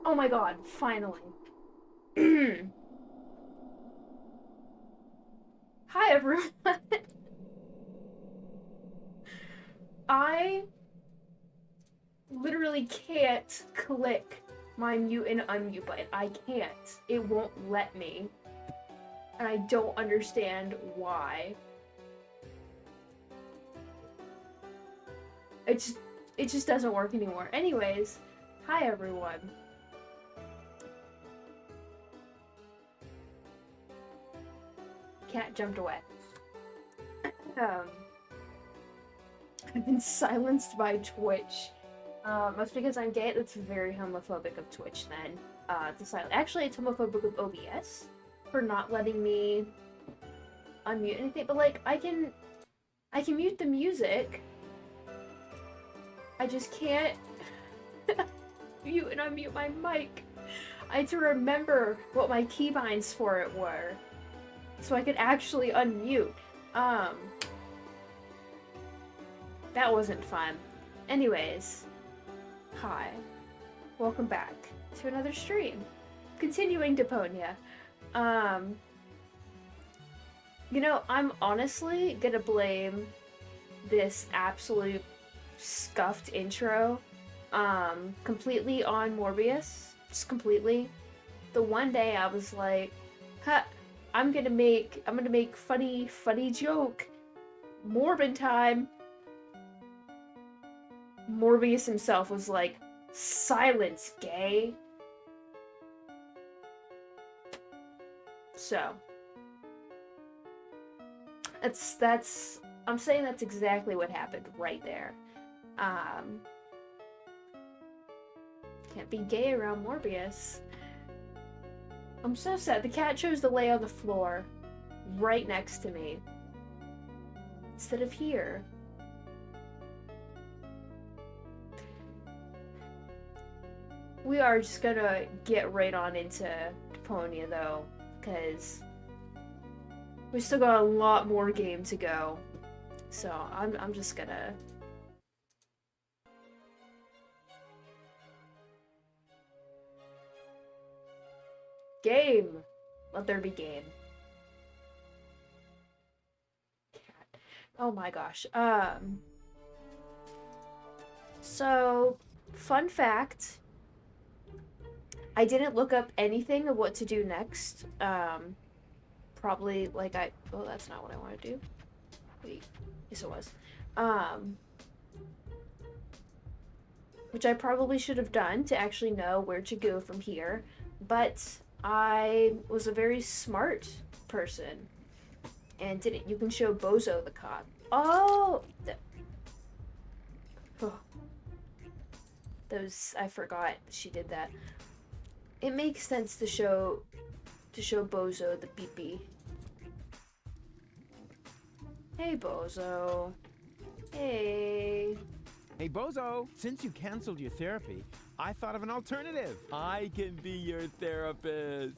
Oh my god, finally. Hi everyone. I literally can't click my mute and unmute button. I can't. It won't let me. And I don't understand why. It just doesn't work anymore. Anyways, hi everyone. Cat jumped away. Um, I've been silenced by Twitch. That's because I'm gay. That's very homophobic of Twitch then. To silence. Actually, it's homophobic of OBS for not letting me unmute anything. But like, I can mute the music. I just can't mute and unmute my mic. I had to remember what my keybinds for it were, so I could actually unmute. That wasn't fun. Anyways, hi. Welcome back to another stream. Continuing Deponia. You know, I'm honestly gonna blame this absolute scuffed intro, completely on Morbius. Just completely. The one day I was like, huh, I'm gonna make funny joke. Morbid time. Morbius himself was like, silence, gay. So I'm saying that's exactly what happened right there. Can't be gay around Morbius. I'm so sad. The cat chose to lay on the floor right next to me instead of here. We are just gonna get right on into Deponia though, because we still got a lot more game to go. So I'm just gonna game. Let there be game. Cat. Oh my gosh. So fun fact. I didn't look up anything of what to do next. Probably like oh, that's not what I want to do. Wait, yes it was. Which I probably should have done to actually know where to go from here, but I was a very smart person and didn't. You can show Bozo the cop. Oh, those I forgot she did that. It makes sense to show Bozo the beepy. Hey Bozo. Hey. Hey Bozo, since you canceled your therapy, I thought of an alternative. I can be your therapist.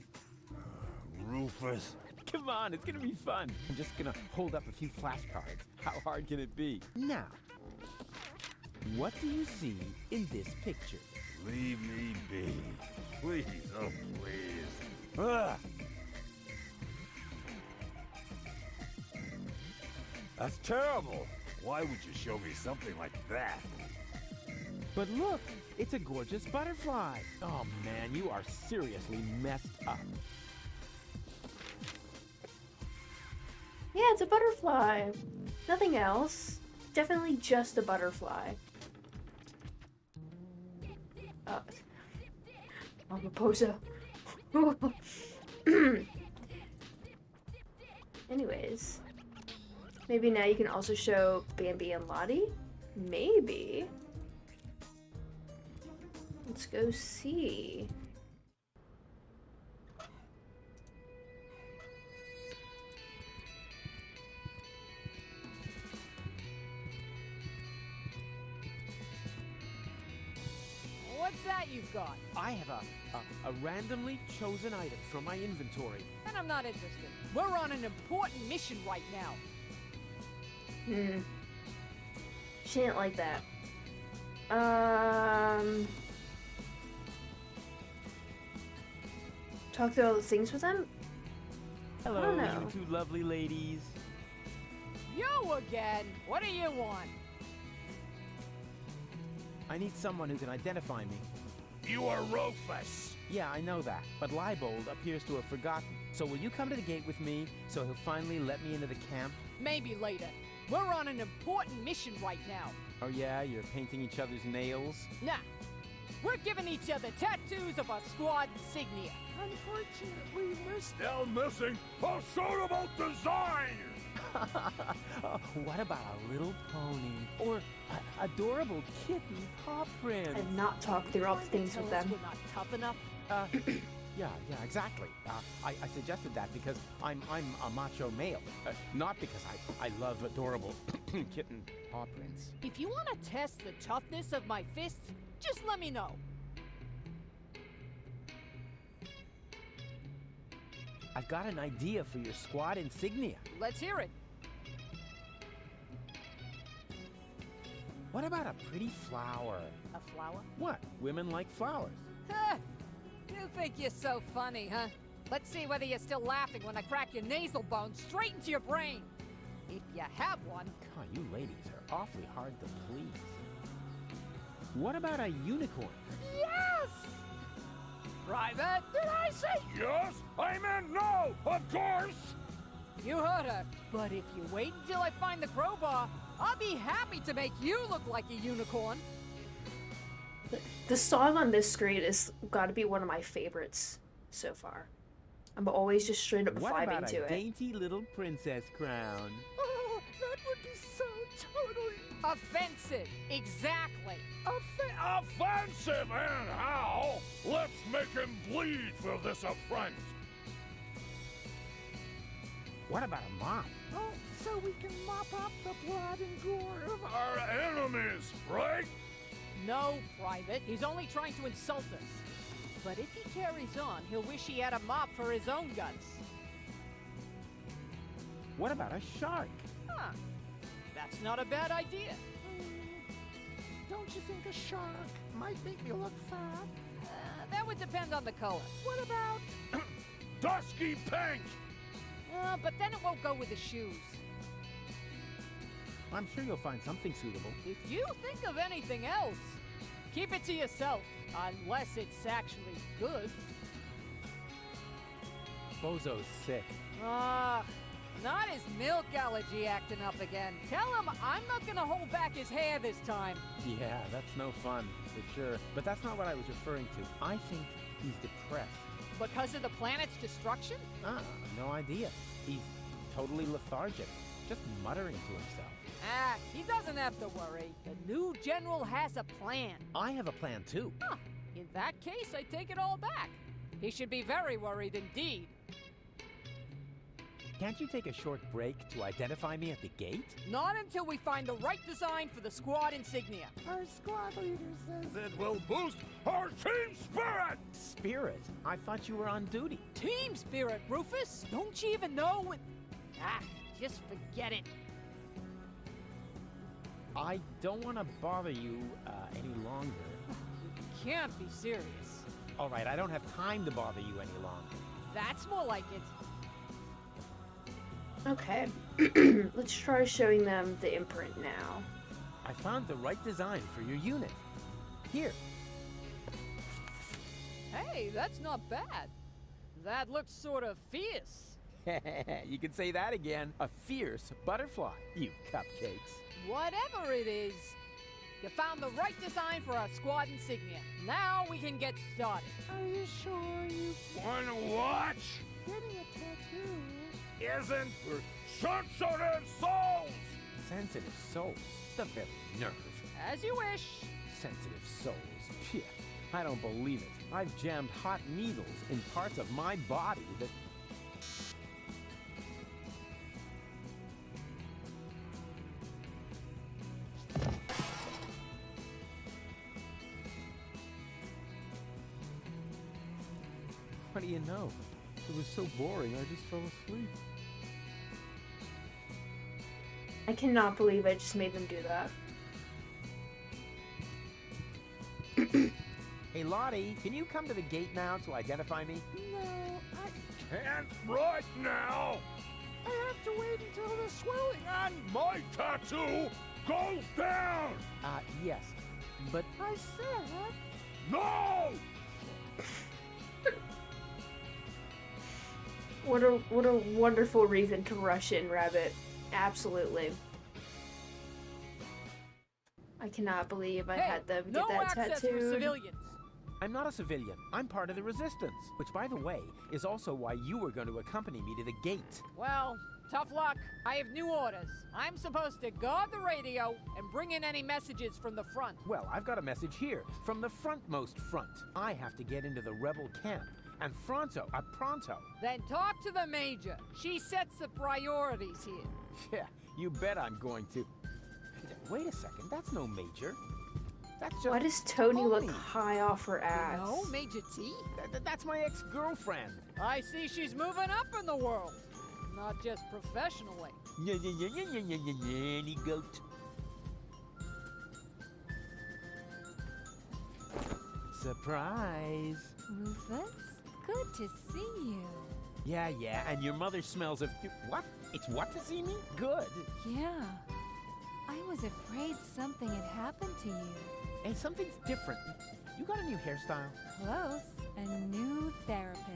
Rufus. Come on, it's gonna be fun. I'm just gonna hold up a few flashcards. How hard can it be? Now, what do you see in this picture? Leave me be. Please, oh please. Ah! That's terrible. Why would you show me something like that? But look, it's a gorgeous butterfly. Oh man, you are seriously messed up. Yeah, it's a butterfly. Nothing else. Definitely just a butterfly. I'm a Bozo. Anyways. Maybe now you can also show Bambi and Lottie? Maybe. Let's go see. What's that you've got? I have a randomly chosen item from my inventory. And I'm not interested. We're on an important mission right now. She didn't like that. talk through all the things with them? Hello, don't know. you two lovely ladies. You again? What do you want? I need someone who can identify me. You are Rufus. Yeah, I know that, but Leibold appears to have forgotten. So will you come to the gate with me so he'll finally let me into the camp? Maybe later. We're on an important mission right now. Oh yeah, you're painting each other's nails? Nah. We're giving each other tattoos of our squad insignia. Unfortunately, we're still missing a suitable design. What about a little pony? Or a adorable kitten paw print? And not talk through all the things Tell with us them. we're not tough enough. Yeah, exactly. I suggested that because I'm a macho male, not because I love adorable kitten paw prints. If you want to test the toughness of my fists, just let me know. I've got an idea for your squad insignia. Let's hear it. What about a pretty flower? A flower? What? Women like flowers. You think you're so funny, huh? Let's see whether you're still laughing when I crack your nasal bone straight into your brain. If you have one. God, you ladies are awfully hard to please. What about a unicorn? Yes! Private, did I say? Yes, I meant no, of course. You heard her. But if you wait until I find the crowbar, I'll be happy to make you look like a unicorn. The song on this screen is got to be one of my favorites so far. I'm always just straight up What vibing about to a it. dainty little princess crown? Oh, that would be so totally offensive. Exactly. Offensive and how? Let's make him bleed for this affront. What about a mop? Oh, so we can mop up the blood and gore of Our enemies, right? No, Private. He's only trying to insult us. But if he carries on, he'll wish he had a mop for his own guts. What about a shark? Huh. That's not a bad idea. Don't you think a shark might make me look fat? That would depend on the color. What about... Dusky pink. But then it won't go with the shoes. I'm sure you'll find something suitable. If you think of anything else, keep it to yourself. Unless it's actually good. Bozo's sick. Not his milk allergy acting up again. Tell him I'm not gonna hold back his hair this time. Yeah, that's no fun, for sure. But that's not what I was referring to. I think he's depressed. Because of the planet's destruction? No idea. He's totally lethargic, just muttering to himself. He doesn't have to worry. The new general has a plan. I have a plan too. In that case, I take it all back. He should be very worried indeed. Can't you take a short break to identify me at the gate? Not until we find the right design for the squad insignia. Our squad leader says... It will boost our team spirit. Spirit? I thought you were on duty. Team spirit, Rufus! Don't you even know what... just forget it. I don't want to bother you any longer. You can't be serious. All right, I don't have time to bother you any longer. That's more like it. Okay, let's try showing them the imprint now. I found the right design for your unit. Here. Hey, that's not bad. That looks sort of fierce. You can say that again. A fierce butterfly, you cupcakes. Whatever it is, you found the right design for our squad insignia. Now we can get started. Are you sure you... Wanna watch? Getting a tattoo... Isn't for sensitive souls. Sensitive souls? The very nerve. As you wish. Sensitive souls. Phew, I don't believe it. I've jammed hot needles in parts of my body that... What do you know? It was so boring, I just fell asleep. I cannot believe I just made them do that. Hey, Lottie, can you come to the gate now to identify me? No, And right now, I have to wait until the swelling on. my tattoo goes down! Yes. But I said. No! What a wonderful reason to rush in, Rabbit. Absolutely. I cannot believe I had them get no that access for tattooed. civilians. I'm not a civilian. I'm part of the resistance. Which, by the way, is also why you were going to accompany me to the gate. Well, tough luck. I have new orders. I'm supposed to guard the radio and bring in any messages from the front. Well, I've got a message here from the frontmost front. I have to get into the rebel camp. And pronto. Then talk to the Major. She sets the priorities here. Yeah, you bet I'm going to. Wait a second, that's no major. That's just Why does Tony look Tony. high off her ass? No, Major T? That's my ex-girlfriend. I see she's moving up in the world. Not just professionally. Yeah, any goat. Surprise. Rufus, good to see you. Yeah, and your mother smells of... What? It's what to see me? Good. Yeah. I was afraid something had happened to you. Hey, something's different. You got a new hairstyle? Close. A new therapist.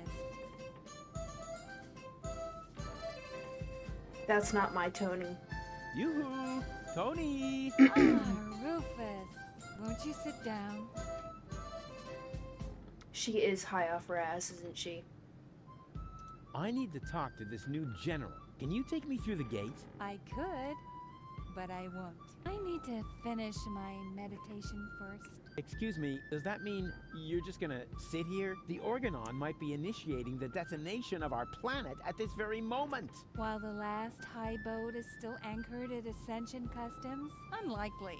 That's not my Tony. Yoo-hoo! Tony! Rufus. Won't you sit down? She is high off her ass, isn't she? I need to talk to this new general. Can you take me through the gate? I could, but I won't. I need to finish my meditation first. Excuse me, does that mean you're just gonna sit here? The Organon might be initiating the detonation of our planet at this very moment. While the last high boat is still anchored at Ascension Customs? Unlikely.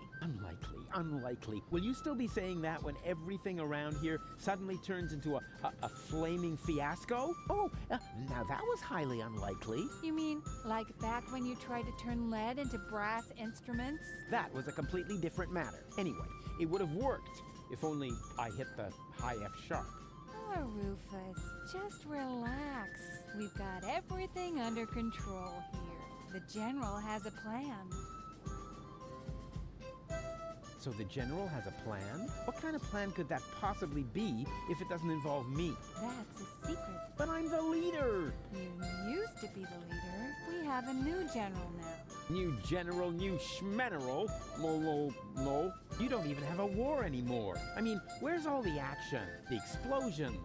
Unlikely. Will you still be saying that when everything around here suddenly turns into a flaming fiasco? Oh, now that was highly unlikely. You mean like back when you tried to turn lead into brass instruments? That was a completely different matter. Anyway, it would have worked if only I hit the high F sharp. Oh, Rufus, just relax. We've got everything under control here. The General has a plan. So the general has a plan? What kind of plan could that possibly be if it doesn't involve me? That's a secret. But I'm the leader! You used to be the leader. We have a new General now. New general, new schmeneral. No. You don't even have a war anymore. I mean, where's all the action? The explosions,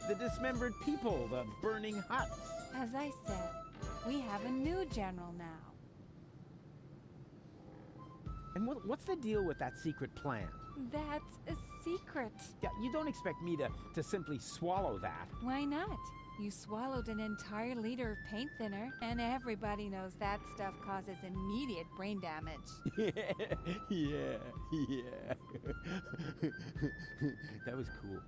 the dismembered people, the burning huts. As I said, we have a new General now. And what's the deal with that secret plan? That's a secret. Yeah, you don't expect me to simply swallow that. Why not? You swallowed an entire liter of paint thinner, and everybody knows that stuff causes immediate brain damage. Yeah. That was cool.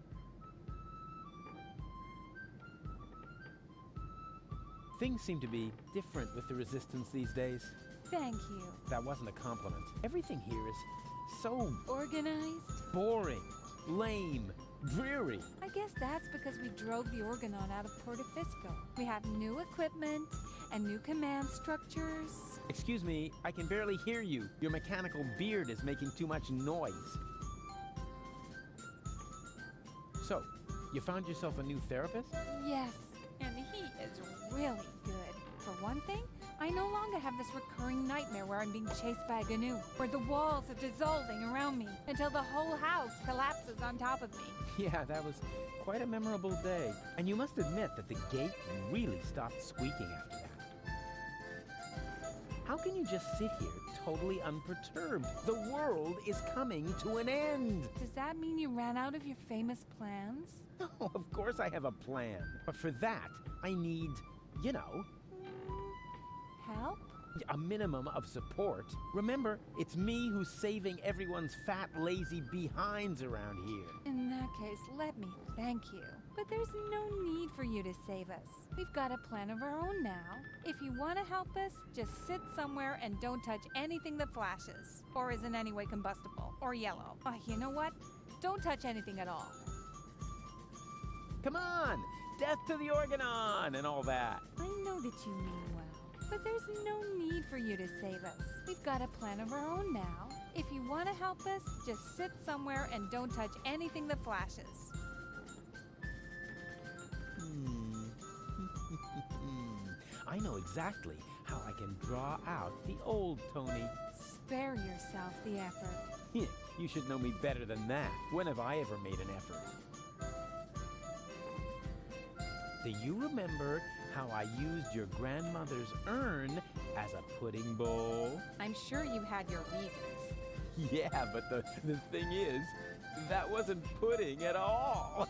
Things seem to be different with the Resistance these days. Thank you. That wasn't a compliment. Everything here is so Organized? boring, lame, dreary. I guess that's because we drove the Organon out of Portofisco. We have new equipment and new command structures. Excuse me, I can barely hear you. Your mechanical beard is making too much noise. So, you found yourself a new therapist? Yes, and he is really good. For one thing, I no longer have this recurring nightmare where I'm being chased by a GNU, where the walls are dissolving around me until the whole house collapses on top of me. Yeah, that was quite a memorable day. And you must admit that the gate really stopped squeaking after that. How can you just sit here totally unperturbed? The world is coming to an end. Does that mean you ran out of your famous plans? No, of course I have a plan. But for that, I need, Help? a minimum of support. Remember, it's me who's saving everyone's fat, lazy behinds around here. In that case, let me thank you. But there's no need for you to save us. We've got a plan of our own now. If you want to help us, just sit somewhere and don't touch anything that flashes, or is in any way combustible, or yellow. Oh, you know what? Don't touch anything at all. Come on! death to the Organon and all that. I know that you mean well, but there's no need for you to save us. We've got a plan of our own now. If you want to help us, just sit somewhere and don't touch anything that flashes. I know exactly how I can draw out the old Tony. Spare yourself the effort. You should know me better than that. When have I ever made an effort? Do you remember how I used your grandmother's urn as a pudding bowl? I'm sure you had your reasons. Yeah, but the thing is, that wasn't pudding at all.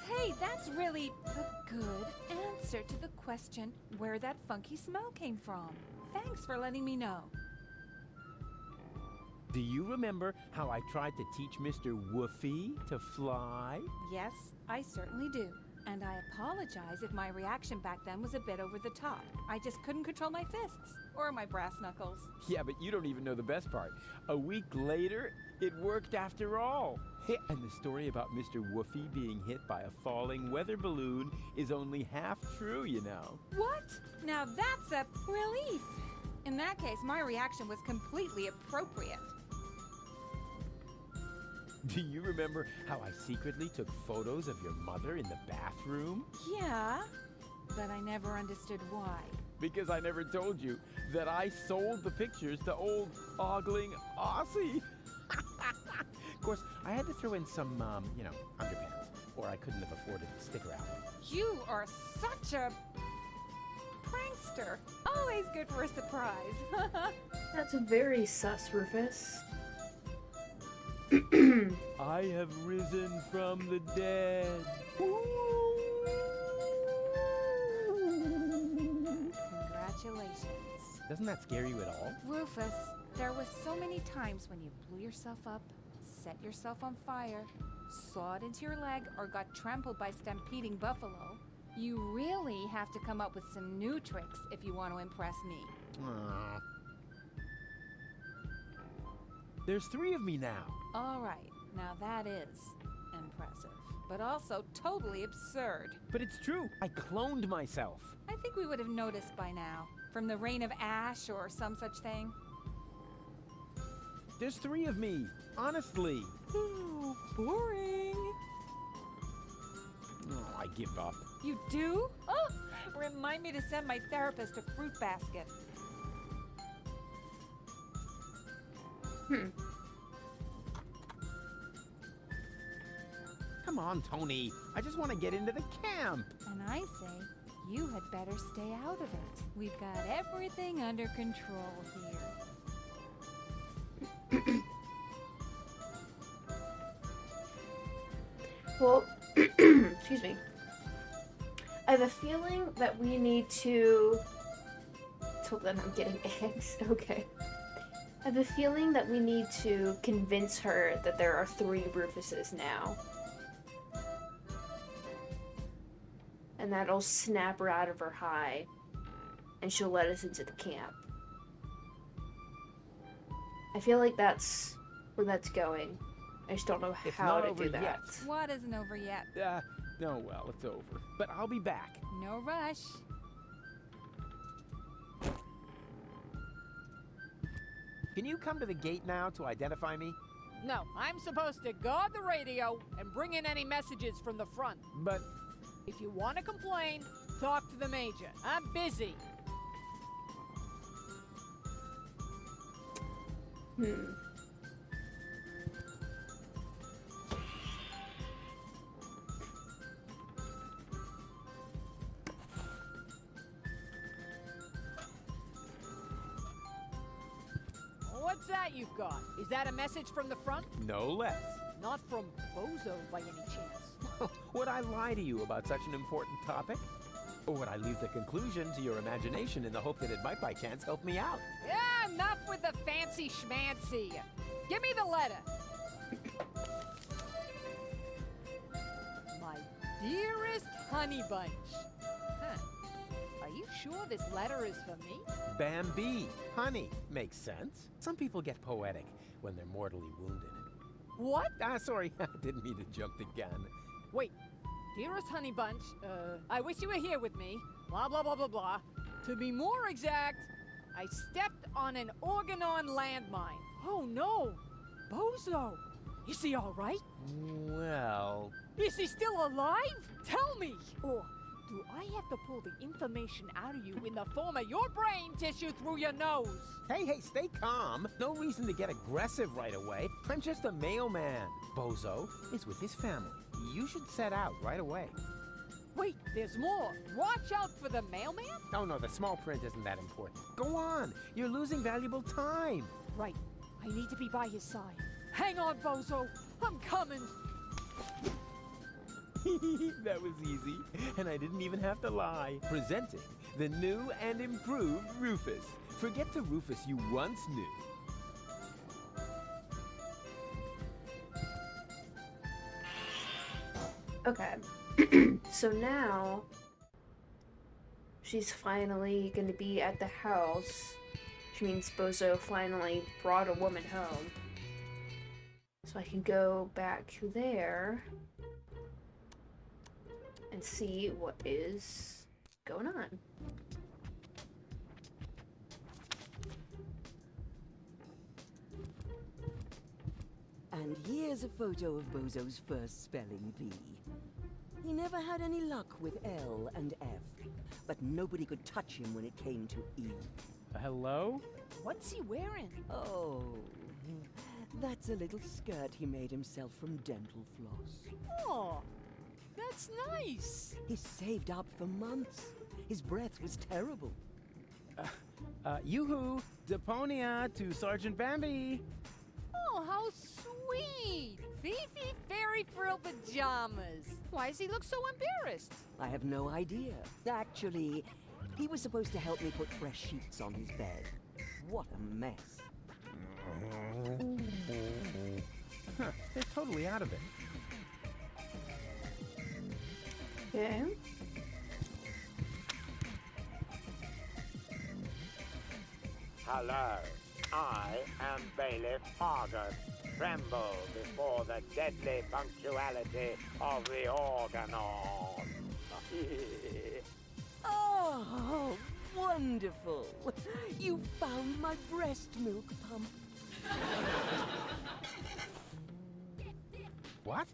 Hey, that's really a good answer to the question where that funky smell came from. Thanks for letting me know. Do you remember how I tried to teach Mr. Woofy to fly? Yes, I certainly do. And I apologize if my reaction back then was a bit over the top. I just couldn't control my fists or my brass knuckles. Yeah, but you don't even know the best part. A week later, it worked after all. And the story about Mr. Woofy being hit by a falling weather balloon is only half true, you know. What? Now that's a relief. In that case, my reaction was completely appropriate. Do you remember how I secretly took photos of your mother in the bathroom? Yeah, but I never understood why. Because I never told you that I sold the pictures to old ogling Aussie. Of course, I had to throw in some, underpants, or I couldn't have afforded the sticker album. You are such a prankster. Always good for a surprise. That's very sus, Rufus. I have risen from the dead. Congratulations. Doesn't that scare you at all? Rufus, there was so many times when you blew yourself up, set yourself on fire, sawed into your leg, or got trampled by stampeding buffalo. You really have to come up with some new tricks if you want to impress me. Aww. There's 3 of me now. All right, now that is impressive, but also totally absurd. But it's true. I cloned myself. I think we would have noticed by now, from the rain of ash or some such thing. There's 3 of me. Honestly. Ooh, boring. Oh, I give up. You do? Oh, remind me to send my therapist a fruit basket. Come on, Tony. I just want to get into the camp. And I say, you had better stay out of it. We've got everything under control here. Well, excuse me. I have a feeling that we need to... Till then I'm getting eggs. Okay. I have a feeling that we need to convince her that there are 3 Rufuses now. And that'll snap her out of her high. And she'll let us into the camp. I feel like that's where that's going. I just don't know It's how not to over do that. yet. What isn't over yet? No, well, it's over. But I'll be back. No rush. Can you come to the gate now to identify me? No, I'm supposed to guard the radio and bring in any messages from the front. But If you want to complain, talk to the Major. I'm busy. What's that you've got? Is that a message from the front? no less. Not from Bozo by any chance. Would I lie to you about such an important topic? Or would I leave the conclusion to your imagination in the hope that it might by chance help me out? Yeah, enough with the fancy schmancy. Give me the letter. My dearest honey bunch. Huh. Are you sure this letter is for me? Bambi, honey, makes sense. Some people get poetic when they're mortally wounded. What? Sorry, I didn't mean to jump the gun. Wait, Dearest Honey Bunch, I wish you were here with me. Blah, blah, blah, blah, blah. To be more exact, I stepped on an Organon landmine. Oh no! Bozo! Is he alright? Well, Is he still alive? Tell me! Or do I have to pull the information out of you in the form of your brain tissue through your nose? hey, stay calm. No reason to get aggressive right away. I'm just a mailman. Bozo is with his family. You should set out right away. Wait, there's more. Watch out for the mailman? Oh, no, the small print isn't that important. Go on. You're losing valuable time. Right. I need to be by his side. Hang on, Bozo. I'm coming. That was easy, and I didn't even have to lie. Presenting the new and improved Rufus. Forget the Rufus you once knew. Okay. So now she's finally gonna be at the house, which means Bozo finally brought a woman home. So I can go back there and see what is going on. And here's a photo of Bozo's first spelling bee. He never had any luck with L and F, but nobody could touch him when it came to E. Hello? What's he wearing? Oh, that's a little skirt he made himself from dental floss. Oh, that's nice. He saved up for months. His breath was terrible. Yoo-hoo! Deponia to Sergeant Bambi! Oh, how sweet! Fifi Fairy Frill pajamas. Why does he look so embarrassed? I have no idea. Actually, he was supposed to help me put fresh sheets on his bed. What a mess. Huh, they're totally out of it. Okay. Hello, I am Bailiff Margaret. Tremble before the deadly punctuality of the Organon. Oh, wonderful. You found my breast milk pump. What?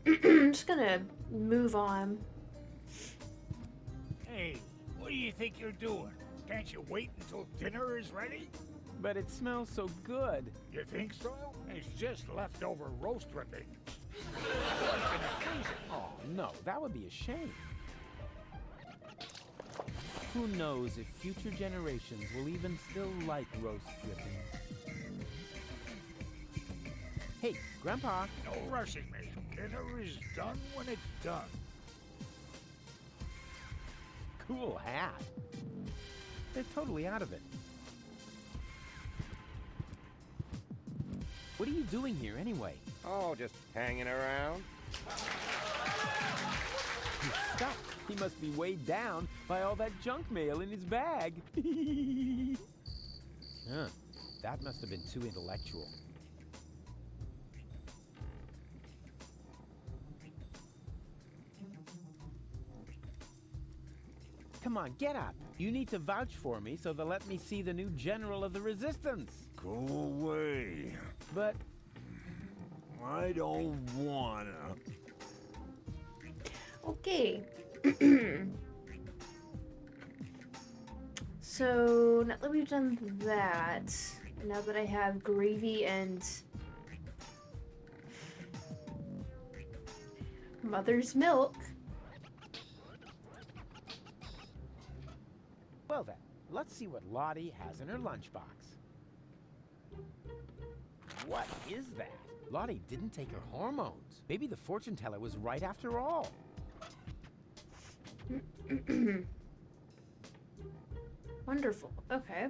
I'm just gonna move on. Hey, what do you think you're doing? Can't you wait until dinner is ready? But it smells so good. You think so? It's just leftover roast dripping. Oh, no, that would be a shame. Who knows if future generations will even still like roast dripping. Hey, Grandpa. No rushing me. Dinner is done when it's done. Cool hat. They're totally out of it. What are you doing here anyway? Oh, just hanging around. He's stuck. He must be weighed down by all that junk mail in his bag. Huh. That must have been too intellectual. Come on, get up. You need to vouch for me so they'll let me see the new general of the resistance. Go away. But I don't wanna. Okay. So, now that we've done that, now that I have gravy and mother's milk, well then, let's see what Lottie has in her lunchbox. What is that? Lottie didn't take her hormones. Maybe the fortune teller was right after all. wonderful. Okay.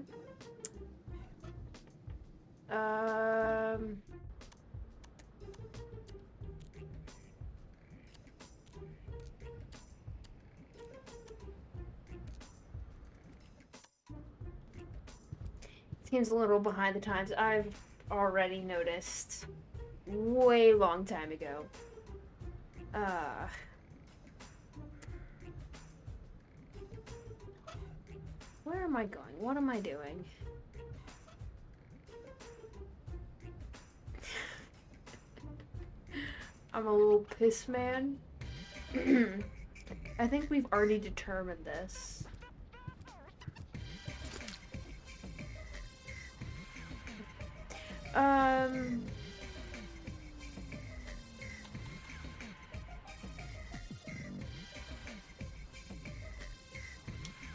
Seems a little behind the times. I've already noticed way long time ago. Where am I going? What am I doing? I'm a little piss man. I think we've already determined this. Let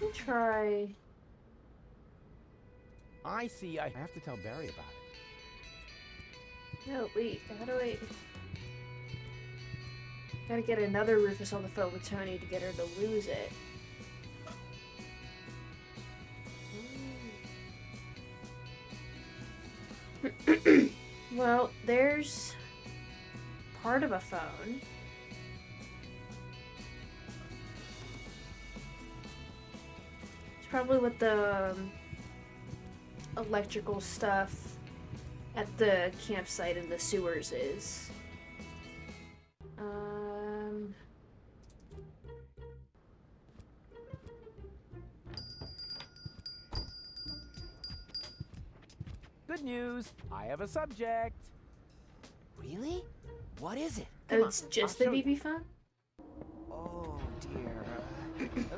me try. I see. I have to tell Barry about it. No, wait. How do I? Gotta get another Rufus on the phone with Tony to get her to lose it. Well, there's part of a phone. It's probably what the electrical stuff at the campsite in the sewers is. Good news. I have a subject. Really? What is it? Oh, it's just the I'll show BB phone? Oh dear.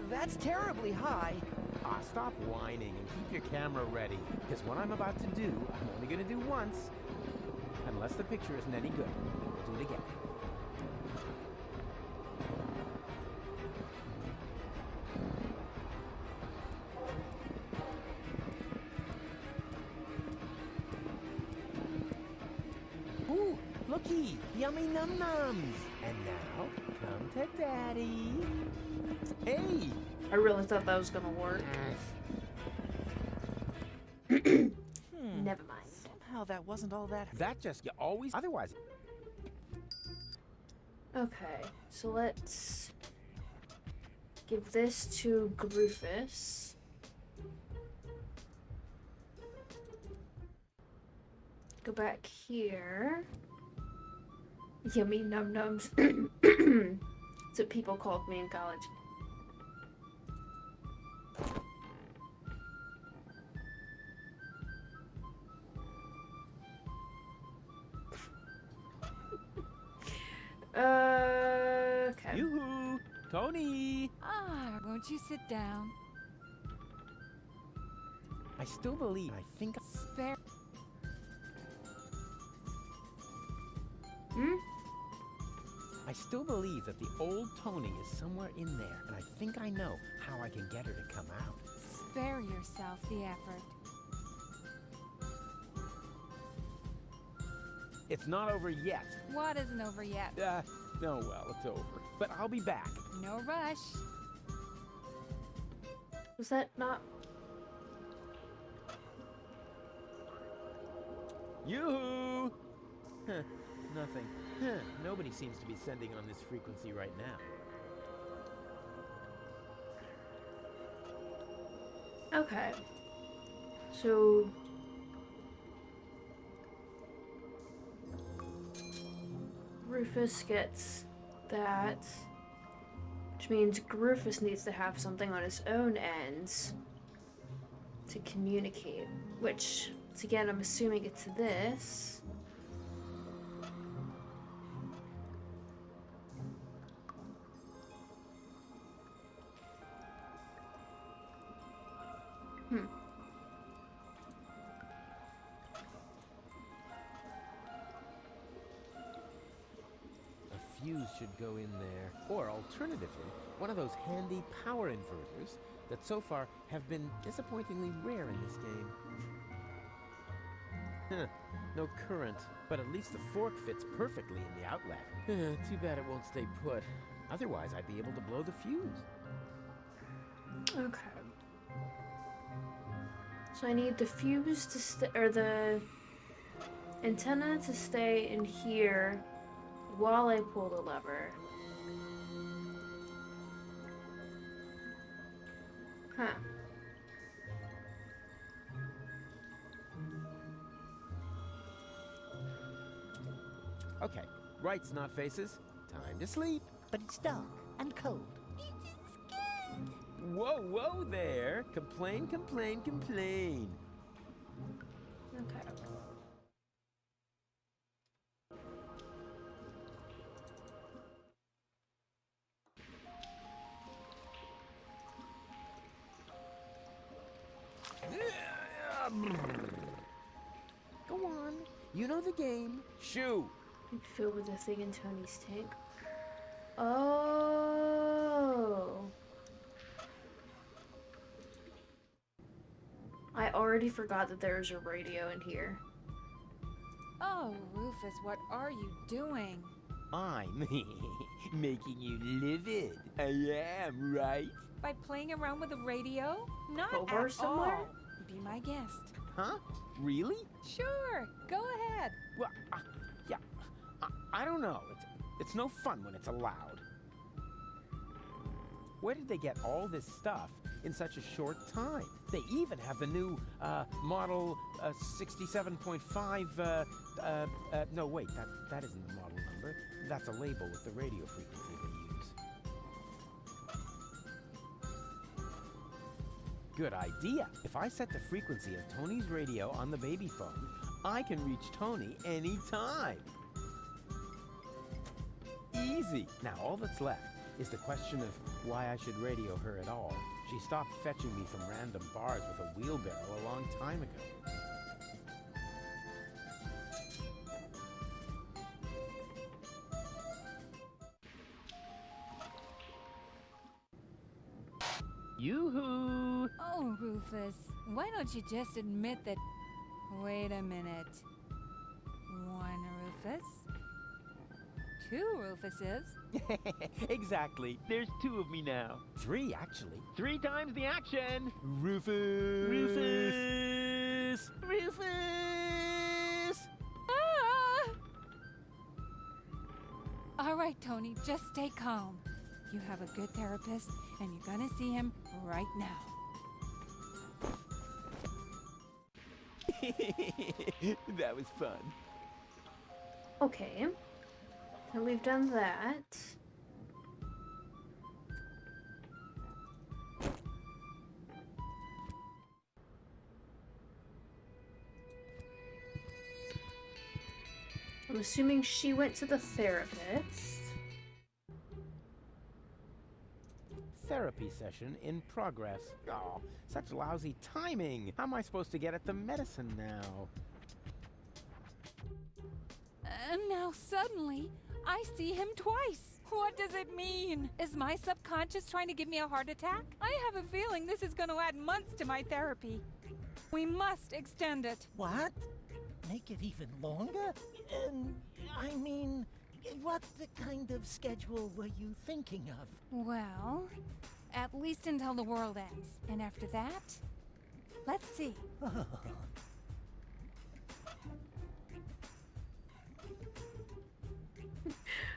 That's terribly high. Stop whining and keep your camera ready, because what I'm about to do, I'm only going to do once. Unless the picture isn't any good, then we'll do it again. Ooh, looky, yummy num-nums. And now, come to Daddy. Hey! I really thought that was gonna work. Never mind. Somehow that wasn't all that. That just, you always, otherwise. Okay, so let's give this to Rufus. Go back here. Yummy num nums. That's what people called me in college. Okay. Yoo-hoo! Tony! Won't you sit down? I still believe, I think... Spare. I still believe that the old Tony is somewhere in there, and I think I know how I can get her to come out. Spare yourself the effort. It's not over yet. What isn't over yet? No, well, it's over. But I'll be back. No rush. Was that not? Yoo-hoo! Huh, nothing. Huh, nobody seems to be sending on this frequency right now. Okay. So. Rufus gets that. Which means Rufus needs to have something on his own ends to communicate. Which, once again, I'm assuming it's this. A fuse should go in there. Or alternatively, one of those handy power inverters that so far have been disappointingly rare in this game. No current, but at least the fork fits perfectly in the outlet. Too bad it won't stay put. Otherwise, I'd be able to blow the fuse. Okay. So I need the fuse to stay, or the antenna to stay in here while I pull the lever. Huh. Okay, right, snot faces. Time to sleep. But it's dark and cold. Whoa, whoa there. Complain, complain, complain. Okay. Go on. You know the game. Shoo. Filled with a thing in Tony's tank. Oh. I already forgot that there's a radio in here. Oh, Rufus, what are you doing? I'm making you livid. I am, right? By playing around with the radio? Not Over at somewhere? all. Be my guest. Huh? Really? Sure, go ahead. Well, yeah. I don't know. It's no fun when it's allowed. Where did they get all this stuff in such a short time? They even have the new model 67.5. No, wait, that isn't the model number. That's a label with the radio frequency they use. Good idea. If I set the frequency of Tony's radio on the baby phone, I can reach Tony anytime. Easy. Now all that's left is the question of why I should radio her at all. She stopped fetching me from random bars with a wheelbarrow a long time ago. Yoo-hoo! Oh, Rufus, why don't you just admit that... Wait a minute. One Rufus? Two Rufuses? Exactly. There's 2 of me now. 3, actually. 3 times the action! Rufus! Rufus! Rufus! Ah! All right, Tony, just stay calm. You have a good therapist, and you're gonna see him right now. That was fun. Okay. And we've done that. I'm assuming she went to the therapist. Therapy session in progress. Oh, such lousy timing. How am I supposed to get at the medicine now? And now suddenly, I see him twice. What does it mean? Is my subconscious trying to give me a heart attack? I have a feeling this is going to add months to my therapy. We must extend it. What? Make it even longer? I mean, what kind of schedule were you thinking of? Well, at least until the world ends. And after that, let's see.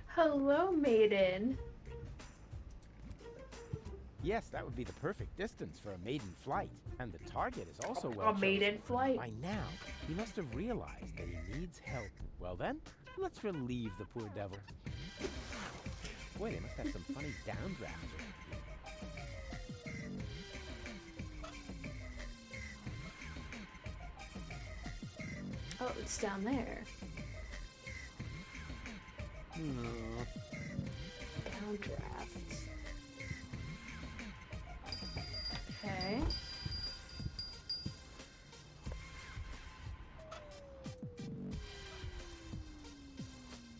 Hello, maiden. Yes, that would be the perfect distance for a maiden flight. And the target is also well A maiden chosen. flight. By now, he must have realized that he needs help. Well then, let's relieve the poor devil. Boy, they must have some funny downdrafts around here. Oh, it's down there. Downdraft. Okay.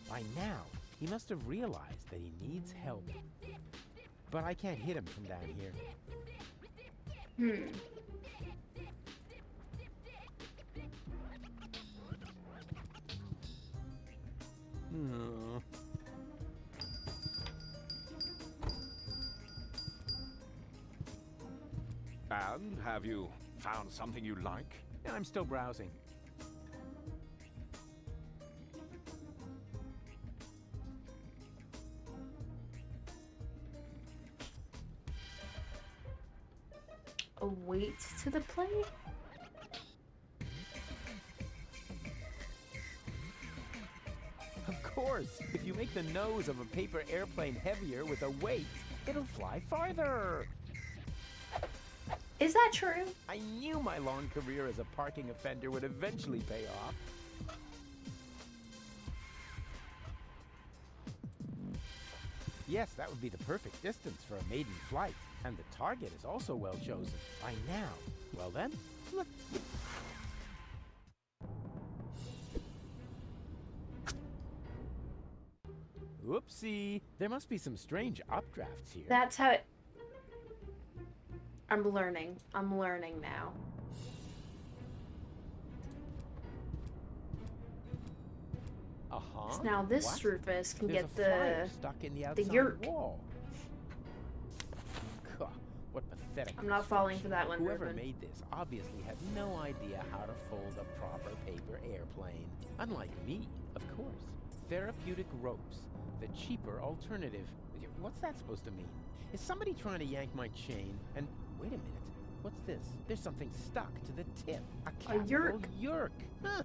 By now, he must have realized that he needs help. But I can't hit him from down here. And have you found something you like? I'm still browsing. A weight to the plate? Of course. course. If you make the nose of a paper airplane heavier with a weight, it'll fly farther. Is that true? I knew my long career as a parking offender would eventually pay off. Yes, that would be the perfect distance for a maiden flight. And the target is also well chosen. By now. Well then, look. Whoopsie. There must be some strange updrafts here. That's how it... I'm learning. I'm learning now. Uh-huh. So now this What? Rufus can There's get a the flyer stuck in the outside yurk. wall. God, what pathetic. I'm not falling for that one, Whoever Ruben. made this obviously had no idea how to fold a proper paper airplane. Unlike me, of course. Therapeutic ropes. The cheaper alternative. What's that supposed to mean? Is somebody trying to yank my chain? And wait a minute. What's this? There's something stuck to the tip. A capital yurk. Yurk. Huh.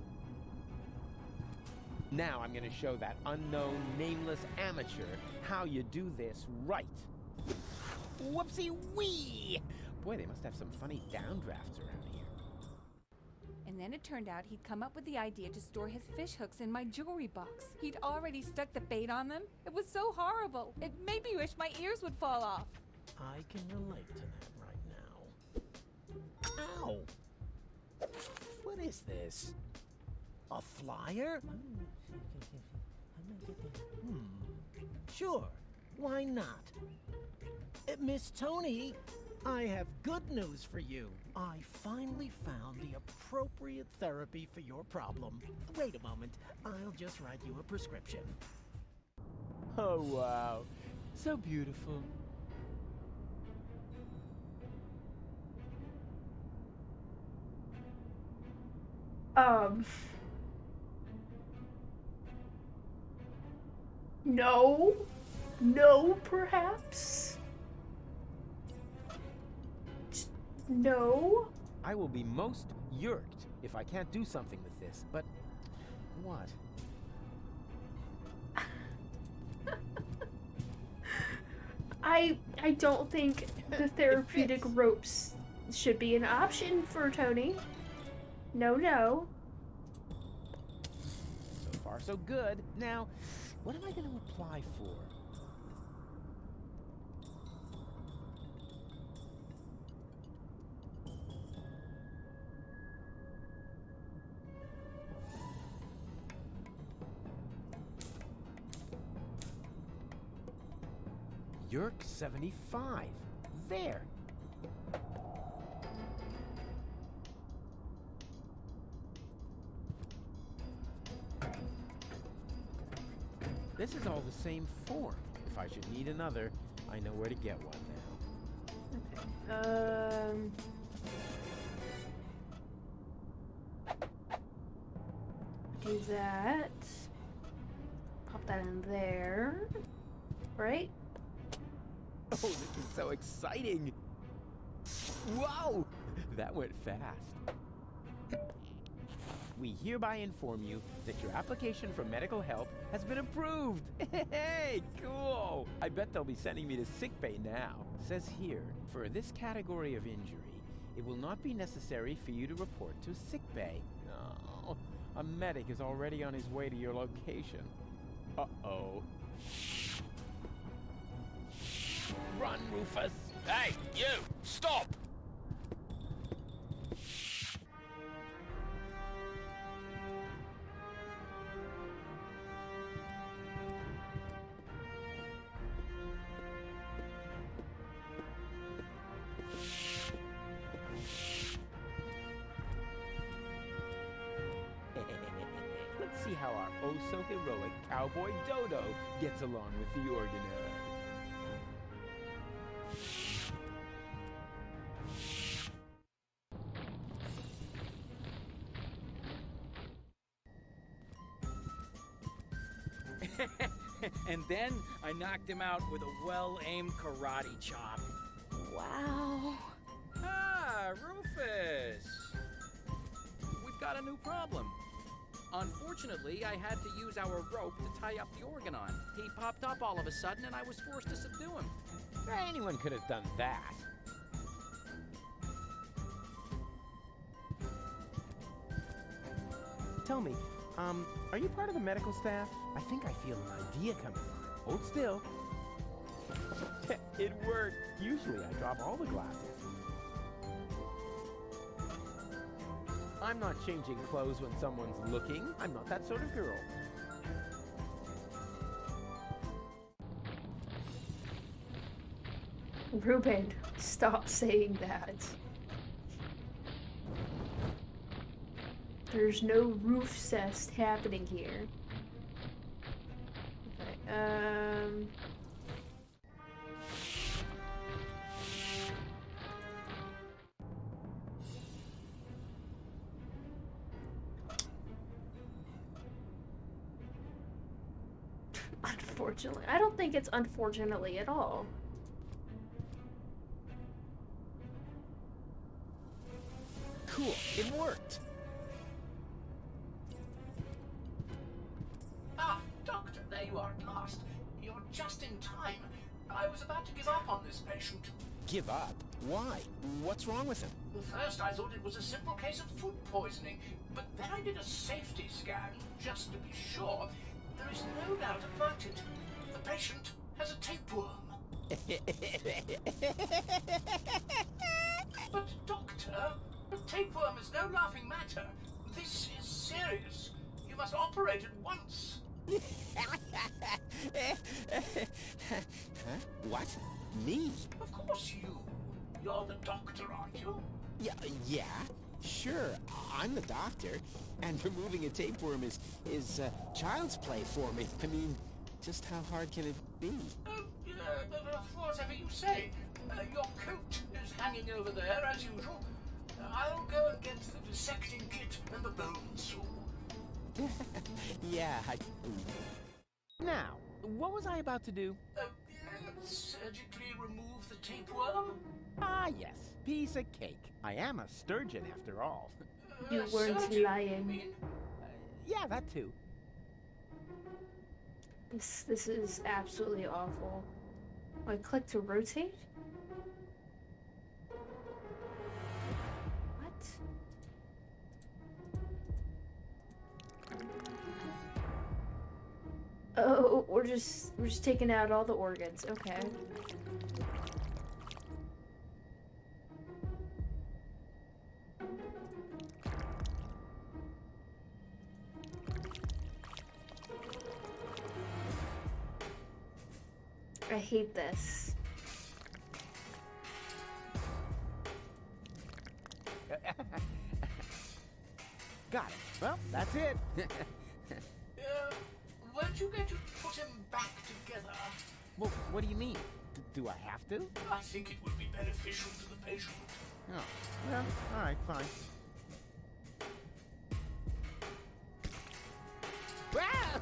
Now I'm going to show that unknown, nameless amateur how you do this right. Whoopsie wee! Boy, they must have some funny downdrafts around here. And then it turned out he'd come up with the idea to store his fish hooks in my jewelry box. He'd already stuck the bait on them. It was so horrible. It made me wish my ears would fall off. I can relate to that right now. Ow! What is this? A flyer? Sure, why not? Miss Tony, I have good news for you. I finally found the appropriate therapy for your problem. Wait a moment, I'll just write you a prescription. Oh, wow. So beautiful. No. No, perhaps? No? I will be most yerked if I can't do something with this, but what? I don't think the therapeutic ropes should be an option for Tony. No, no. So far, so good. Now, what am I going to apply for? Yerk 75. There. This is all the same form. If I should need another, I know where to get one now. Do that. Pop that in there. Right? Oh, this is so exciting! Wow! That went fast. We hereby inform you that your application for medical help has been approved. Hey, cool! I bet they'll be sending me to sickbay now. Says here, for this category of injury, it will not be necessary for you to report to sickbay. Oh, a medic is already on his way to your location. Uh-oh. Run, Rufus! Hey, you! Stop! Let's see how our oh-so-heroic cowboy Dodo gets along with the organelle. And then I knocked him out with a well-aimed karate chop. Wow. Ah, Rufus! We've got a new problem. Unfortunately, Unfortunately, I had to use our rope to tie up the Organon. He popped up all of a sudden, and I was forced to subdue him. Anyone could have done that. Tell me, are you part of the medical staff? I think I feel an idea coming on. Hold still. It worked. Usually I drop all the glasses. I'm not changing clothes when someone's looking. I'm not that sort of girl. Ruben, stop saying that. There's no roof cest happening here. Okay, unfortunately. I don't think it's unfortunately at all. Cool, it worked. Ah, Doctor, there you are at last. You're just in time. I was about to give up on this patient. Give up? Why? What's wrong with him? First, I thought it was a simple case of food poisoning, but then I did a safety scan just to be sure. There is no doubt about it. The patient has a tapeworm. But, Doctor, a tapeworm is no laughing matter. This is serious. You must operate at once. Huh? What? Me? Of course you. You're the doctor, aren't you? Yeah, sure. I'm the doctor, and removing a tapeworm is child's play for me. I mean, just how hard can it be? Whatever you say. Your coat is hanging over there, as usual. I'll go and get the dissecting kit and the bone saw. Yeah, Now, what was I about to do? Surgically remove the tapeworm? Ah, yes. Piece of cake. I am a sturgeon, after all. You weren't Surgery, lying. you mean? Yeah, that too. This is absolutely awful. I click to rotate? What? Oh, we're just taking out all the organs. Okay. I hate this. Got it. Well, that's it. Weren't you going to put him back together? Well, what do you mean? Do I have to? I think it would be beneficial to the patient. Oh, well, all right, fine.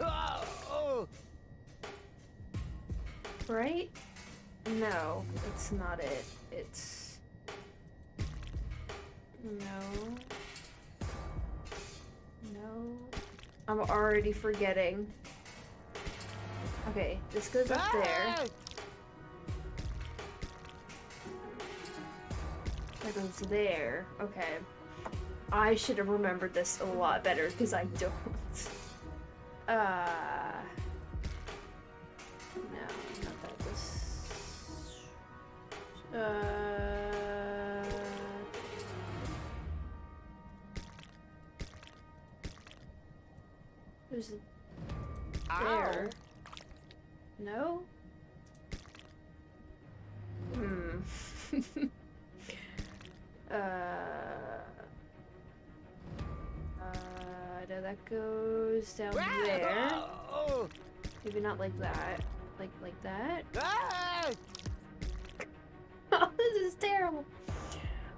Oh! Right? No, it's not it. It's... No. No. I'm already forgetting. Okay, this goes up there. That goes there. Okay. I should have remembered this a lot better because I don't. No, not that. This. There's a there. No? No, that goes down there. Maybe not like that. Like that. Oh, this is terrible.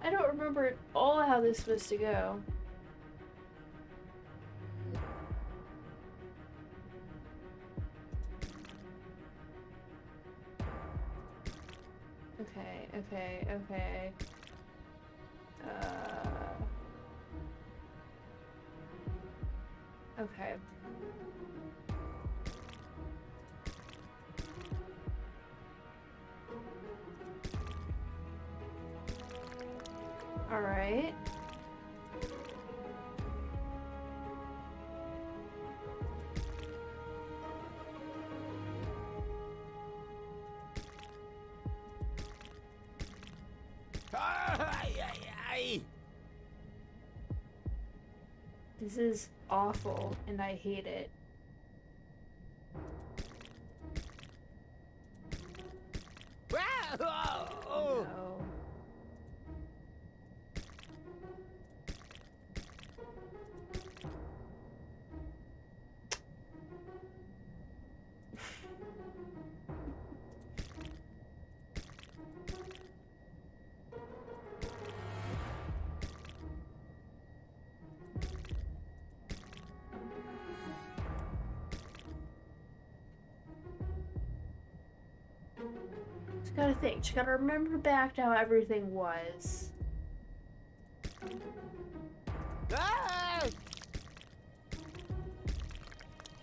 I don't remember at all how this is supposed to go. Okay. Okay. All right. This is awful, and I hate it. No. Just gotta think. Just gotta remember back to how everything was.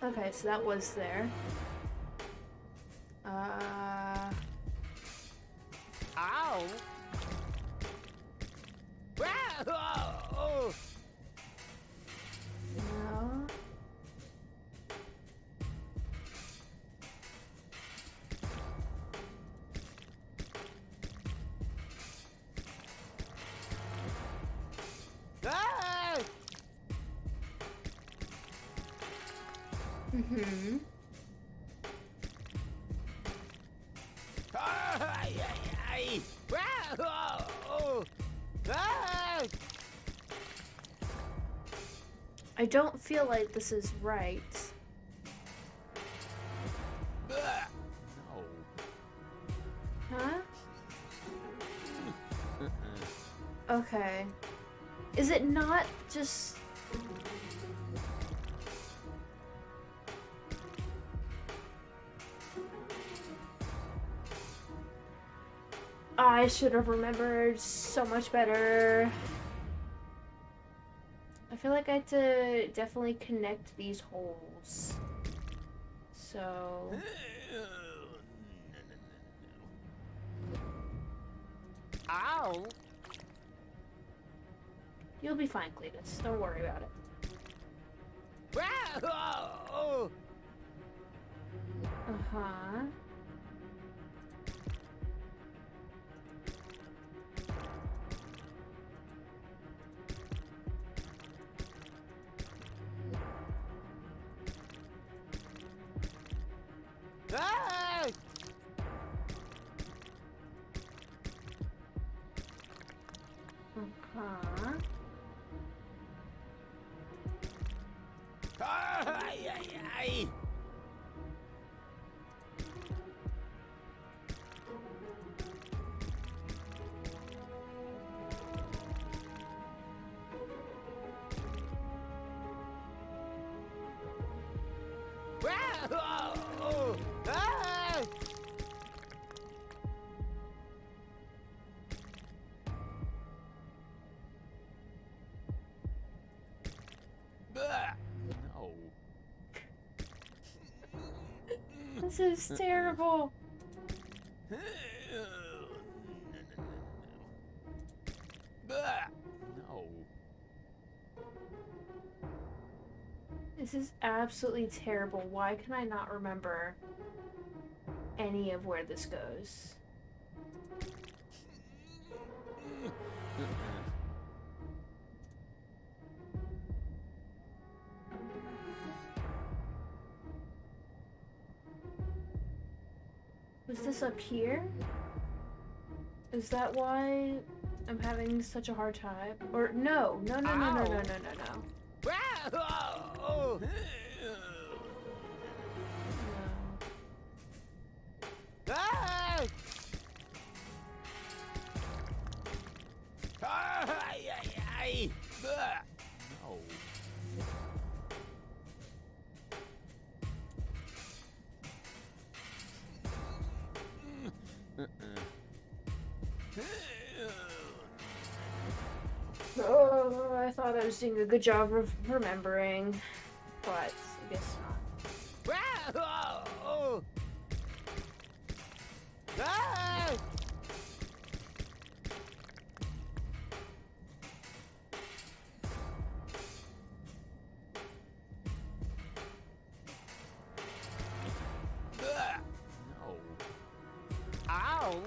Okay, so that was there. Ow! No. Mm-hmm. I don't feel like this is right. No. Huh? Okay. Is it not just... I should have remembered so much better. I feel like I had to definitely connect these holes. So... Ow! You'll be fine, Cletus. Don't worry about it. Uh-huh. Uh-huh. No. This is terrible. No. This is absolutely terrible. Why can I not remember any of where this goes? Was this up here? Is that why I'm having such a hard time? Or no, no, no, no, no, no, no, no, no. No. No. Oh, I thought I was doing a good job of remembering, but I guess not. No. Ow!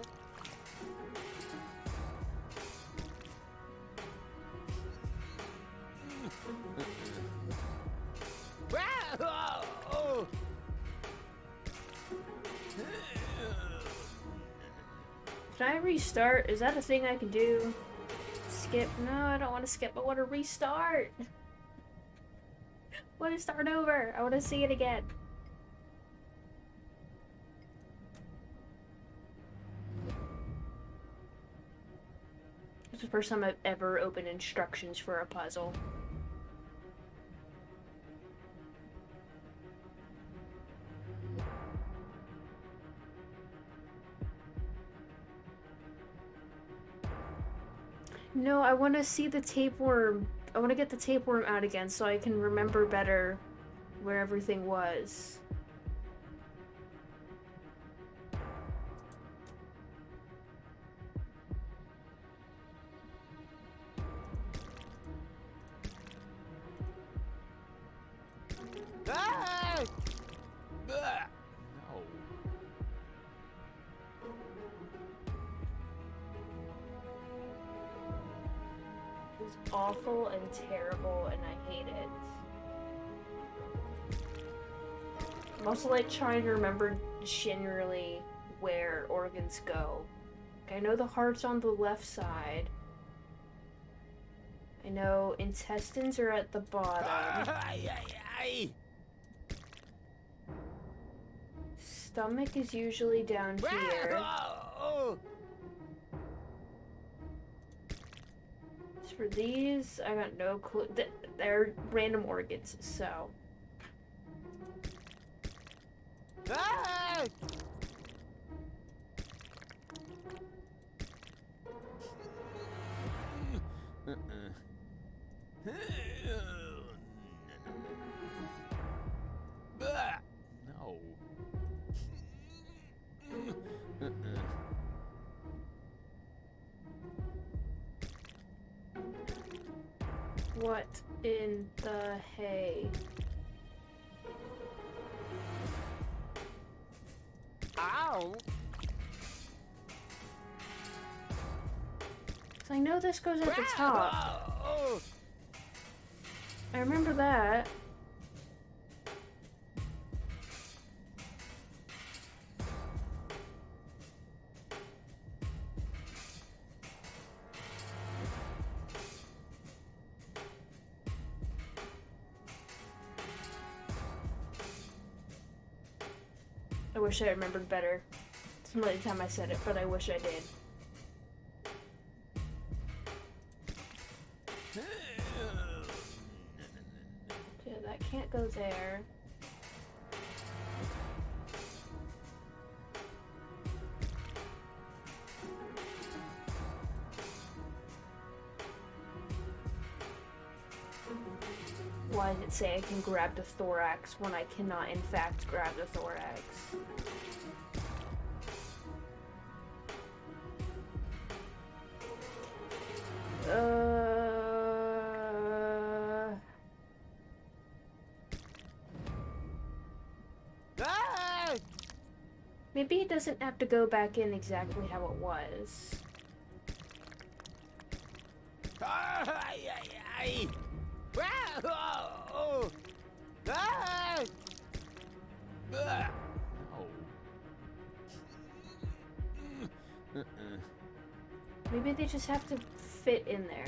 Can I restart? Is that a thing I can do? Skip? No, I don't want to skip. I want to restart. I want to start over. I want to see it again. It's the first time I've ever opened instructions for a puzzle. No, I want to see the tapeworm. I want to get the tapeworm out again so I can remember better where everything was. No. It's awful and terrible, and I hate it. I'm also like trying to remember generally where organs go. Like, I know the heart's on the left side. I know intestines are at the bottom. Stomach is usually down here. As for these, I got no clue. They're random organs, so. No. What in the hay? Ow! 'Cause I know this goes at the top. I remember that. I wish I remembered better. It's not the time I said it, but I wish I did. Yeah, that can't go there. Why does it say I can grab the thorax when I cannot in fact grab the thorax? Maybe it doesn't have to go back in exactly how it was. Maybe they just have to fit in there.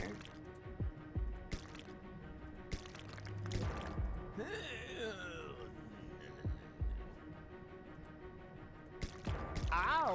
Ow!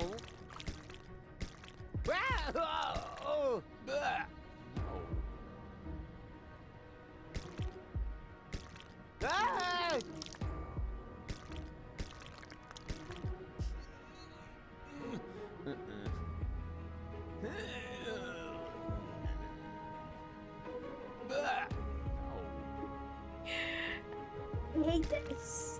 hate this.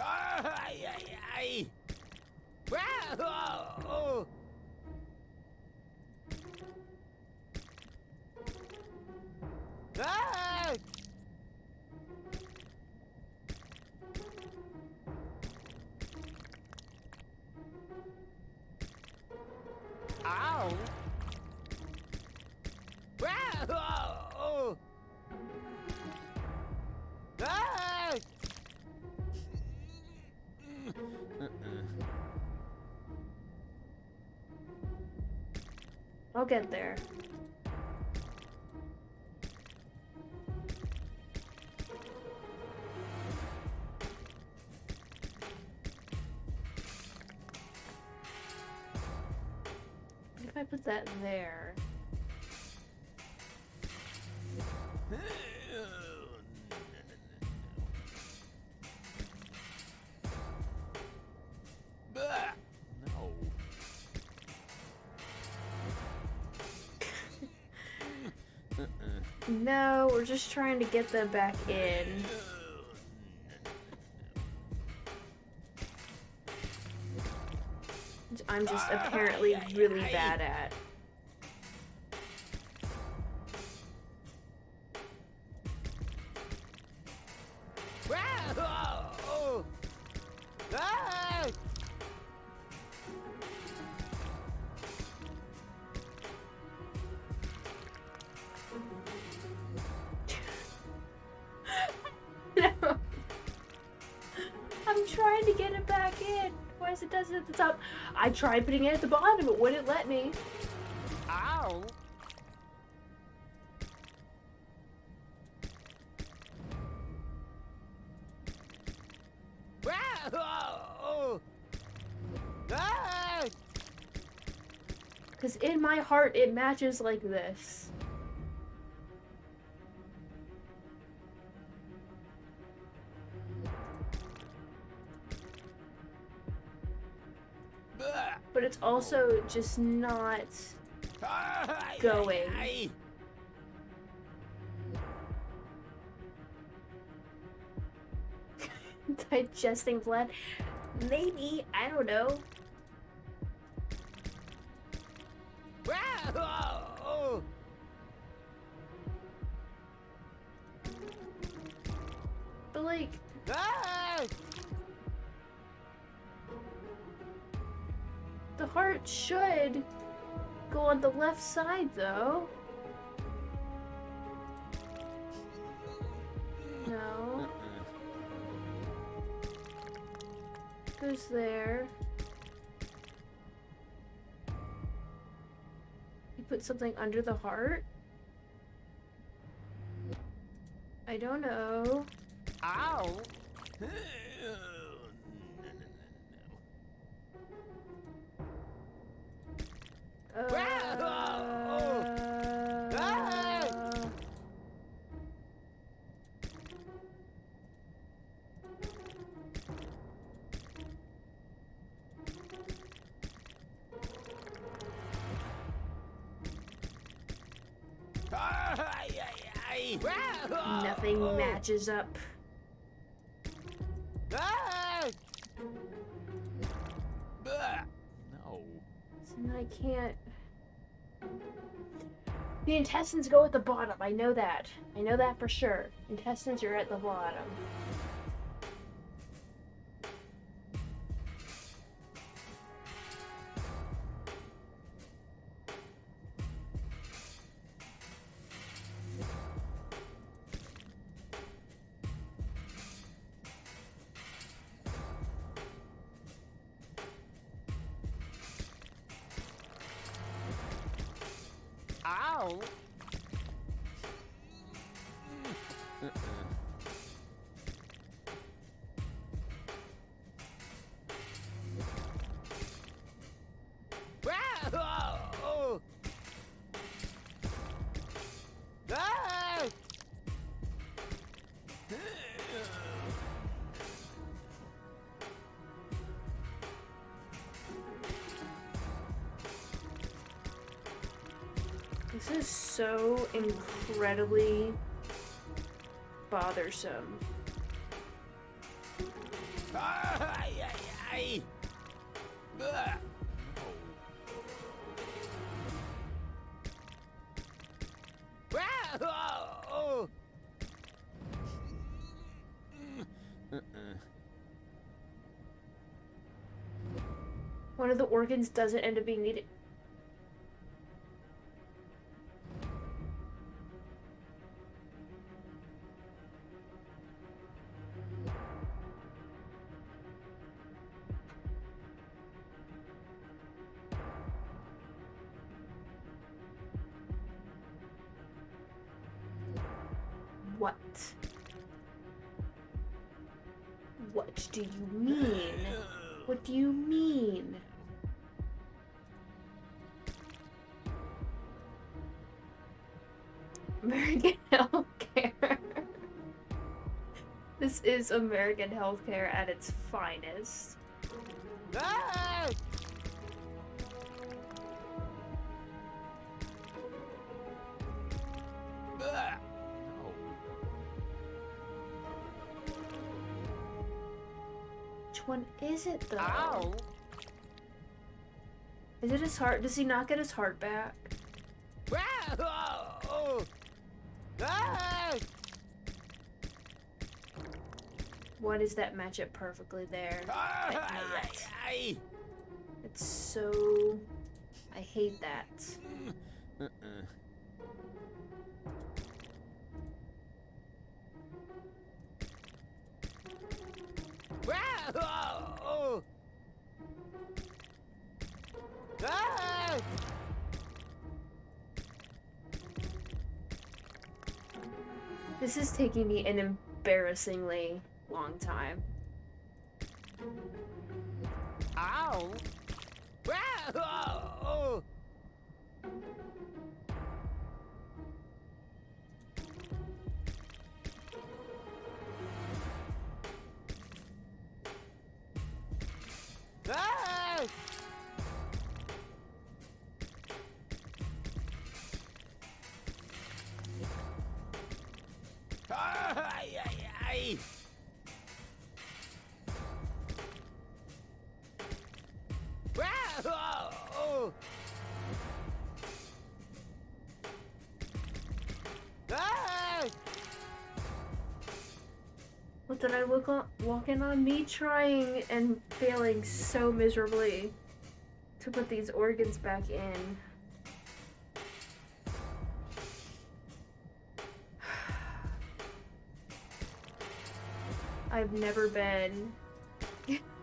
Ay, ay, ay. Ah, oh. Ah! Ow! Ah, oh. Ah! I'll get there. What if I put that there? No. No, we're just trying to get them back in. Which I'm just apparently really bad at. Oh. Ah! No. I'm trying to get it back in. Why is it does it at the top? I tried putting it at the bottom, it wouldn't let me. Ow! Oh. Ah! Because in my heart, it matches like this. But it's also just not going. Digesting blood? Maybe, I don't know. But like, the heart should go on the left side though. No. Goes there. You put something under the heart? I don't know. Ow! Nothing matches up. No. So I can't. The intestines go at the bottom. I know that. I know that for sure. Intestines are at the bottom. Ow! Oh. This is so incredibly bothersome. Ay, ay, ay. Ugh. Oh. One of the organs doesn't end up being needed. What? What do you mean? What do you mean? American healthcare. This is American healthcare at its finest. Ah! Ugh. Which one is it though? Ow! Is it his heart? Does he not get his heart back? Oh. Ah! Why does that match up perfectly there? Ay, But ay, not? ay. It's so... I hate that. Oh. Ah! This is taking me an embarrassingly long time. Ow! Oh. Ah! Ay, ay, ay. Oh. Ah! What did I walk in on? Me trying and failing so miserably to put these organs back in. I've never been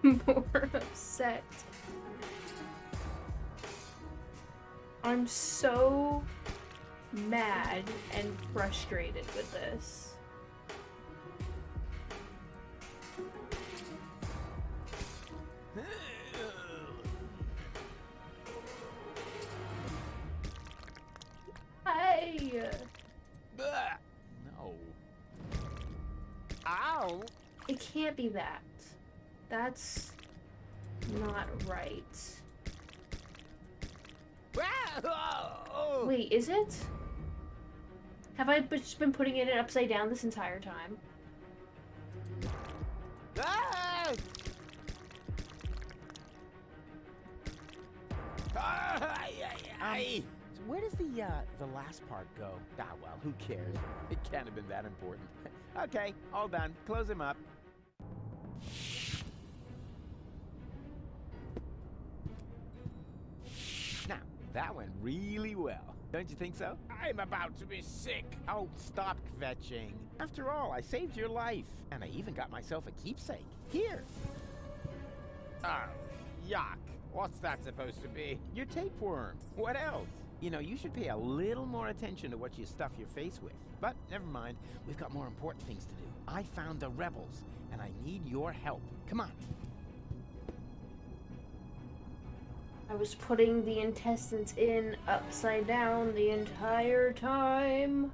more upset. I'm so mad and frustrated with this. Hey! No. Ow! It can't be that. That's not right. Wait, is it? Have I just been putting it upside down this entire time? Ah! Ay, ay, ay. So where does the last part go? Ah, well, who cares? It can't have been that important. Okay, all done. Close him up. Now, that went really well. Don't you think so? I'm about to be sick. Oh, stop kvetching. After all, I saved your life. And I even got myself a keepsake. Here, Oh, yuck. What's that supposed to be? your tapeworm. What else? You know, you should pay a little more attention to what you stuff your face with. But never mind, we've got more important things to do. I found the rebels, and I need your help. Come on. I was putting the intestines in upside down the entire time.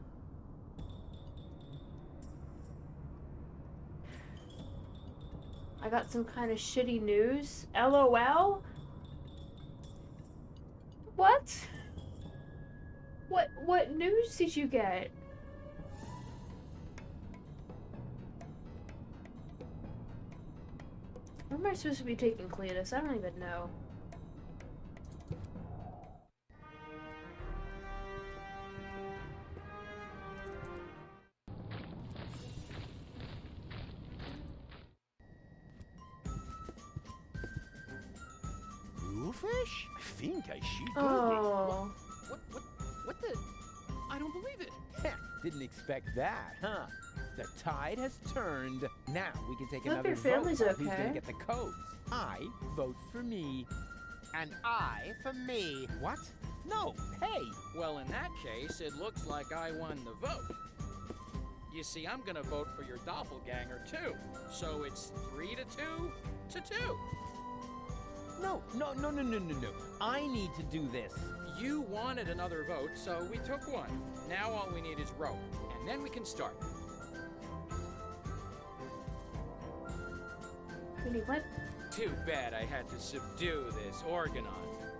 I got some kind of shitty news. LOL? What? What news did you get? Where am I supposed to be taking Cletus? I don't even know. Bluefish? I think I should go. Oh. What the? I don't believe it. Didn't expect that, huh? The tide has turned. Now we can take Hope another your family's vote on who's okay. gonna get the codes. I vote for me. And I for me. What? No. Hey. Well, in that case, it looks like I won the vote. You see, I'm gonna vote for your doppelganger too. So it's 3 to 2 to 2. No. I need to do this. You wanted another vote, so we took one. Now all we need is rope, and then we can start. We need what? Too bad I had to subdue this Organon.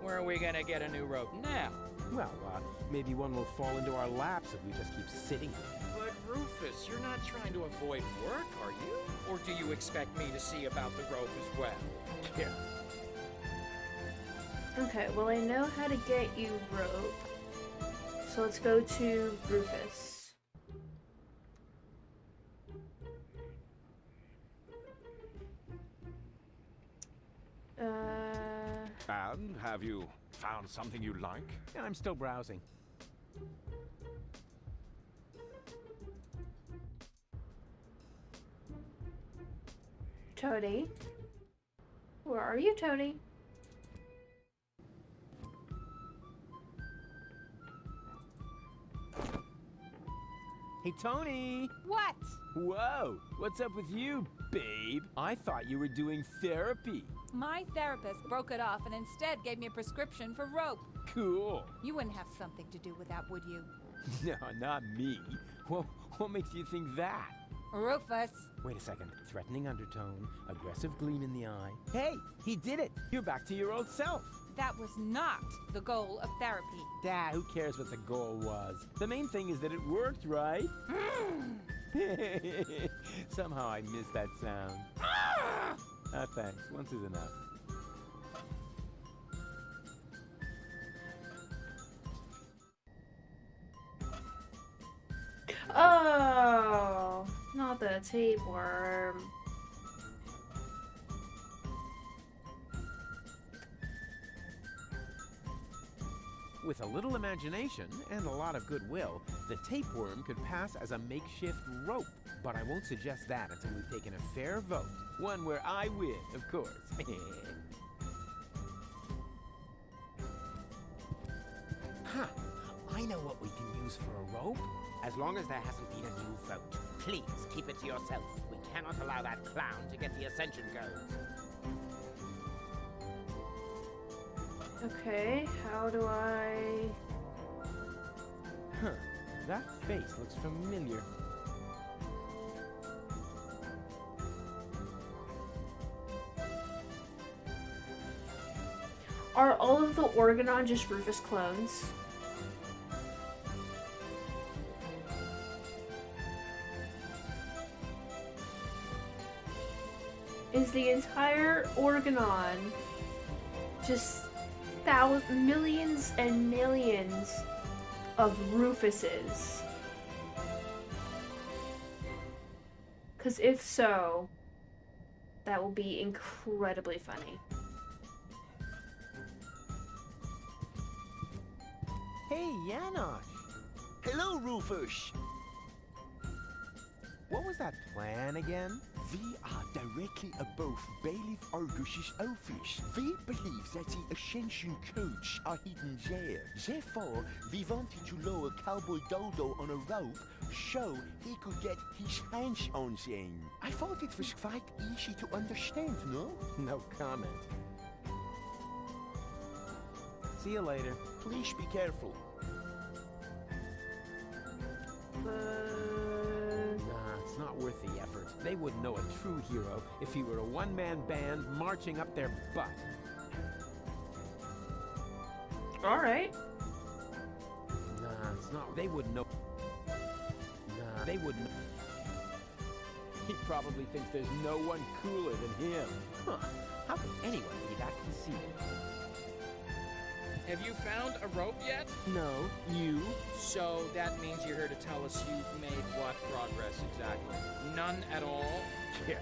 Where are we gonna get a new rope now? Well, maybe one will fall into our laps if we just keep sitting here. But Rufus, you're not trying to avoid work, are you? Or do you expect me to see about the rope as well? Here. Okay, well I know how to get you rope. So let's go to Rufus. And have you found something you like? And I'm still browsing. Toady? Where are you, Toady? Hey, Tony! What? Whoa! What's up with you, babe? I thought you were doing therapy. My therapist broke it off and instead gave me a prescription for rope. Cool. You wouldn't have something to do with that, would you? No, not me. Well, what makes you think that? Rufus. Wait a second. Threatening undertone, aggressive gleam in the eye. Hey, he did it! You're back to your old self. That was not the goal of therapy. Who cares what the goal was? The main thing is that it worked, right? Somehow I missed that sound. Thanks. Once is enough. Oh, not the tapeworm. With a little imagination and a lot of goodwill, the tapeworm could pass as a makeshift rope. But I won't suggest that until we've taken a fair vote. One where I win, of course. Huh. I know what we can use for a rope. As long as there hasn't been a new vote. Please, keep it to yourself. We cannot allow that clown to get the Ascension codes. Okay, how do I... Huh. That face looks familiar. Are all of the Organon just Rufus clones? Is the entire Organon just millions and millions of Rufuses? Because if so, that will be incredibly funny. Hey, Janosch! Hello, Rufus! What was that plan again? We are directly above Bailiff Argus's office. We believe that the Ascension codes are hidden there. Therefore, we wanted to lower Cowboy Dodo on a rope so he could get his hands on them. I thought it was quite easy to understand, no? No comment. See you later. Please be careful. Nah, it's not worth the effort. They wouldn't know a true hero if he were a one-man band marching up their butt. Alright. Nah, not. They wouldn't know. Nah, they wouldn't. He probably thinks there's no one cooler than him. Huh. How can anyone be that conceited? Have you found a rope yet? No, you? So that means you're here to tell us you've made what progress exactly? None at all? Yeah.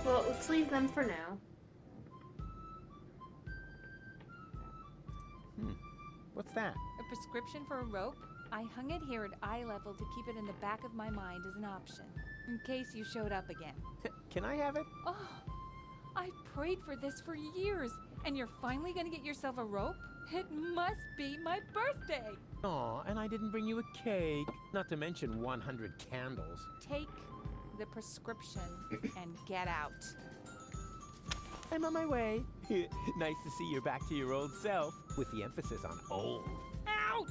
Well, let's leave them for now. What's that? A prescription for a rope? I hung it here at eye level to keep it in the back of my mind as an option, in case you showed up again. Can I have it? Oh, I've prayed for this for years, and you're finally gonna get yourself a rope? It must be my birthday! Aw, and I didn't bring you a cake. Not to mention 100 candles. Take the prescription and get out. I'm on my way. Nice to see you're back to your old self, with the emphasis on old. Out!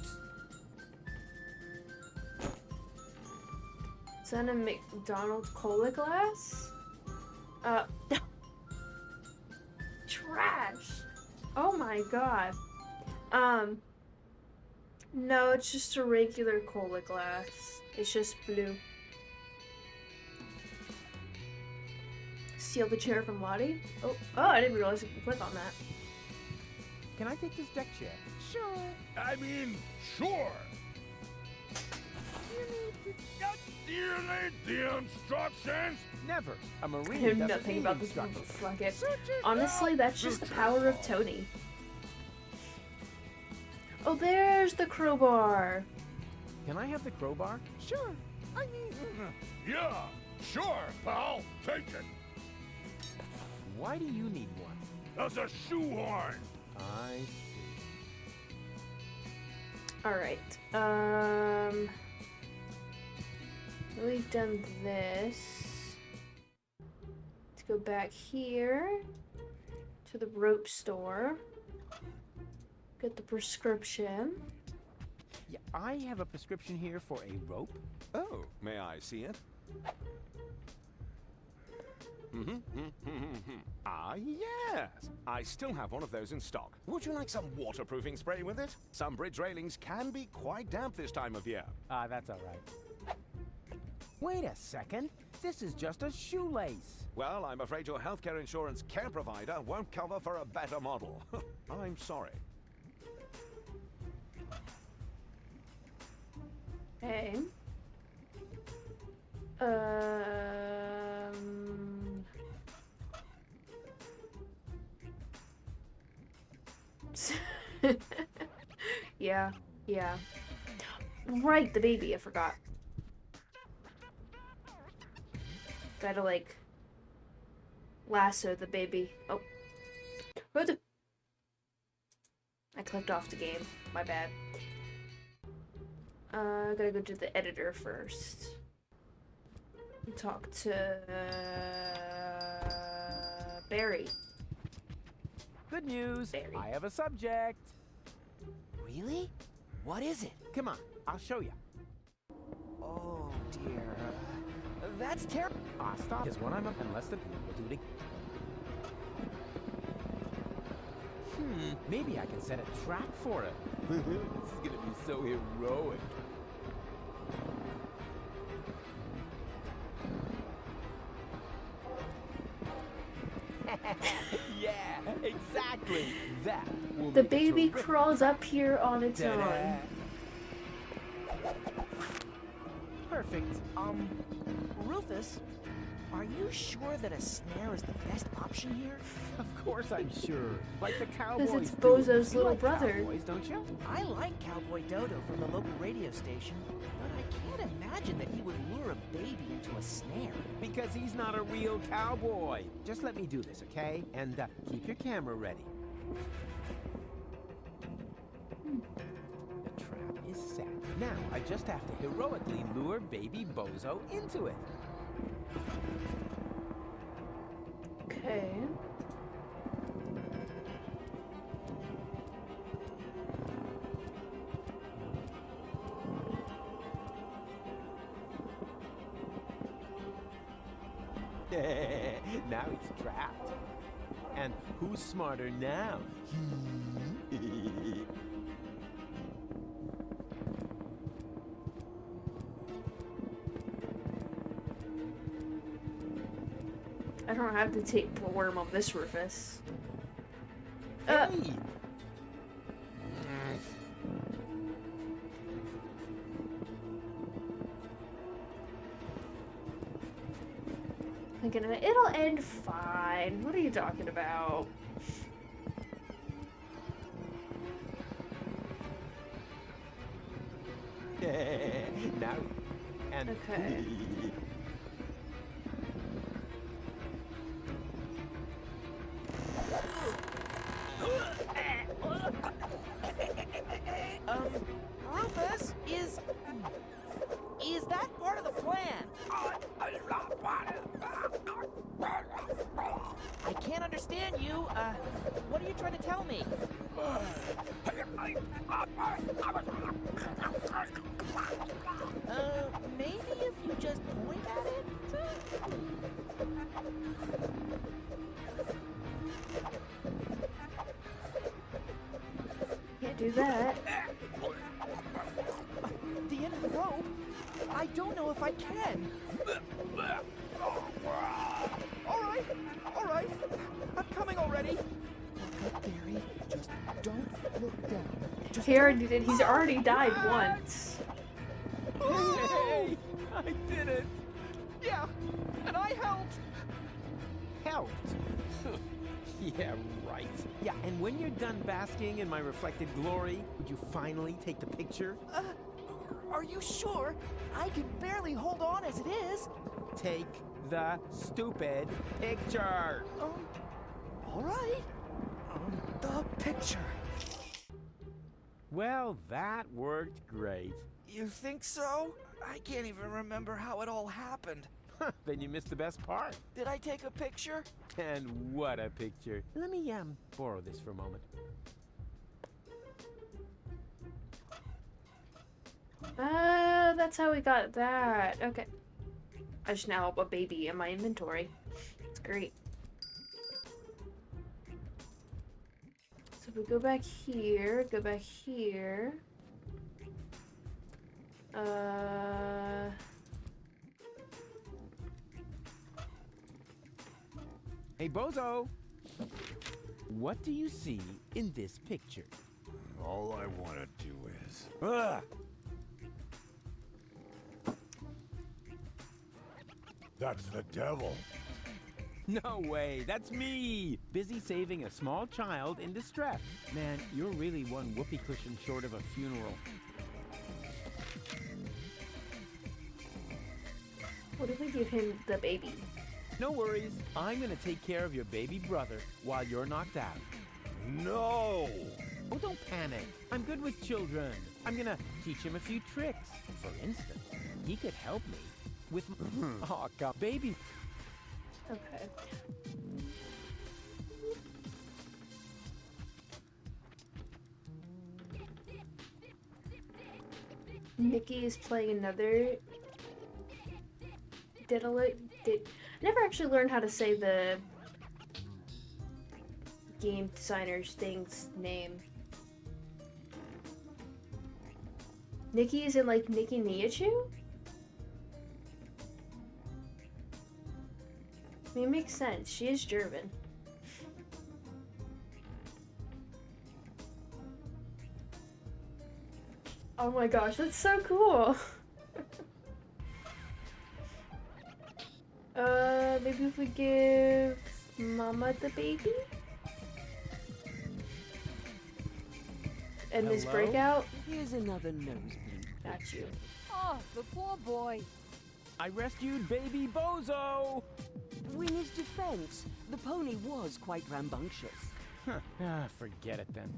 Is that a McDonald's cola glass? Trash. Oh my god. No, it's just a regular cola glass. It's just blue. Steal the chair from Lottie? Oh, I didn't realize you could click on that. Can I take this deck chair? Sure. I mean, sure. Do you need the instructions? Never. A I Marine know doesn't nothing need about this instructions. fuck it. Honestly, that's just the power of Tony. Oh, there's the crowbar. Can I have the crowbar? Sure. I mean... Yeah, sure, pal. Take it. Why do you need one? As a shoehorn. I see. Alright, we've done this. Let's go back here to the rope store. Get the prescription. Yeah, I have a prescription here for a rope. Oh, may I see it? Ah, yes. I still have one of those in stock. Would you like some waterproofing spray with it? Some bridge railings can be quite damp this time of year. That's all right. Wait a second. This is just a shoelace. Well, I'm afraid your healthcare insurance care provider won't cover for a better model. I'm sorry. Okay. Yeah. Right, the baby, I forgot. Gotta, like, lasso the baby. Oh. What? I clicked off the game. My bad. Gotta go to the editor first. Talk to Barry. Good news. Barry. I have a subject. Really? What is it? Come on, I'll show you. Oh dear. That's terrible. Stop. Because when I'm up in less than duty. Maybe I can set a trap for it. This is gonna be so heroic. Yeah, exactly. That will The make a baby terrific crawls up here on its Ta-da. own. Perfect. Rufus, are you sure that a snare is the best option here? Of course I'm sure. Like the cowboys. Because it's do. Bozo's You little like brother. Cowboys, don't you? I like Cowboy Dodo from the local radio station, but I can't imagine that he would lure a baby into a snare. Because he's not a real cowboy. Just let me do this, okay? And keep your camera ready. The trap is set. Now I just have to heroically lure baby Bozo into it. Okay. Now he's trapped. And who's smarter now? I don't have to take the worm on this Rufus. Hey! Thinking of it, it'll end fine. What are you talking about? Now and Okay. Rufus, is that part of the plan? I can't understand you. What are you trying to tell me? Maybe if you just point at it? Can't do that. The end of the rope? I don't know if I can. All right. I'm coming already. Look up, Gary. Just don't look down. Just He already did. He's already died once. Hey! I did it! Yeah, and I helped. Helped? Yeah, right. Yeah, and when you're done basking in my reflected glory, would you finally take the picture? Are you sure? I can barely hold on as it is. Take the stupid picture! All right. The picture. Well, that worked great. You think so? I can't even remember how it all happened. Then you missed the best part. Did I take a picture? And what a picture. Let me, borrow this for a moment. That's how we got that. Okay. I just now have a baby in my inventory. It's great. So if we go back here, Hey, Bozo! What do you see in this picture? All I want to do is... Ah! That's the devil. No way, that's me! Busy saving a small child in distress. Man, you're really one whoopee cushion short of a funeral. what if we give him the baby? No worries, I'm gonna take care of your baby brother while you're knocked out. No! Oh, don't panic. I'm good with children. I'm gonna teach him a few tricks. For instance, he could help me with... Oh, God, baby. Okay. Nikki is playing another I never actually learned how to say the game designer's thing's name. Nikki is in like Nikki Niachu? I mean, it makes sense. She is German. Oh my gosh, that's so cool! Maybe if we give Mama the baby? And this Hello? breakout? Here's another nosebleed. Got you. Oh, the poor boy. I rescued baby Bozo! In his defense, the pony was quite rambunctious. Forget it then.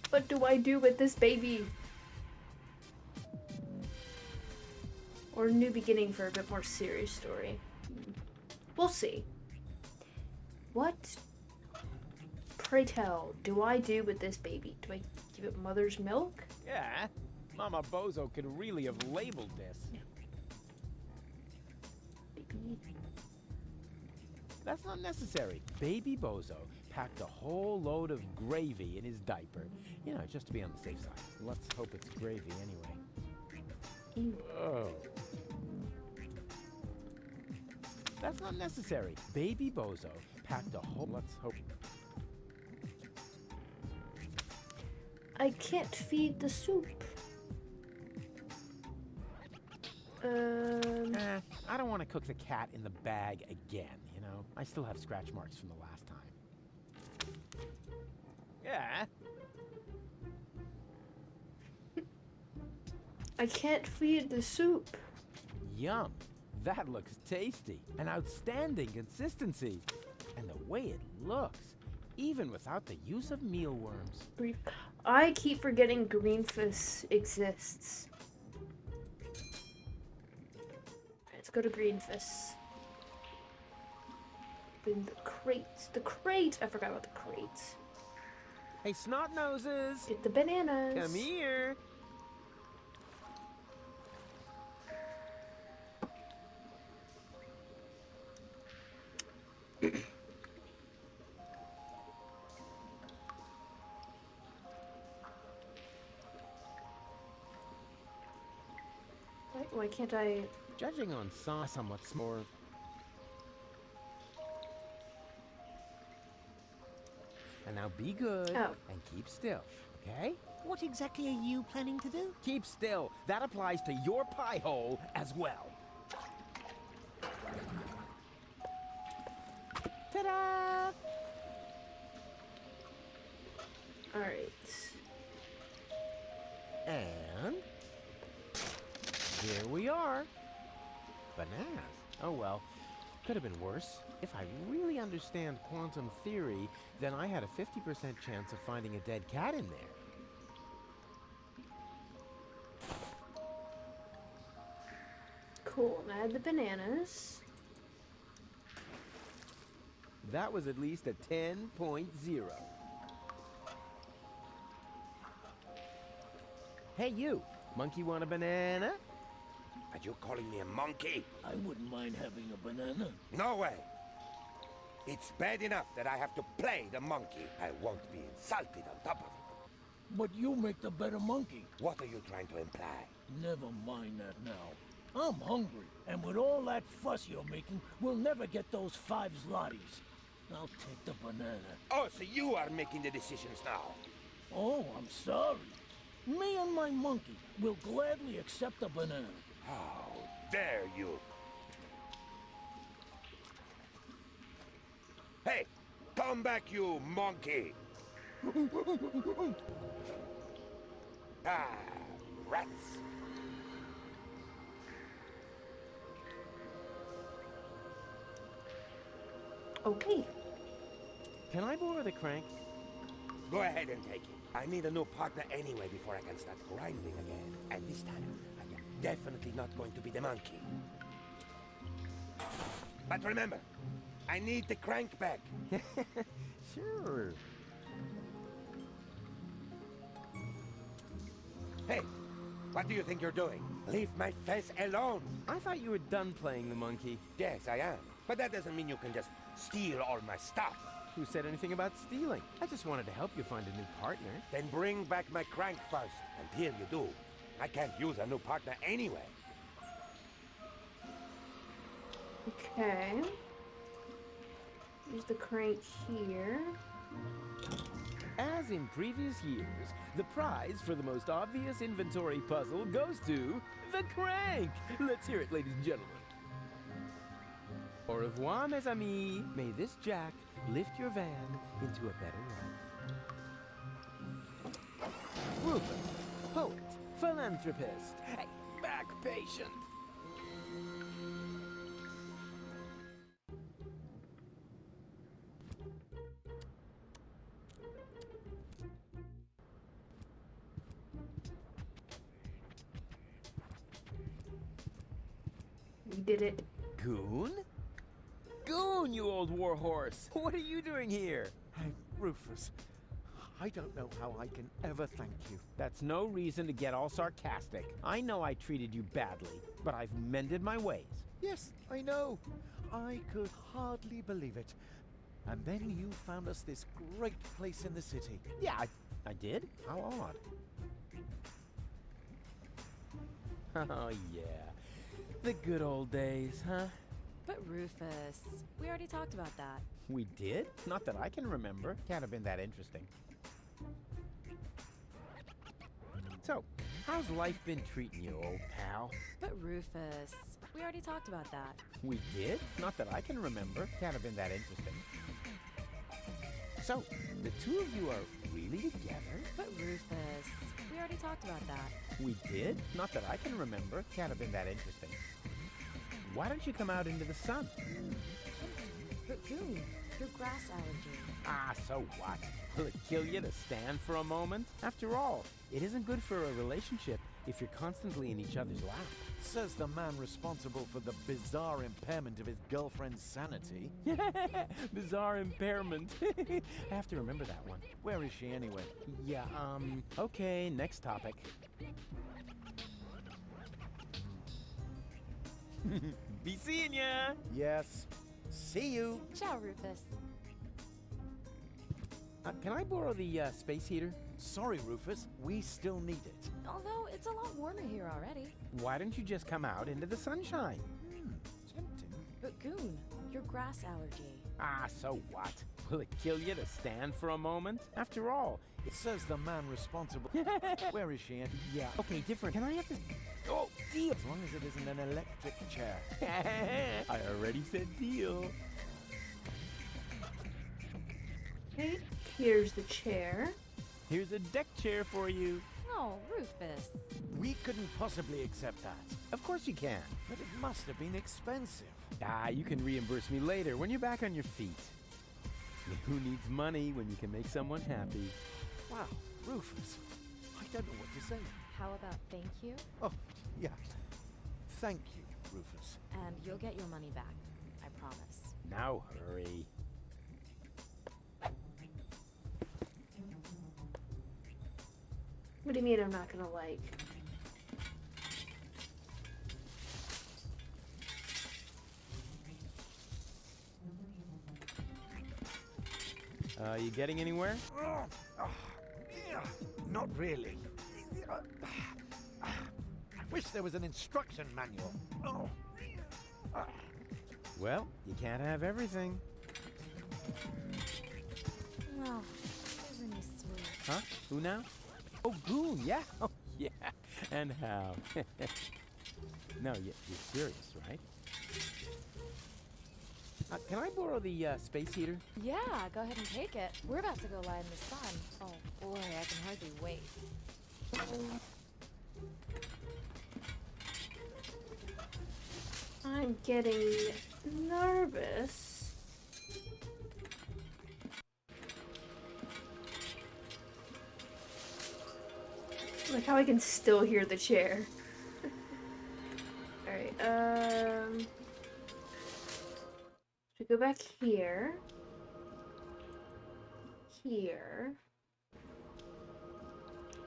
What do I do with this baby? Or a new beginning for a bit more serious story. We'll see. What, pray tell, do I do with this baby? Do I give it mother's milk? Yeah, Mama Bozo could really have labeled this. Baby. That's not necessary. Baby Bozo packed a whole load of gravy in his diaper. You know, just to be on the safe side. Let's hope it's gravy anyway. Ew. Oh. That's not necessary. Baby Bozo packed a whole... Let's hope... I can't feed the soup. I don't want to cook the cat in the bag again, you know? I still have scratch marks from the last time. Yeah. I can't feed the soup. Yum. That looks tasty. An outstanding consistency. And the way it looks, even without the use of mealworms. I keep forgetting Greenfus exists. Let's go to Greenfus. Then the crate. The crate! I forgot about the crate. Hey, snot noses! Get the bananas. Come here. Why can't I? Judging on somewhat more. And now be good and keep still, okay? What exactly are you planning to do? Keep still. That applies to your pie hole as well. Ta-da! All right. And here we are. Bananas. Oh well, could have been worse. If I really understand quantum theory, then I had a 50% chance of finding a dead cat in there. Cool. Add the bananas. That was at least a 10.0. Hey you, monkey want a banana? Are you calling me a monkey? I wouldn't mind having a banana. No way. It's bad enough that I have to play the monkey. I won't be insulted on top of it. But you make the better monkey. What are you trying to imply? Never mind that now. I'm hungry, and with all that fuss you're making, we'll never get those 5 zlotys. I'll take the banana. Oh, so you are making the decisions now. Oh, I'm sorry. Me and my monkey will gladly accept the banana. How dare you? Hey, come back, you monkey! Ah, rats. Okay. Can I borrow the crank? Go ahead and take it. I need a new partner anyway before I can start grinding again. And this time, I am definitely not going to be the monkey. But remember, I need the crank back. Sure. Hey, what do you think you're doing? Leave my face alone. I thought you were done playing the monkey. Yes, I am. But that doesn't mean you can just steal all my stuff. Who said anything about stealing? I just wanted to help you find a new partner. Then bring back my crank first. Until you do, I can't use a new partner anyway. Okay. Use the crank here. As in previous years, the prize for the most obvious inventory puzzle goes to the crank. Let's hear it, ladies and gentlemen. Au revoir, mes amis. May this jack lift your van into a better life. Rufus, poet, philanthropist, hey, back patient. We did it. Goon? Goon, you old warhorse! What are you doing here? Hey, Rufus, I don't know how I can ever thank you. That's no reason to get all sarcastic. I know I treated you badly, but I've mended my ways. Yes, I know. I could hardly believe it. And then you found us this great place in the city. Yeah, I did? How odd. Oh, yeah. The good old days, huh? But Rufus, we already talked about that. We did? Not that I can remember. Can't have been that interesting. So, how's life been treating you, old pal? But Rufus, we already talked about that. We did? Not that I can remember. Can't have been that interesting. So, the two of you are really together? But Rufus, we already talked about that. We did? Not that I can remember. Can't have been that interesting. Why don't you come out into the sun? But Goon, your grass allergy. Ah, so what? Will it kill you to stand for a moment? After all, it isn't good for a relationship if you're constantly in each other's lap. Says the man responsible for the bizarre impairment of his girlfriend's sanity. Bizarre impairment. I have to remember that one. Where is she anyway? Yeah, okay, next topic. Be seeing ya! Yes. See you. Ciao, Rufus. Can I borrow the space heater? Sorry, Rufus. We still need it. Although it's a lot warmer here already. Why don't you just come out into the sunshine? Tempting. But Goon, your grass allergy. Ah, so what? Will it kill you to stand for a moment? After all, It says the man responsible. Where is she? yeah, okay, different. Can I have this? Oh, deal! As long as it isn't an electric chair. I already said deal. Okay, here's the chair. Here's a deck chair for you. Oh, Rufus. We couldn't possibly accept that. Of course you can. But it must have been expensive. Ah, you can reimburse me later when you're back on your feet. Who needs money when you can make someone happy? Wow, Rufus. I don't know what to say. How about thank you? Oh, yeah. Thank you, Rufus. And you'll get your money back. I promise. Now hurry. What do you mean I'm not gonna like? You getting anywhere? Not really. I wish there was an instruction manual. Oh. Well, you can't have everything. Oh, isn't he sweet? Huh? Who now? Oh, Goon, yeah. Oh, yeah. And how? No, you're serious, right? Can I borrow the space heater? Yeah, go ahead and take it. We're about to go lie in the sun. Oh boy, I can hardly wait. I'm getting nervous. Like how I can still hear the chair. Alright, we go back here. Here.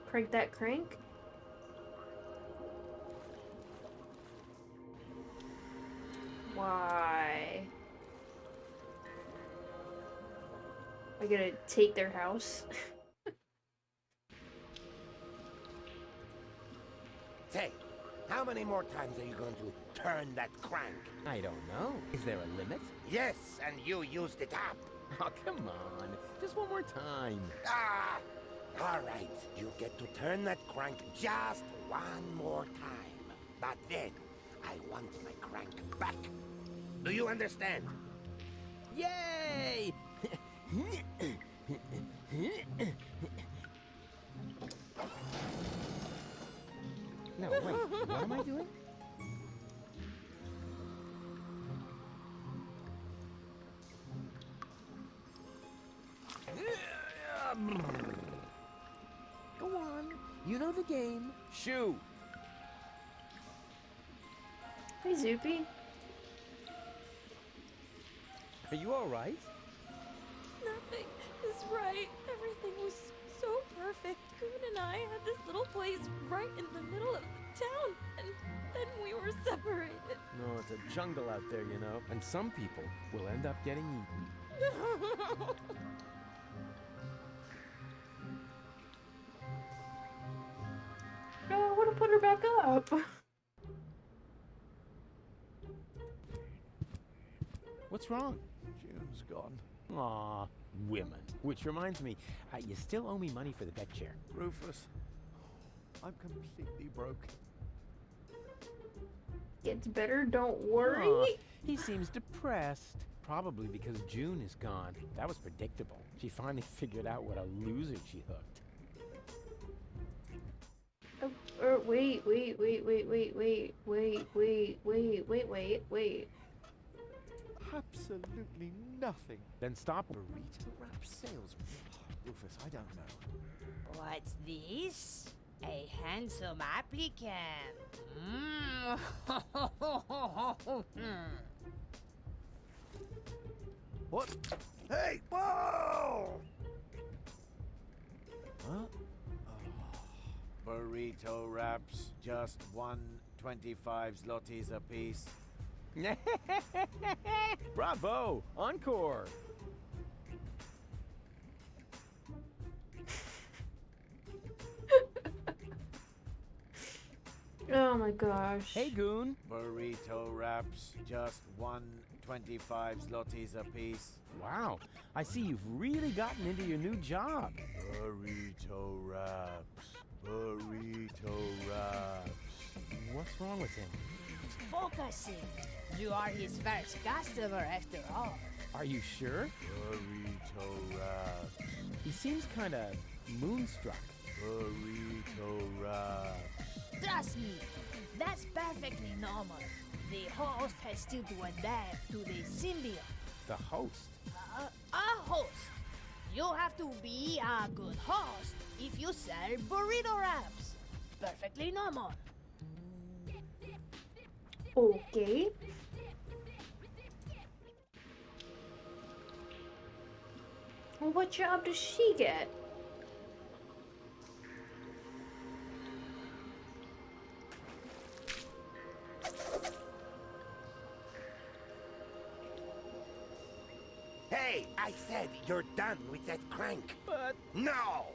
Crank that crank. Why? I gotta take their house. Say, how many more times are you going to turn that crank? I don't know. Is there a limit? Yes, and you used it up. Oh, come on. Just one more time. Ah! All right, you get to turn that crank just one more time. But then, I want my crank back. Do you understand? Yay! No, wait. What am I doing? Go on. You know the game. Shoo! Hey, Zoopy. Are you all right? Nothing is right. Everything was so perfect. Goon and I had this little place right in the middle of town, and then we were separated. No, it's a jungle out there, you know. And some people will end up getting eaten. No, I want to put her back up. What's wrong? June's gone. Aw, women. Which reminds me, you still owe me money for the deck chair. Rufus, I'm completely broken. Gets better, don't worry. Aw, he seems depressed. Probably because June is gone. That was predictable. She finally figured out what a loser she hooked. Wait. Absolutely nothing. Then stop. Burrito wrap salesman. Rufus, I don't know. What's this? A handsome applicant. What? Hey! Whoa! Huh? Burrito wraps, just 125 zlotys apiece. Bravo! Encore! Oh my gosh. Hey, Goon. Burrito wraps, just 125 zlotys apiece. Wow, I see you've really gotten into your new job. Burrito wraps. Burrito wraps. What's wrong with him? Focusing. You are his first customer after all. Are you sure? Burrito wraps. He seems kind of moonstruck. Burrito wraps. Trust me, that's perfectly normal. The host has to adapt to the symbiote. The host? A host. You have to be a good host if you serve burrito wraps. Perfectly normal. Okay. Well, what job does she get? Hey, I said you're done with that crank. But... No!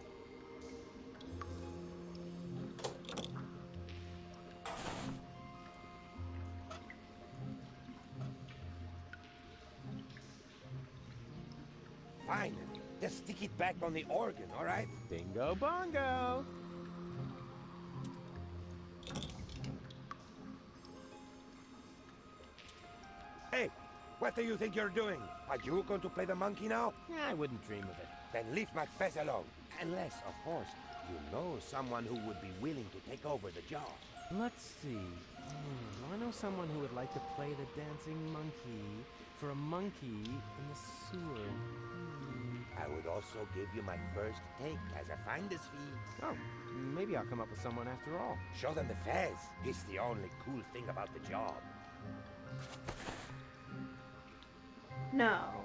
Finally. Just stick it back on the organ, all right? Bingo bongo! Hey, what do you think you're doing? Are you going to play the monkey now? I wouldn't dream of it. Then leave my fez alone. Unless, of course, you know someone who would be willing to take over the job. Let's see. I know someone who would like to play the dancing monkey for a monkey in the sewer. I would also give you my first take as a finder's fee. Oh, maybe I'll come up with someone after all. Show them the fez. It's the only cool thing about the job. No.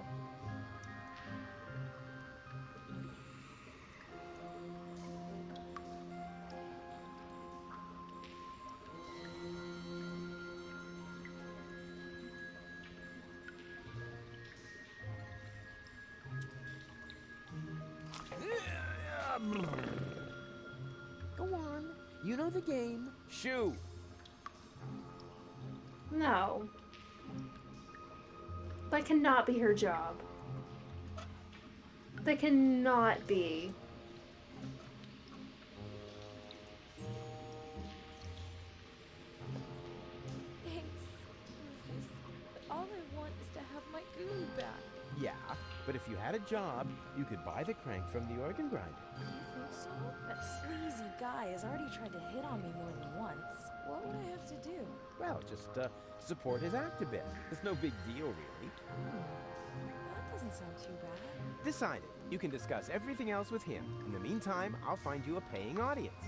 Go on. You know the game. Shoo! No. That cannot be her job. That cannot be. Thanks, Rufus. But all I want is to have my goo back. Yeah, but if you had a job, you could buy the crank from the organ grinder. You think so? That sleazy guy has already tried to hit on me more than once. What would I have to do? Well, just support his act a bit. It's no big deal, really. That doesn't sound too bad. Decided. You can discuss everything else with him. In the meantime, I'll find you a paying audience.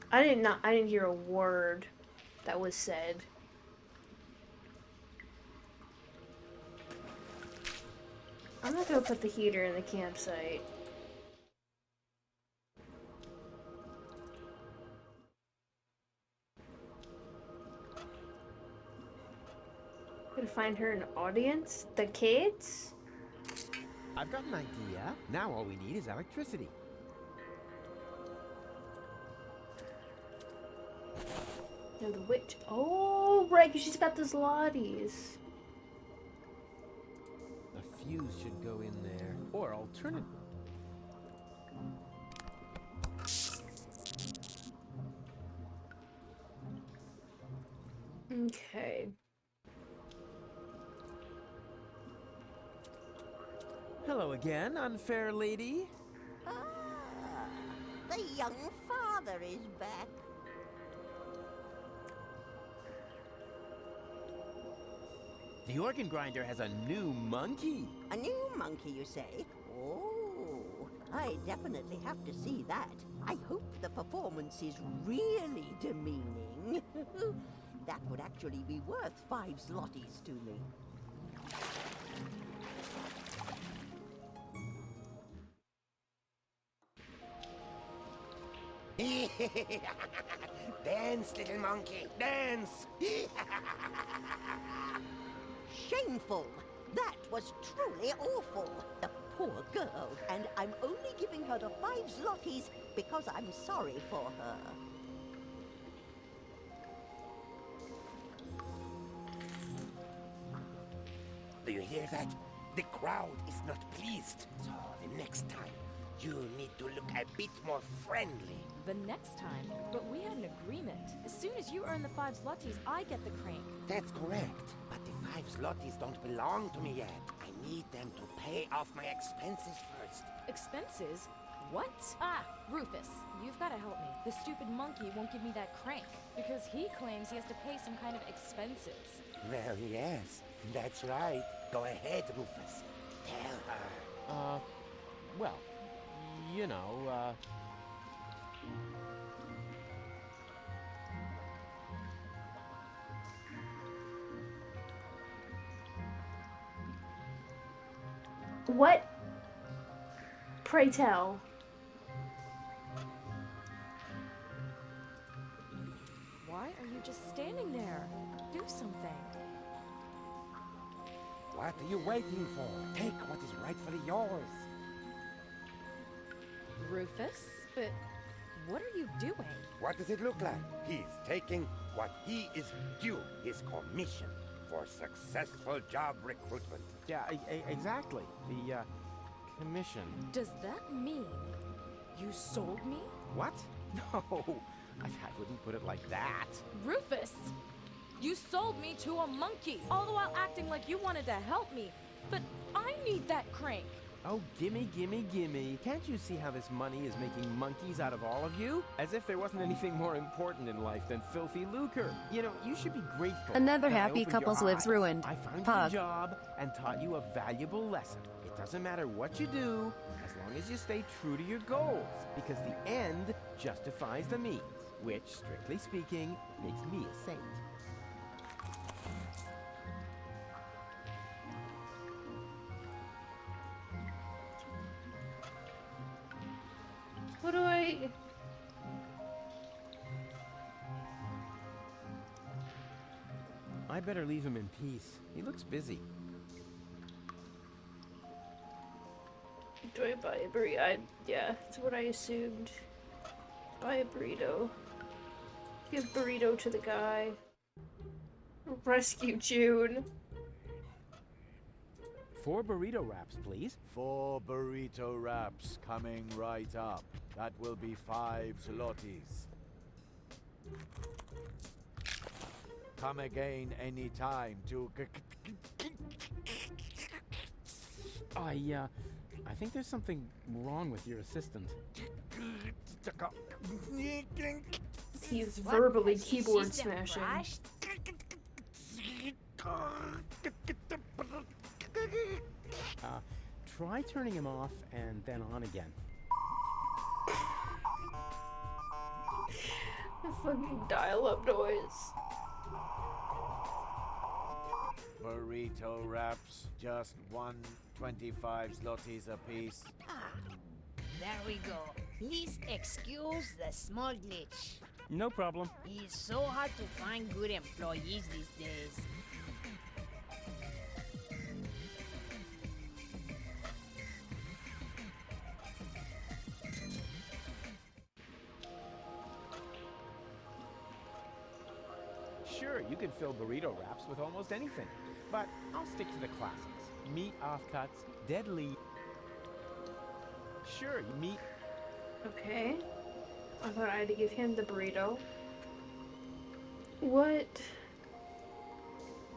I didn't hear a word that was said. I'm not gonna put the heater in the campsite. Gonna find her an audience? The kids? I've got an idea. Now all we need is electricity. No, the witch. Oh, right, 'cause she's got those lotties. A fuse should go in there. Or alternative. Okay. Hello again, unfair lady. The young father is back. The organ grinder has a new monkey. A new monkey, you say? Oh, I definitely have to see that. I hope the performance is really demeaning. That would actually be worth 5 zlotys to me. Dance, little monkey, dance! Shameful! That was truly awful. The poor girl, and I'm only giving her the 5 zlotys because I'm sorry for her. Do you hear that? The crowd is not pleased. So the next time, you need to look a bit more friendly. The next time? But we had an agreement. As soon as you earn the 5 zlotys, I get the crank. That's correct. But the 5 zlotys don't belong to me yet. I need them to pay off my expenses first. Expenses? What? Ah, Rufus, you've got to help me. The stupid monkey won't give me that crank because he claims he has to pay some kind of expenses. Well, yes, that's right. Go ahead, Rufus. Tell her. Well, you know, What? Pray tell. Why are you just standing there? Do something. What are you waiting for? Take what is rightfully yours. Rufus? But what are you doing? What does it look like? He's taking what he is due, his commission for successful job recruitment. yeah, exactly. The, commission. Does that mean you sold me? What? No, I wouldn't put it like that. Rufus! You sold me to a monkey, all the while acting like you wanted to help me. But I need that crank. Oh, gimme, gimme, gimme. Can't you see how this money is making monkeys out of all of you? As if there wasn't anything more important in life than filthy lucre. You know, you should be grateful. Another that I happy opened couple's your lives eyes. ruined. I found you Pog. a job and taught you a valuable lesson. It doesn't matter what you do, as long as you stay true to your goals. Because the end justifies the means, which, strictly speaking, makes me a saint. What do I... I better leave him in peace. He looks busy. Do I buy a burrito? Yeah, that's what I assumed. Buy a burrito. Give burrito to the guy. Rescue June. 4 burrito wraps, please. 4 burrito wraps coming right up. That will be 5 zlotys. Come again any time to... I think there's something wrong with your assistant. He's verbally keyboard smashing. Try turning him off and then on again. The fucking dial-up noise. Burrito wraps, just 1.25 zlotys apiece. There we go. Please excuse the small glitch. No problem. It's so hard to find good employees these days. Sure, you can fill burrito wraps with almost anything, but I'll stick to the classics. Meat offcuts, deadly. Sure, meat. Okay. I thought I had to give him the burrito. What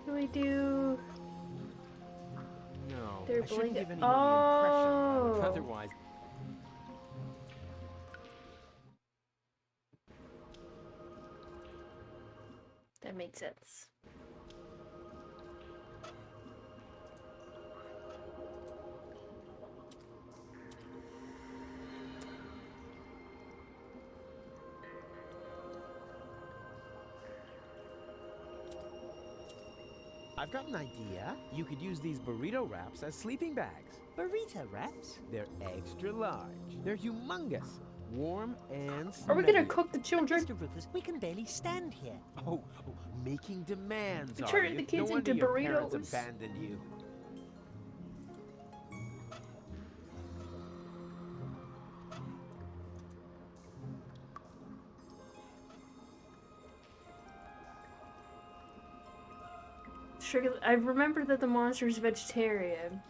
do we do? No, They're I shouldn't give anyone oh. the impression that otherwise. That makes sense. I've got an idea. You could use these burrito wraps as sleeping bags. Burrito wraps? They're extra large. They're humongous, warm and Are we gonna snuggly. cook the children? Mr. Rufus, we can barely stand here. Oh, making demands, We are turned you? the kids No wonder into your parents burritos. abandoned you. Sure, I remember that the monster's vegetarian.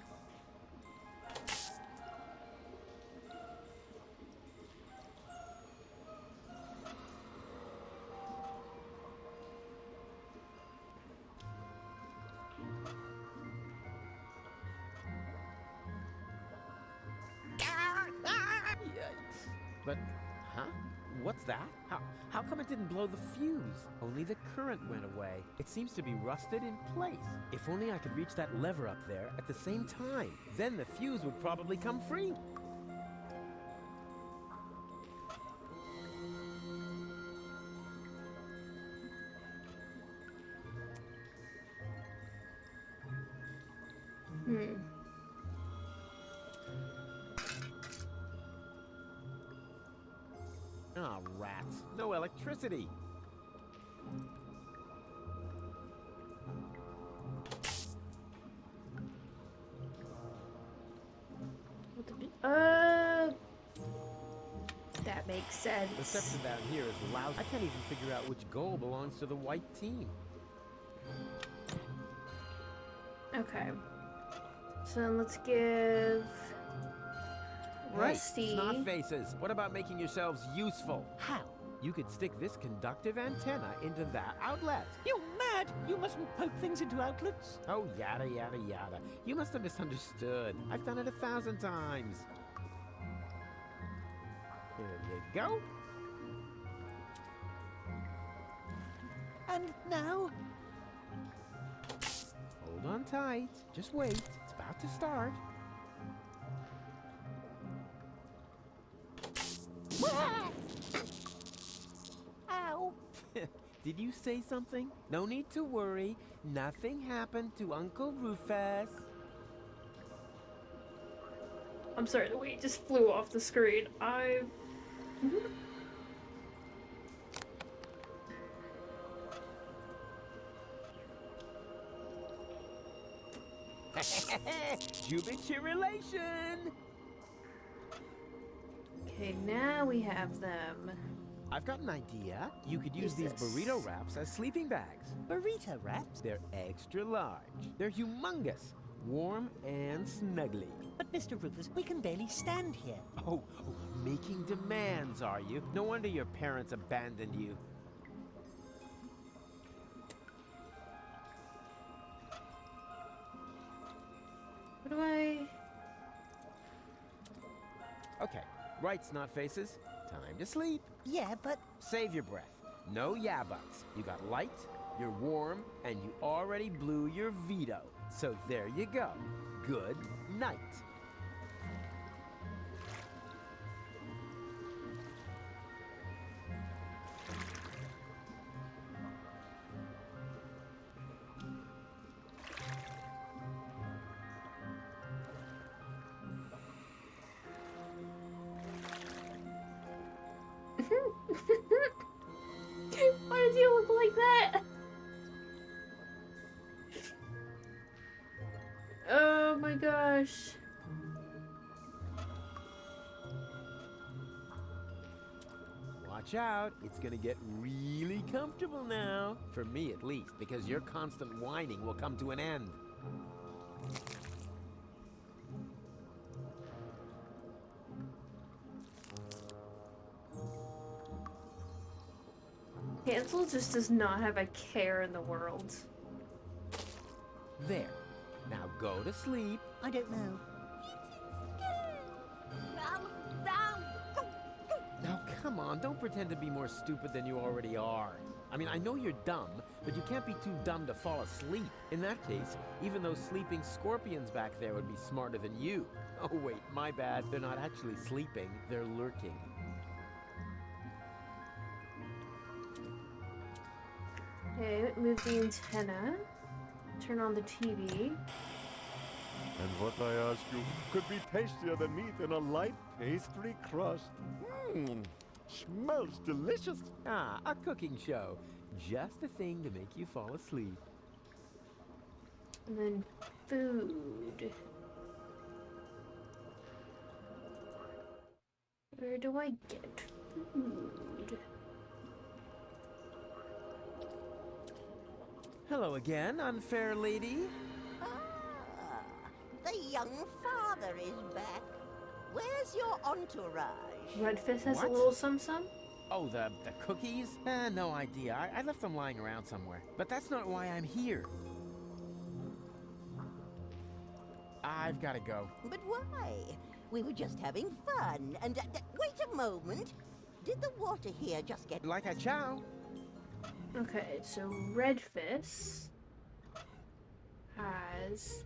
Yikes. But, huh? What's that? How come it didn't blow the fuse? Only the current went away. It seems to be rusted in place. If only I could reach that lever up there at the same time. Then the fuse would probably come free. Ah, rats. No electricity. That makes sense. The section down here is loud. I can't even figure out which goal belongs to the white team. Okay. So then let's give Rusty. Hey, snot faces. What about making yourselves useful? How? You could stick this conductive antenna into that outlet. You mad? You mustn't poke things into outlets. Oh, yada, yada, yada. You must have misunderstood. I've done it 1,000 times. Here you go. And now? Hold on tight. Just wait. It's about to start. Ow! Did you say something? No need to worry. Nothing happened to Uncle Rufus. I'm sorry, the weight just flew off the screen. Jubilation! Okay, now we have them. I've got an idea. You could use these this? burrito wraps as sleeping bags. Burrito wraps? They're extra large. They're humongous, warm and snuggly. But Mr. Rufus, we can barely stand here. Oh, making demands, are you? No wonder your parents abandoned you. What do I... Okay, right, snot faces. Time to sleep. Yeah, but... Save your breath. No yeah buts. You got light, you're warm, and you already blew your veto. So there you go. Good night. Why does he look like that? Oh my gosh. Watch out, it's gonna get really comfortable now. For me at least, because your constant whining will come to an end. Hansel just does not have a care in the world. There. Now go to sleep. I don't know. Now come on, don't pretend to be more stupid than you already are. I mean, I know you're dumb, but you can't be too dumb to fall asleep. In that case, even those sleeping scorpions back there would be smarter than you. Oh wait, my bad. They're not actually sleeping, they're lurking. Okay, move the antenna. Turn on the TV. And what I ask you could be tastier than meat in a light pastry crust. Mmm, smells delicious. Ah, a cooking show. Just the thing to make you fall asleep. And then food. Where do I get food? Hello again, unfair lady. The young father is back. Where's your entourage? Redfist has What? a little sum-sum? Oh, the cookies? No idea. I left them lying around somewhere. But that's not why I'm here. I've got to go. But why? We were just having fun. And wait a moment. Did the water here just get like a chow? Okay, so Redfist has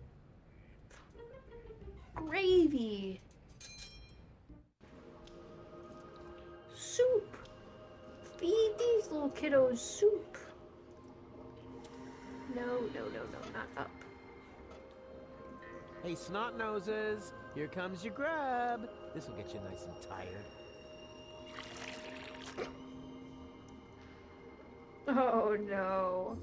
gravy. Soup. Feed these little kiddos soup. No, not up. Hey, snot noses, here comes your grub. This will get you nice and tired. Oh no.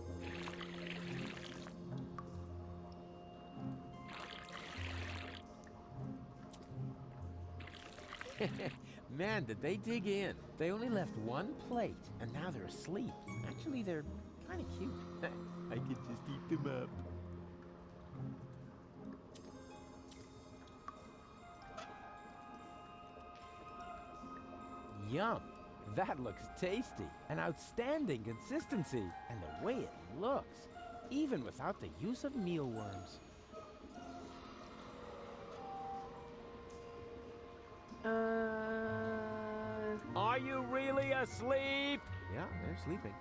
Man, did they dig in. They only left one plate, and now they're asleep. Actually, they're kind of cute. I could just eat them up. Yum. That looks tasty. An outstanding consistency. And the way it looks, even without the use of mealworms. Are you really asleep? Yeah, they're sleeping.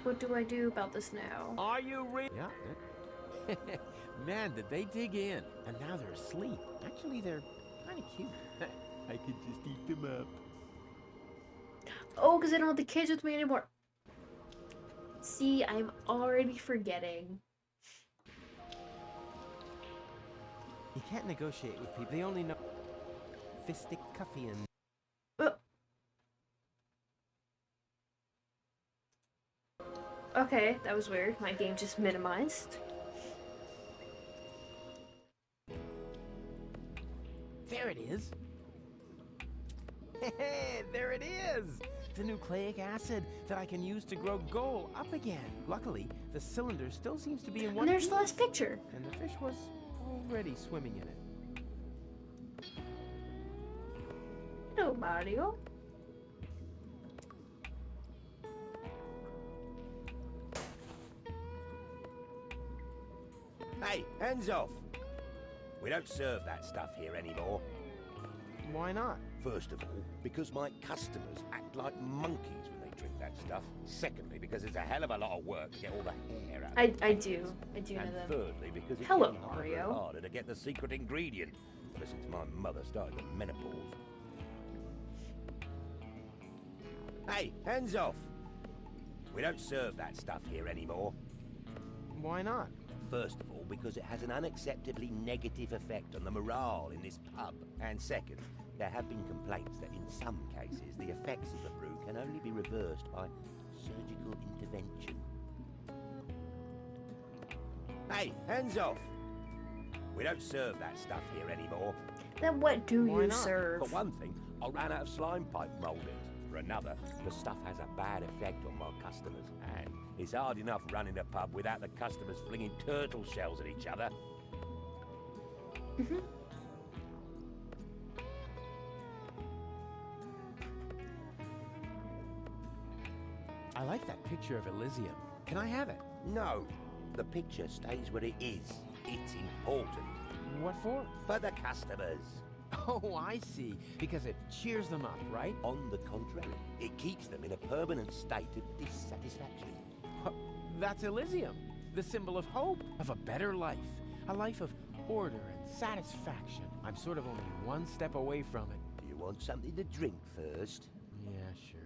What do I do about this now? Are you really? Yeah. Man, did they dig in. And now they're asleep. Actually, they're kind of cute. I could just eat them up. Oh, because I don't have the kids with me anymore. See, I'm already forgetting. You can't negotiate with people. They only know fisticuffing. Okay, that was weird. My game just minimized. There it is. Hey, there it is. The nucleic acid that I can use to grow gold up again. Luckily, the cylinder still seems to be in one And there's piece. the last picture. And the fish was already swimming in it. Hello, Mario. Hey, hands off! We don't serve that stuff here anymore. Why not? First of all, because my customers act like monkeys when they drink that stuff. Secondly, because it's a hell of a lot of work to get all the hair out. I do know And them. thirdly, because it's Hello, getting harder and Mario. harder to get the secret ingredient. Ever since my mother started the menopause. Hey, hands off! We don't serve that stuff here anymore. Why not? First of all, because it has an unacceptably negative effect on the morale in this pub. And second, There have been complaints that in some cases the effects of the brew can only be reversed by surgical intervention. Hey, hands off! We don't serve that stuff here anymore. Then what do Why you not? serve? For one thing, I ran out of slime pipe mouldings. For another, the stuff has a bad effect on my customers. And it's hard enough running a pub without the customers flinging turtle shells at each other. I like that picture of Elysium. Can I have it? No, the picture stays where it is. It's important. What for? For the customers. Oh, I see. Because it cheers them up, right? On the contrary, it keeps them in a permanent state of dissatisfaction. That's Elysium, the symbol of hope, of a better life. A life of order and satisfaction. I'm sort of only one step away from it. Do you want something to drink first? Yeah, sure.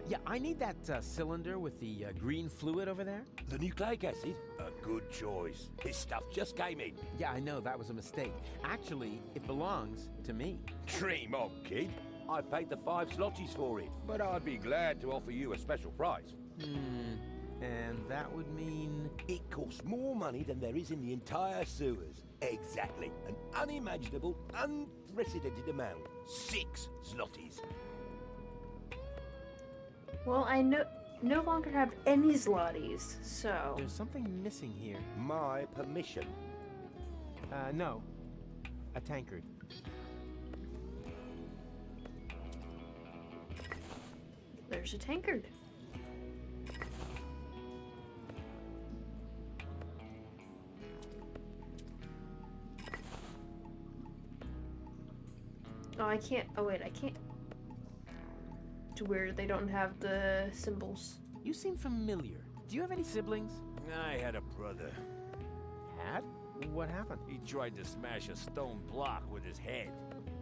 Yeah, I need that cylinder with the green fluid over there. The nucleic acid? A good choice. This stuff just came in. Yeah, I know, that was a mistake. Actually, it belongs to me. Dream on, kid. I paid the 5 zlotys for it, but I'd be glad to offer you a special price. And that would mean... It costs more money than there is in the entire sewers. Exactly. An unimaginable, unprecedented amount. 6 zlotys. Well, I no longer have any zlotys, so... There's something missing here. My permission. No. A tankard. There's a tankard. Oh, I can't. Oh, wait, I can't. It's weird, they don't have the symbols. You seem familiar. Do you have any siblings? I had a brother. Had? What happened? He tried to smash a stone block with his head.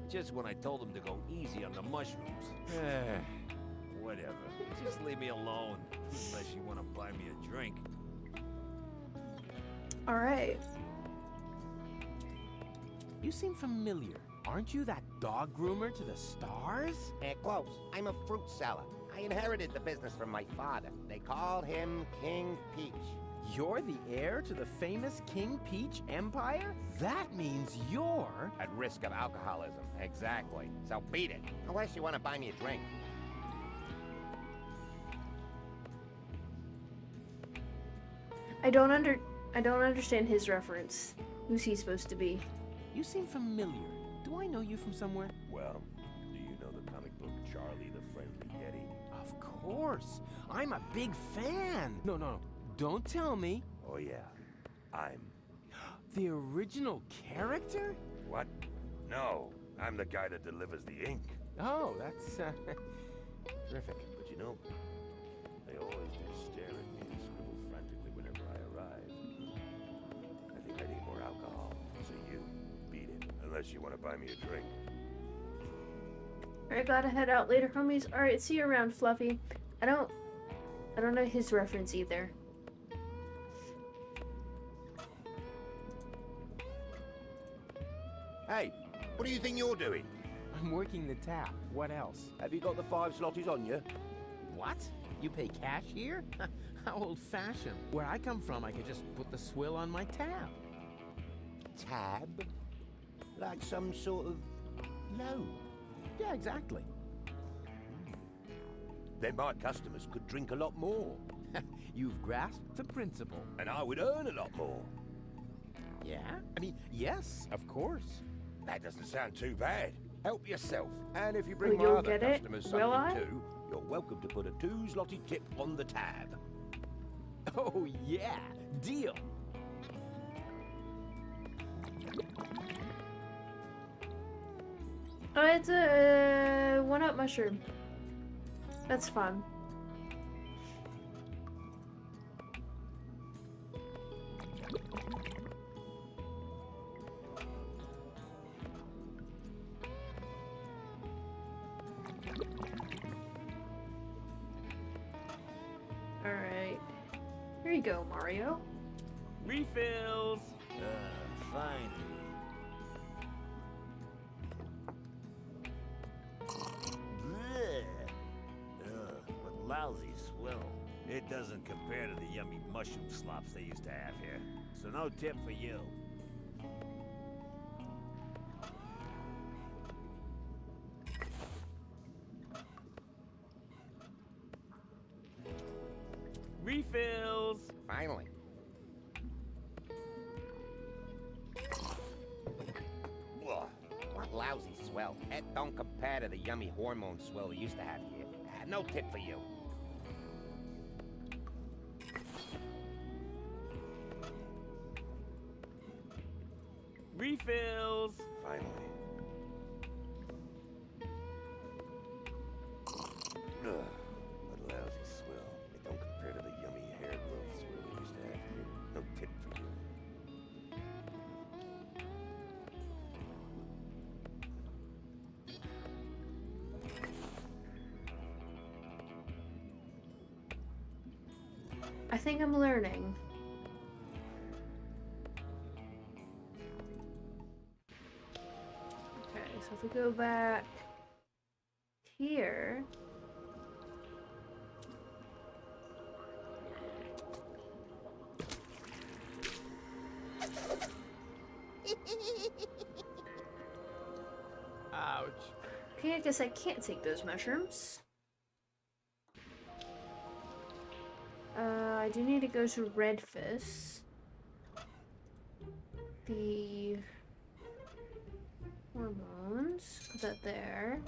Just when I told him to go easy on the mushrooms. Whatever. Just leave me alone. Unless you want to buy me a drink. Alright. You seem familiar. Aren't you that dog groomer to the stars? Close. I'm a fruit seller. I inherited the business from my father. They called him King Peach. You're the heir to the famous King Peach Empire? That means you're... At risk of alcoholism. Exactly. So beat it. Unless you want to buy me a drink. I don't understand his reference. Who's he supposed to be? You seem familiar. Do I know you from somewhere? Well, do you know the comic book Charlie the Friendly Yeti? Of course. I'm a big fan. No. Don't tell me. Oh, yeah. I'm... The original character? What? No. I'm the guy that delivers the ink. Oh, that's, terrific. But you know, they always do stare at me and scribble frantically whenever I arrive. I think I need more alcohol. So you, beat it. Unless you want to buy me a drink. Alright, gotta head out later, homies. Alright, see you around, Fluffy. I don't know his reference either. Hey, what do you think you're doing? I'm working the tap. What else? Have you got the 5 zlotys on you? What? You pay cash here? How old-fashioned. Where I come from, I could just put the swill on my tab. Tab? Like some sort of loan? Yeah, exactly. Then my customers could drink a lot more. You've grasped the principle. And I would earn a lot more. Yeah? I mean, yes, of course. That doesn't sound too bad. Help yourself. And if you bring my you'll other get it? customers Will something I? too, you're welcome to put a 2 zloty tip on the tab. Oh, yeah. Deal. Oh, it's a 1-up mushroom. That's fun. Alright. Here you go, Mario. Refills. Finally. lousy swill. It doesn't compare to the yummy mushroom slops they used to have here. So no tip for you. Refills! Finally. Ugh, what lousy swell. It don't compare to the yummy hormone swell we used to have here. No tip for you. Refills! Finally. Ugh, what lousy swill. It don't compare to the yummy hair growth swill we used to have here. No tip for you. I think I'm learning. Okay, so if we go back here. Ouch. Okay, I guess I can't take those mushrooms. I do need to go to Redfist. The hormones. Put that there.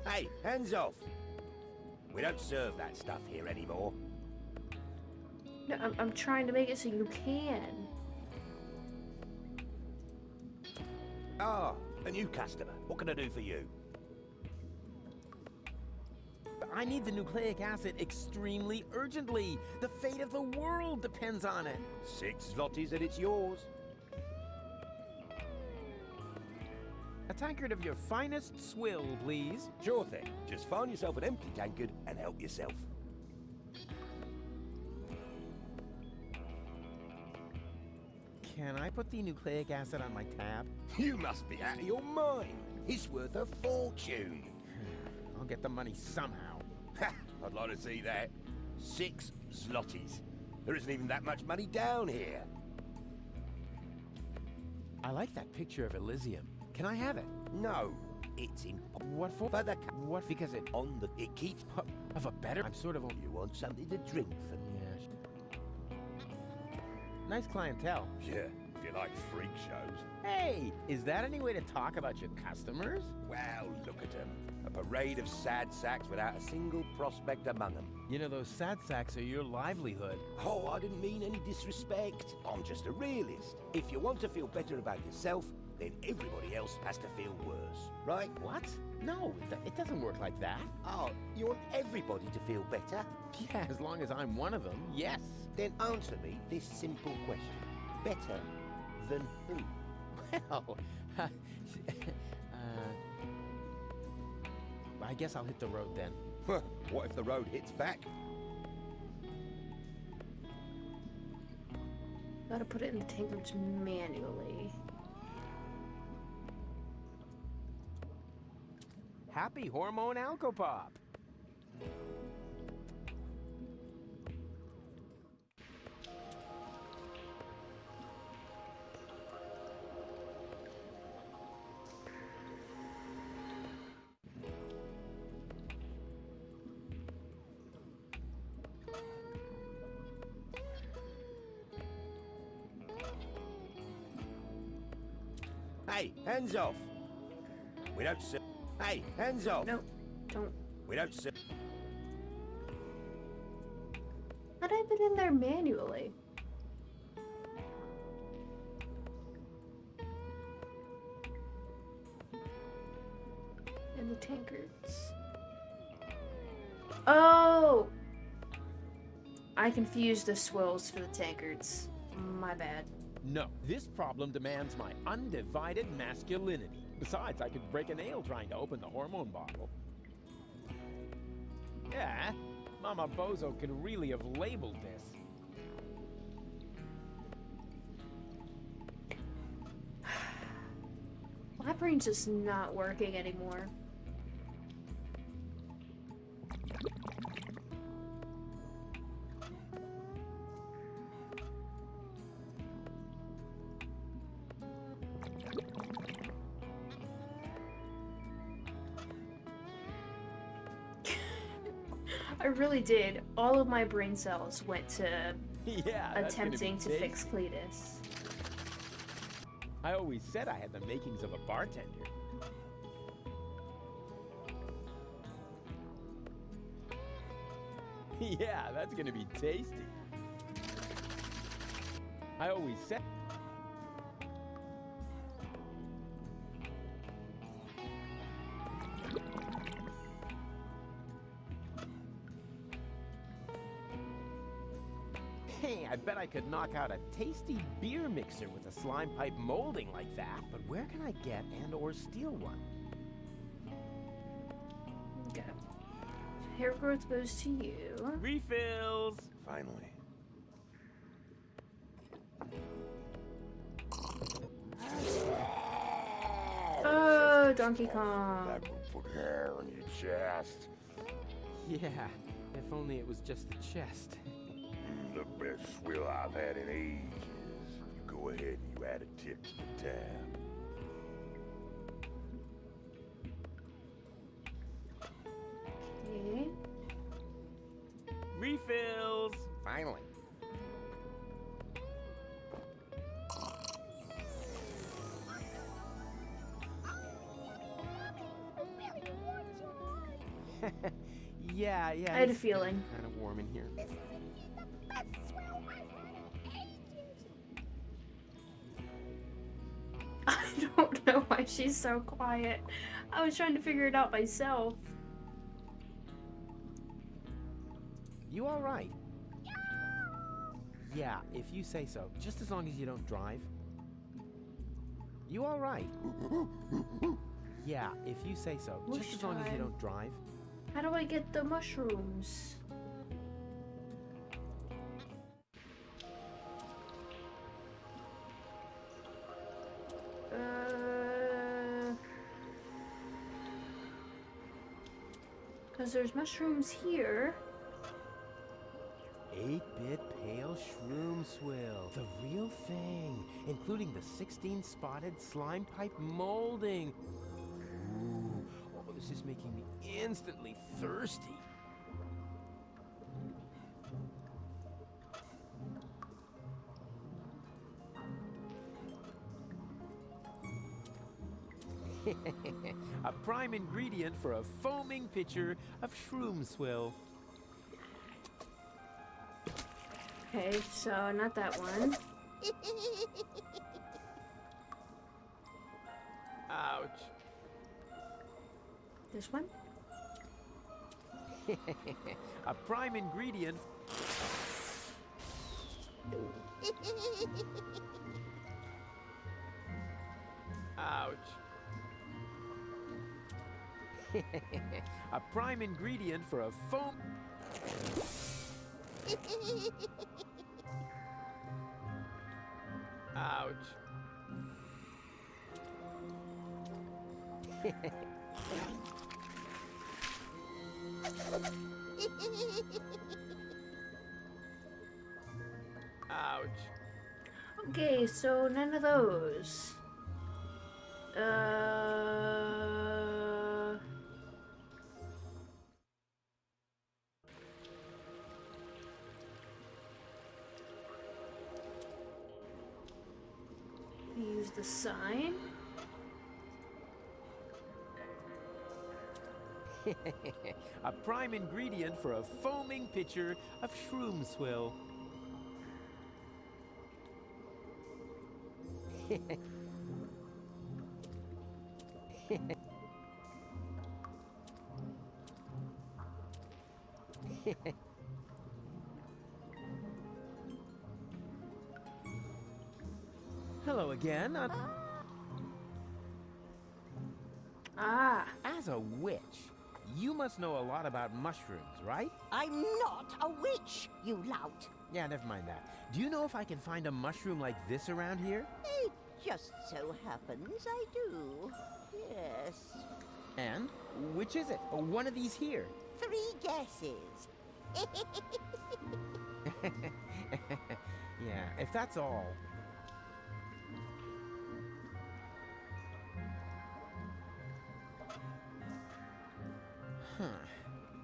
Hey, hands off! We don't serve that stuff here anymore. No, I'm trying to make it so you can. Ah, a new customer. What can I do for you? I need the nucleic acid extremely urgently. The fate of the world depends on it. 6 zlotys and it's yours. A tankard of your finest swill, please. Sure thing. Just find yourself an empty tankard and help yourself. Can I put the nucleic acid on my tab? You must be out of your mind. It's worth a fortune. I'll get the money somehow. Ha! I'd like to see that. 6 zlotys. There isn't even that much money down here. I like that picture of Elysium. Can I have it? No, it's in. What for? For the what? Because it on the. It keeps. Of a better. I'm sort of. You want something to drink for me? Yeah. Nice clientele. Yeah, if you like freak shows. Hey, is that any way to talk about your customers? Well, look at them. A parade of sad sacks without a single prospect among them. You know, those sad sacks are your livelihood. Oh, I didn't mean any disrespect. I'm just a realist. If you want to feel better about yourself, then everybody else has to feel worse, right? What? No, it doesn't work like that. Oh, you want everybody to feel better? Yeah, as long as I'm one of them, yes. Then answer me this simple question. Better than who? Well, I guess I'll hit the road then. What if the road hits back? Gotta put it in the tankards manually. Happy Hormone Alcopop! Hey, hands off! We don't sell. Hey, hands off! No, don't. We don't sell. How'd I put it in there manually? In the tankards. Oh! I confused the swills for the tankards. My bad. No, this problem demands my undivided masculinity. Besides, I could break a nail trying to open the hormone bottle. Yeah, Mama Bozo can really have labeled this. My brain's just not working anymore. I really did. All of my brain cells went to Yeah, that's gonna be attempting to fix Cletus. I always said I had the makings of a bartender. Yeah, that's gonna be tasty. I always said. Hey, I bet I could knock out a tasty beer mixer with a slime pipe molding like that. But where can I get and/or steal one? Okay. Hair growth goes to you. Refills! Finally. Oh, Donkey Kong. That will put hair on your chest. Yeah, if only it was just the chest. The best swill I've had in ages. Go ahead and you add a tip to the tab. Okay. Refills! Finally. Yeah. I had a feeling. Kind of warm in here. I don't know why she's so quiet. I was trying to figure it out myself. You all right? Yeah, if you say so. Just as long as you don't drive. You all right? Yeah, if you say so. Just as long as you don't drive. How do I get the mushrooms? Because there's mushrooms here. 8-bit pale shroom swill. The real thing. Including the 16-spotted slime pipe molding. Ooh. Oh, this is making me instantly thirsty. A prime ingredient for a foaming pitcher of shroom swill. Okay, so not that one. Ouch. This one? A prime ingredient. Ouch. A prime ingredient for a foam. Ouch. Ouch. Okay, so none of those. Use the sign. A prime ingredient for a foaming pitcher of shroom swill. Hello again. Ah. As a witch, you must know a lot about mushrooms, right? I'm not a witch, you lout. Yeah, never mind that. Do you know if I can find a mushroom like this around here? It just so happens I do. Yes. And which is it? One of these here. 3 guesses. Yeah, if that's all. Huh.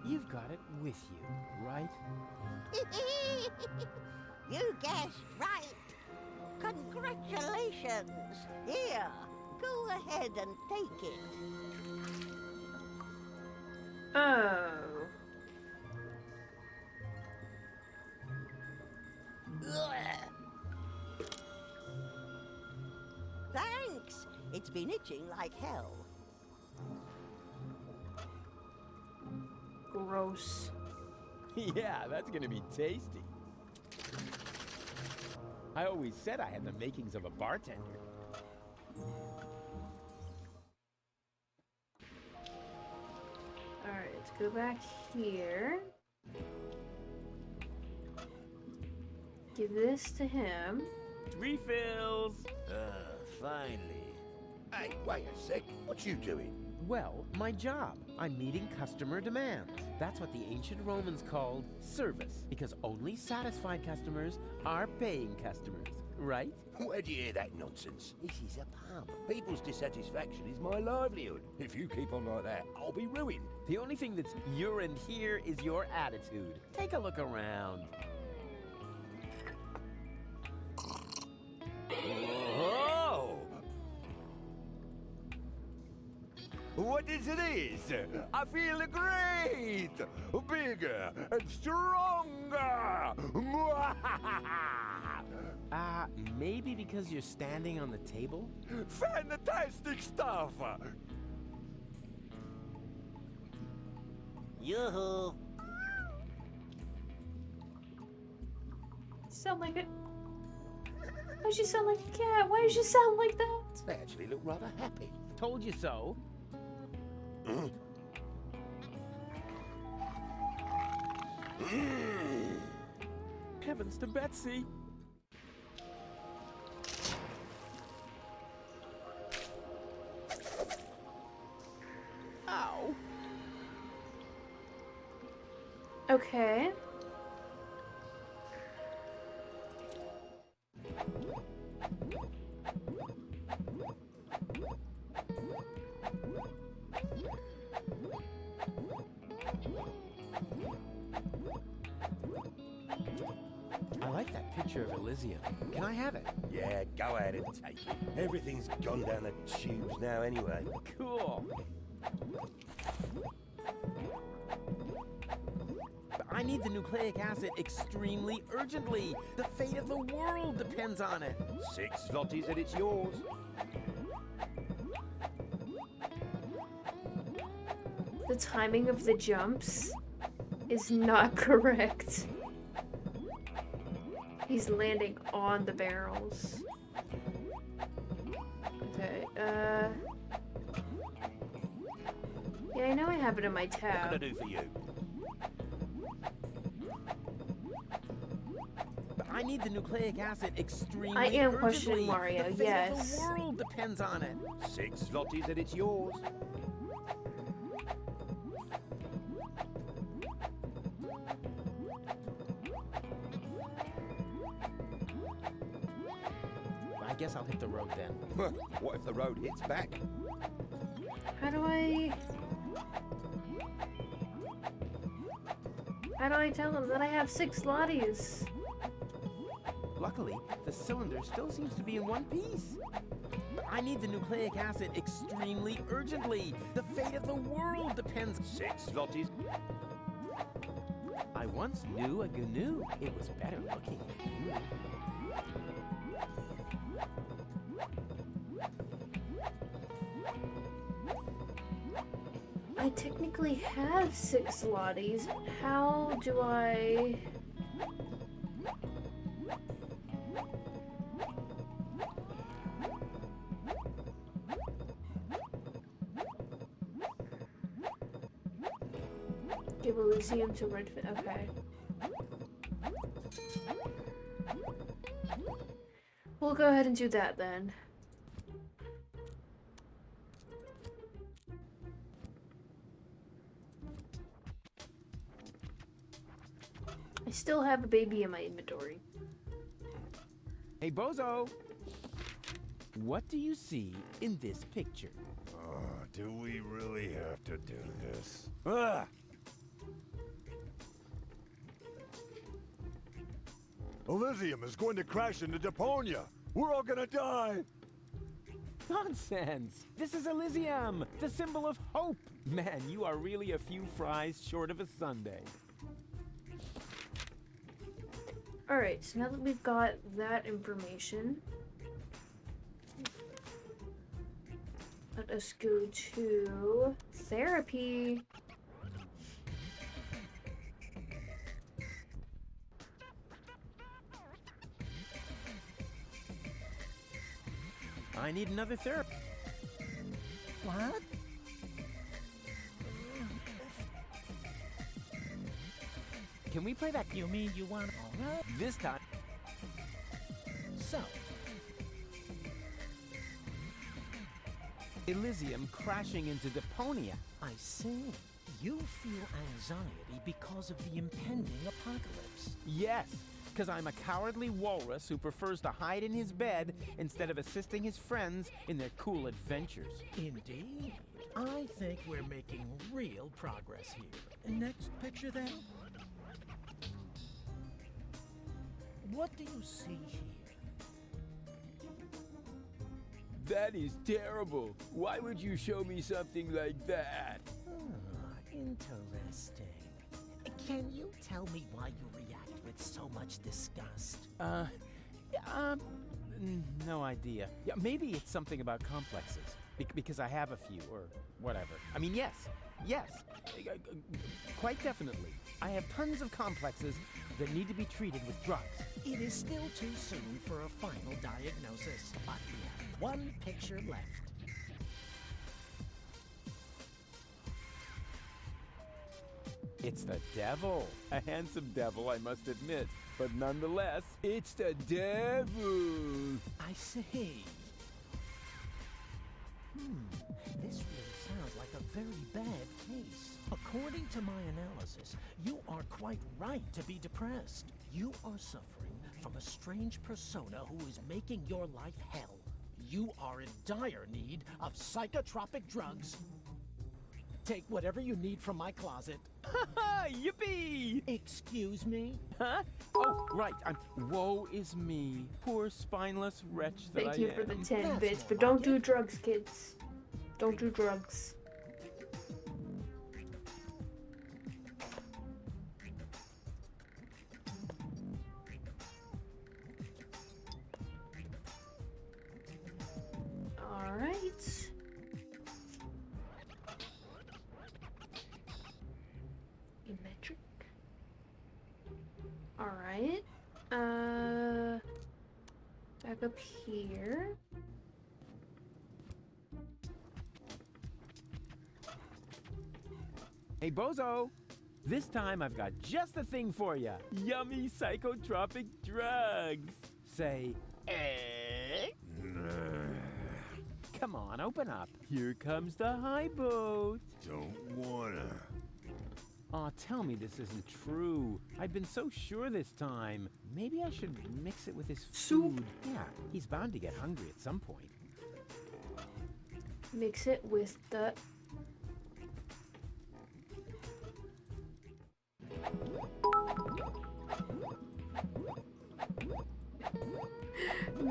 You've got it with you, right? You guessed right. Congratulations. Here, go ahead and take it. Oh. Thanks. It's been itching like hell. Gross. Yeah, that's gonna be tasty. I always said I had the makings of a bartender. Alright, let's go back here. Give this to him. Refills! Finally. Hey, wait a sec. What you doing? Well, my job. I'm meeting customer demands. That's what the ancient Romans called service, because only satisfied customers are paying customers, right? Where do you hear that nonsense? This is a pub. People's dissatisfaction is my livelihood. If you keep on like that, I'll be ruined. The only thing that's urine here is your attitude. Take a look around. Oh! What is this? I feel great! Bigger and stronger! Maybe because you're standing on the table? Fantastic stuff! Yoo-hoo! Sound like a... Why'd you sound like a cat? Why did you sound like that? They actually look rather happy. Told you so. Heavens to Betsy. Ow. Okay. I like that picture of Elysium. Can I have it? Yeah, go ahead and take it. Everything's gone down the tubes now anyway. Cool. I need the nucleic acid extremely urgently. The fate of the world depends on it. 6 zlotys and it's yours. The timing of the jumps is not correct. He's landing on the barrels. Okay, yeah, I know I have it in my tab. What can I do for you? I need the nucleic acid extremely I am urgently. questioning Mario, The fate yes. of the world depends on it. 6 zlotys and it's yours. I guess I'll hit the road then. What if the road hits back? How do I tell him that I have 6 lotties? Luckily, the cylinder still seems to be in one piece. I need the nucleic acid extremely urgently. The fate of the world depends. 6 zlotys. I once knew a GNU. It was better looking than you. I technically have 6 lotties. How do I... Give Elysium to Redfin. Okay. We'll go ahead and do that then. I still have a baby in my inventory. Hey, Bozo! What do you see in this picture? Do we really have to do this? Ah! Elysium is going to crash into Deponia! We're all gonna die! Nonsense! This is Elysium, the symbol of hope! Man, you are really a few fries short of a sundae. Alright, so now that we've got that information, let us go to therapy. I need another therapy. What? Can we play that? You mean you want... Alright. This time. So, Elysium crashing into Deponia. I see. You feel anxiety because of the impending apocalypse. Yes, because I'm a cowardly walrus who prefers to hide in his bed instead of assisting his friends in their cool adventures. Indeed. I think we're making real progress here. Next picture, then. What do you see here? That is terrible. Why would you show me something like that? Interesting. Can you tell me why you react with so much disgust? No idea. Yeah, maybe it's something about complexes. Because I have a few, or whatever. I mean, yes. Quite definitely. I have tons of complexes that need to be treated with drugs. It is still too soon for a final diagnosis, but we have one picture left. It's the devil. A handsome devil, I must admit. But nonetheless, it's the devil. I see. This really sounds like a very bad case. According to my analysis, you are quite right to be depressed. You are suffering from a strange persona who is making your life hell. You are in dire need of psychotropic drugs. Take whatever you need from my closet. Yippee! Excuse me? Huh? Oh, right. Woe is me. Poor spineless wretch that I am. Thank you for the 10 bits, but don't do drugs, kids. Don't do drugs. Alright. Metric. Alright. Back up here. Hey, Bozo! This time I've got just the thing for ya. Yummy psychotropic drugs. Say, eh? Come on, open up. Here comes the high boat. Don't wanna. Aw, tell me this isn't true. I've been so sure this time. Maybe I should mix it with his food. Yeah, he's bound to get hungry at some point. Mix it with the...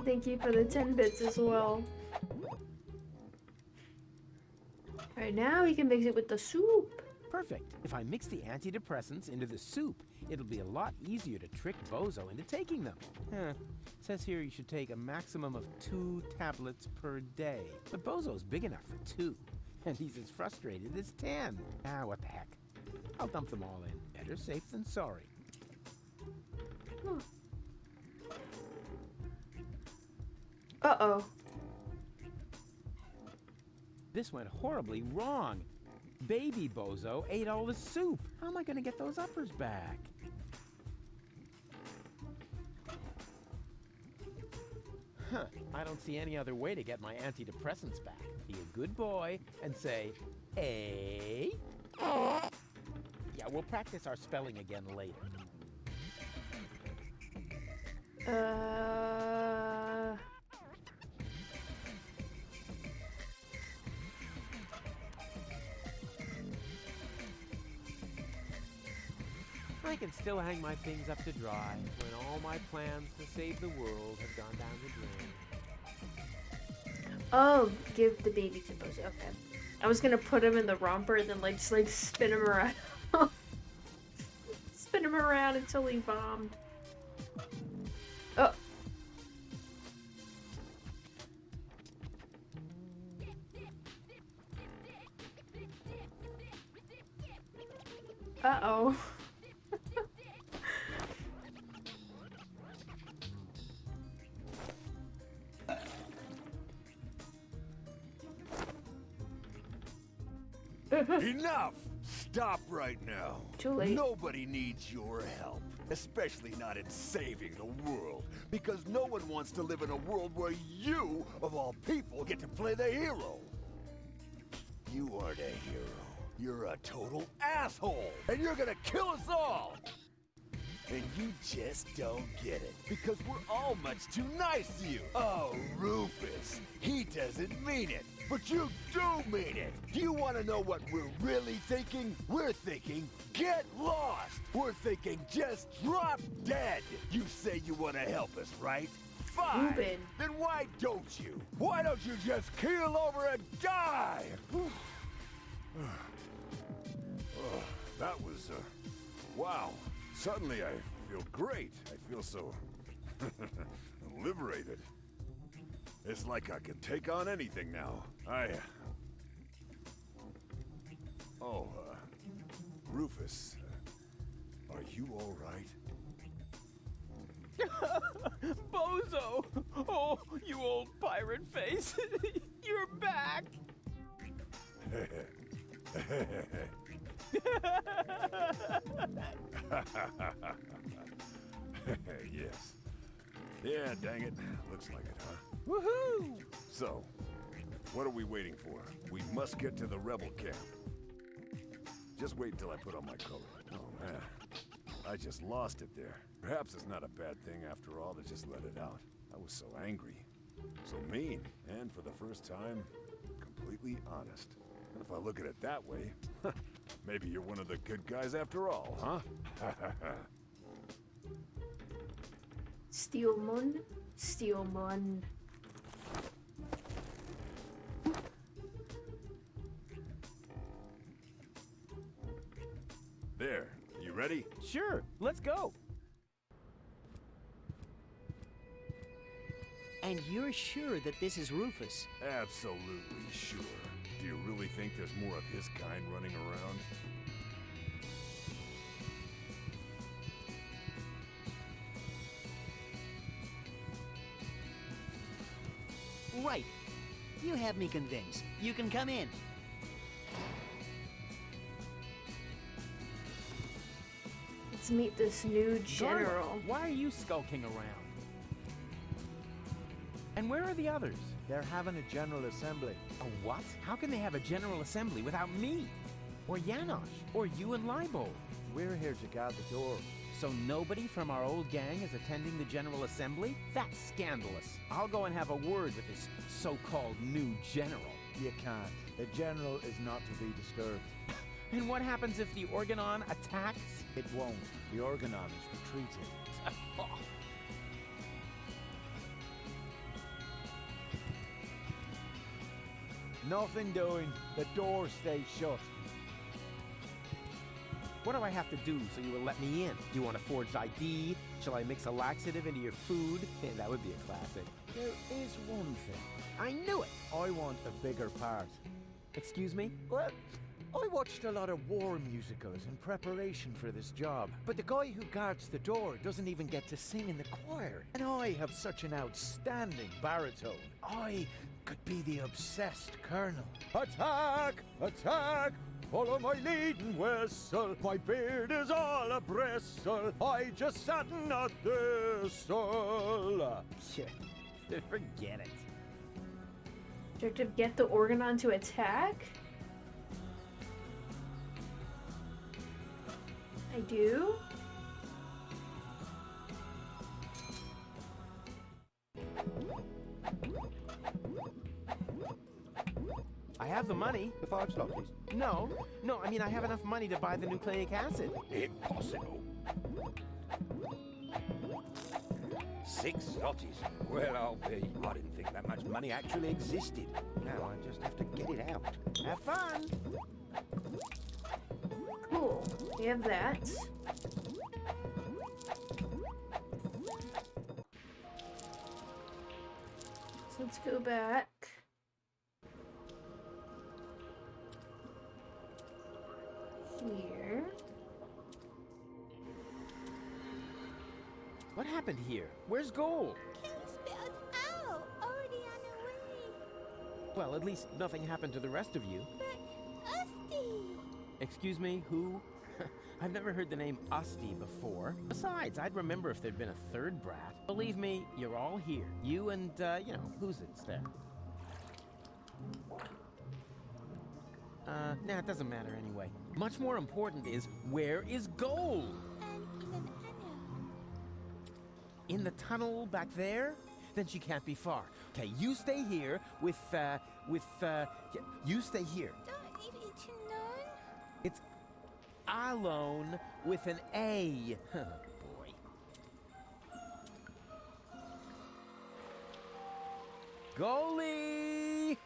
Thank you for the 10 bits as well. Alright, now we can mix it with the soup. Perfect. If I mix the antidepressants into the soup, it'll be a lot easier to trick Bozo into taking them. Says here you should take a maximum of 2 tablets per day. But Bozo's big enough for 2, and he's as frustrated as 10. What the heck. I'll dump them all in. Better safe than sorry. Uh-oh. This went horribly wrong. Baby Bozo ate all the soup. How am I gonna get those uppers back? Huh, I don't see any other way to get my antidepressants back. Be a good boy and say, A. Yeah, we'll practice our spelling again later. I can still hang my things up to dry when all my plans to save the world have gone down the drain. Oh, give the baby to Bozo. Okay. I was gonna put him in the romper and then just spin him around. Spin him around until he bombed. Oh. Uh-oh. Enough! Stop right now. Too late. Nobody needs your help, especially not in saving the world, because no one wants to live in a world where you, of all people, get to play the hero. You aren't a hero. You're a total asshole, and you're gonna kill us all! And you just don't get it, because we're all much too nice to you. Oh, Rufus, he doesn't mean it, but you do mean it. Do you want to know what we're really thinking? We're thinking, get lost. We're thinking, just drop dead. You say you want to help us, right? Fine. Ruben. Then why don't you? Why don't you just keel over and die? Oh, that was, wow. Suddenly I feel great. I feel so liberated. It's like I can take on anything now. Rufus, are you all right? Bozo! Oh, you old pirate face. You're back! Yes. Yeah, dang it. Looks like it, huh? Woohoo! So, what are we waiting for? We must get to the rebel camp. Just wait until I put on my color. Oh, man. I just lost it there. Perhaps it's not a bad thing after all to just let it out. I was so angry. So mean. And for the first time, completely honest. And if I look at it that way, maybe you're one of the good guys after all, huh? Steelman. Steelman. There. You ready? Sure. Let's go. And you're sure that this is Rufus? Absolutely sure. Do you really think there's more of his kind running around? Right. You have me convinced. You can come in. Let's meet this new general. Garlic, why are you skulking around? And where are the others? They're having a general assembly. A what? How can they have a general assembly without me? Or Janosch? Or you and Libo? We're here to guard the door. So nobody from our old gang is attending the general assembly? That's scandalous. I'll go and have a word with this so-called new general. You can't. The general is not to be disturbed. And what happens if the Organon attacks? It won't. The Organon is retreating. Nothing doing. The door stays shut. What do I have to do so you will let me in? Do you want a forged ID? Shall I mix a laxative into your food? Yeah, that would be a classic. There is one thing. I knew it! I want a bigger part. Excuse me? Well, I watched a lot of war musicals in preparation for this job, but the guy who guards the door doesn't even get to sing in the choir. And I have such an outstanding baritone. I could be the obsessed colonel. Attack! Attack! Follow my leading whistle. My beard is all a bristle. I just sat in a thistle. Forget it. Objective: get the Organon to attack. I do. I have the money. The 5 slotties. No, I mean I have enough money to buy the nucleic acid. Impossible. 6 zlotys. Well, I'll be. I didn't think that much money actually existed. Now I just have to get it out. Have fun. Cool. We have that. So let's go back. Here. What happened here? Where's gold? Already on our way. Well, at least nothing happened to the rest of you. Usty. Excuse me, who? I've never heard the name Usty before. Besides, I'd remember if there'd been a third brat. Believe me, you're all here. You and, who's it's there? Nah, it doesn't matter anyway. Much more important is, where is gold? In the tunnel back there? Then she can't be far. Okay, you stay here you stay here. It's alone with an A. Oh, boy. Goalie!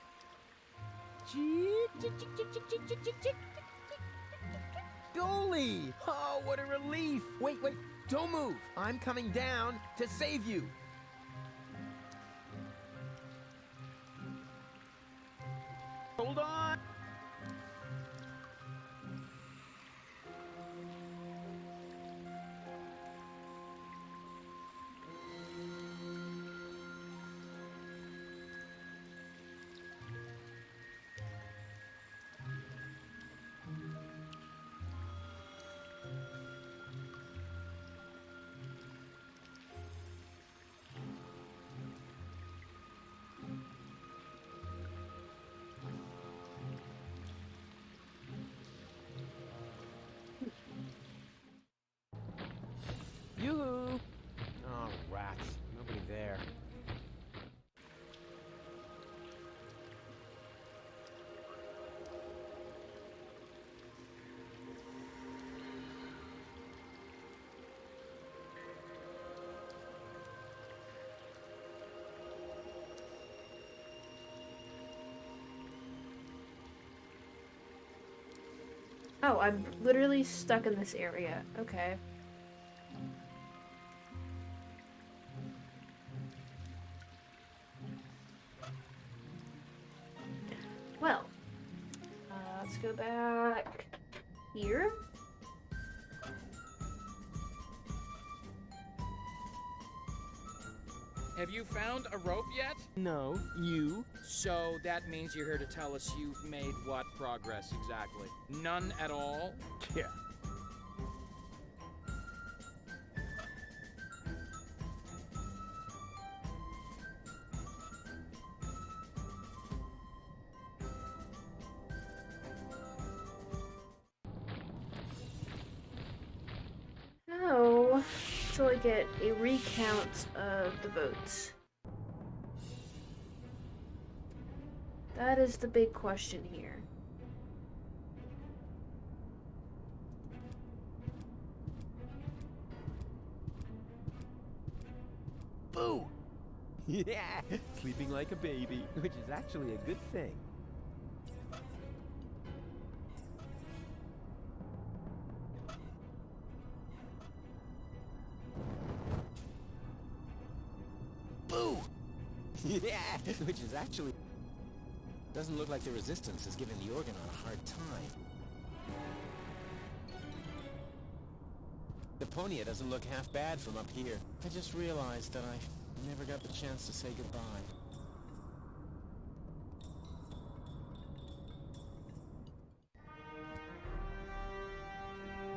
Goalie! Oh, what a relief! Wait, don't move! I'm coming down to save you! Hold on! Yoo-hoo! Oh, rats. Nobody there. Oh, I'm literally stuck in this area. Okay. Well, let's go back here. Have you found a rope yet? No, you? So that means you're here to tell us you've made what progress exactly? None at all? Yeah. Oh, till I get a recount of the votes. That is the big question here. Boo! Yeah, sleeping like a baby, which is actually a good thing. Boo! Yeah, which is actually... Doesn't look like the Resistance is giving the Organon a hard time. Deponia doesn't look half bad from up here. I just realized that I never got the chance to say goodbye.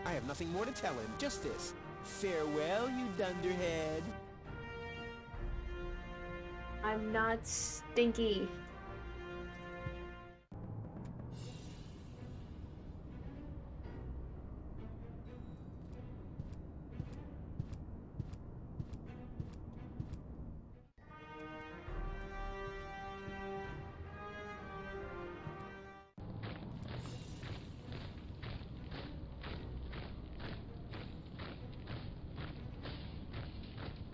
I have nothing more to tell him, just this. Farewell, you dunderhead. I'm not stinky.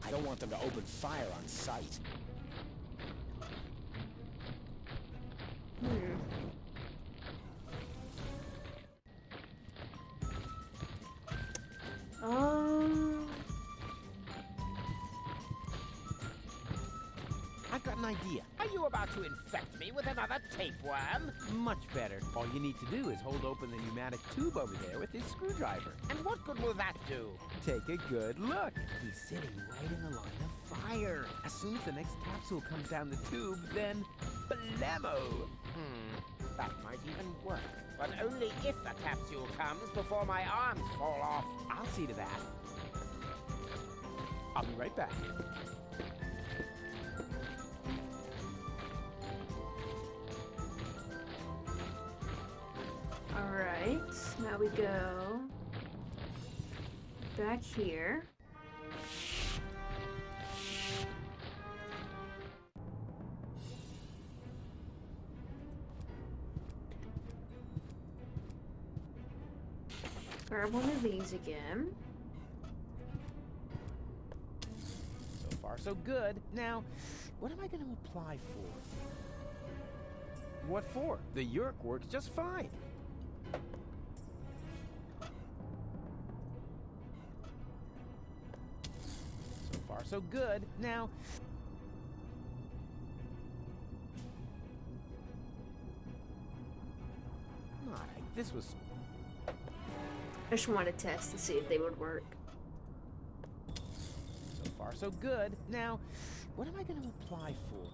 I don't want them to open fire on sight. I've got an idea. Are you about to infect me with another tapeworm? Much better. All you need to do is hold open the pneumatic tube over there with this screwdriver. And what good will that do? Take a good look. He's sitting right in the line of fire. As soon as the next capsule comes down the tube, then blammo! That might even work. But only if a capsule comes before my arms fall off. I'll see to that. I'll be right back. Alright, now we go back here. Grab one of these again. So far, so good. Now, what am I going to apply for? What for? The Yerk works just fine. So far, so good. Now, alright, this was... I just want to test to see if they would work. So far, so good. Now, what am I going to apply for?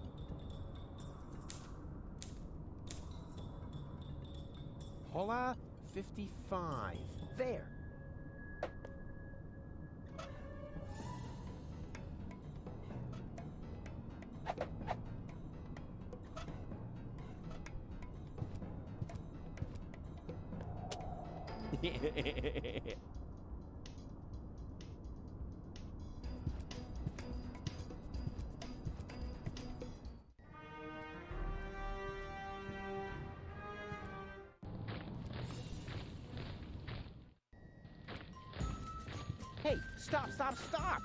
Hola 55. There. Hey, stop, stop, stop!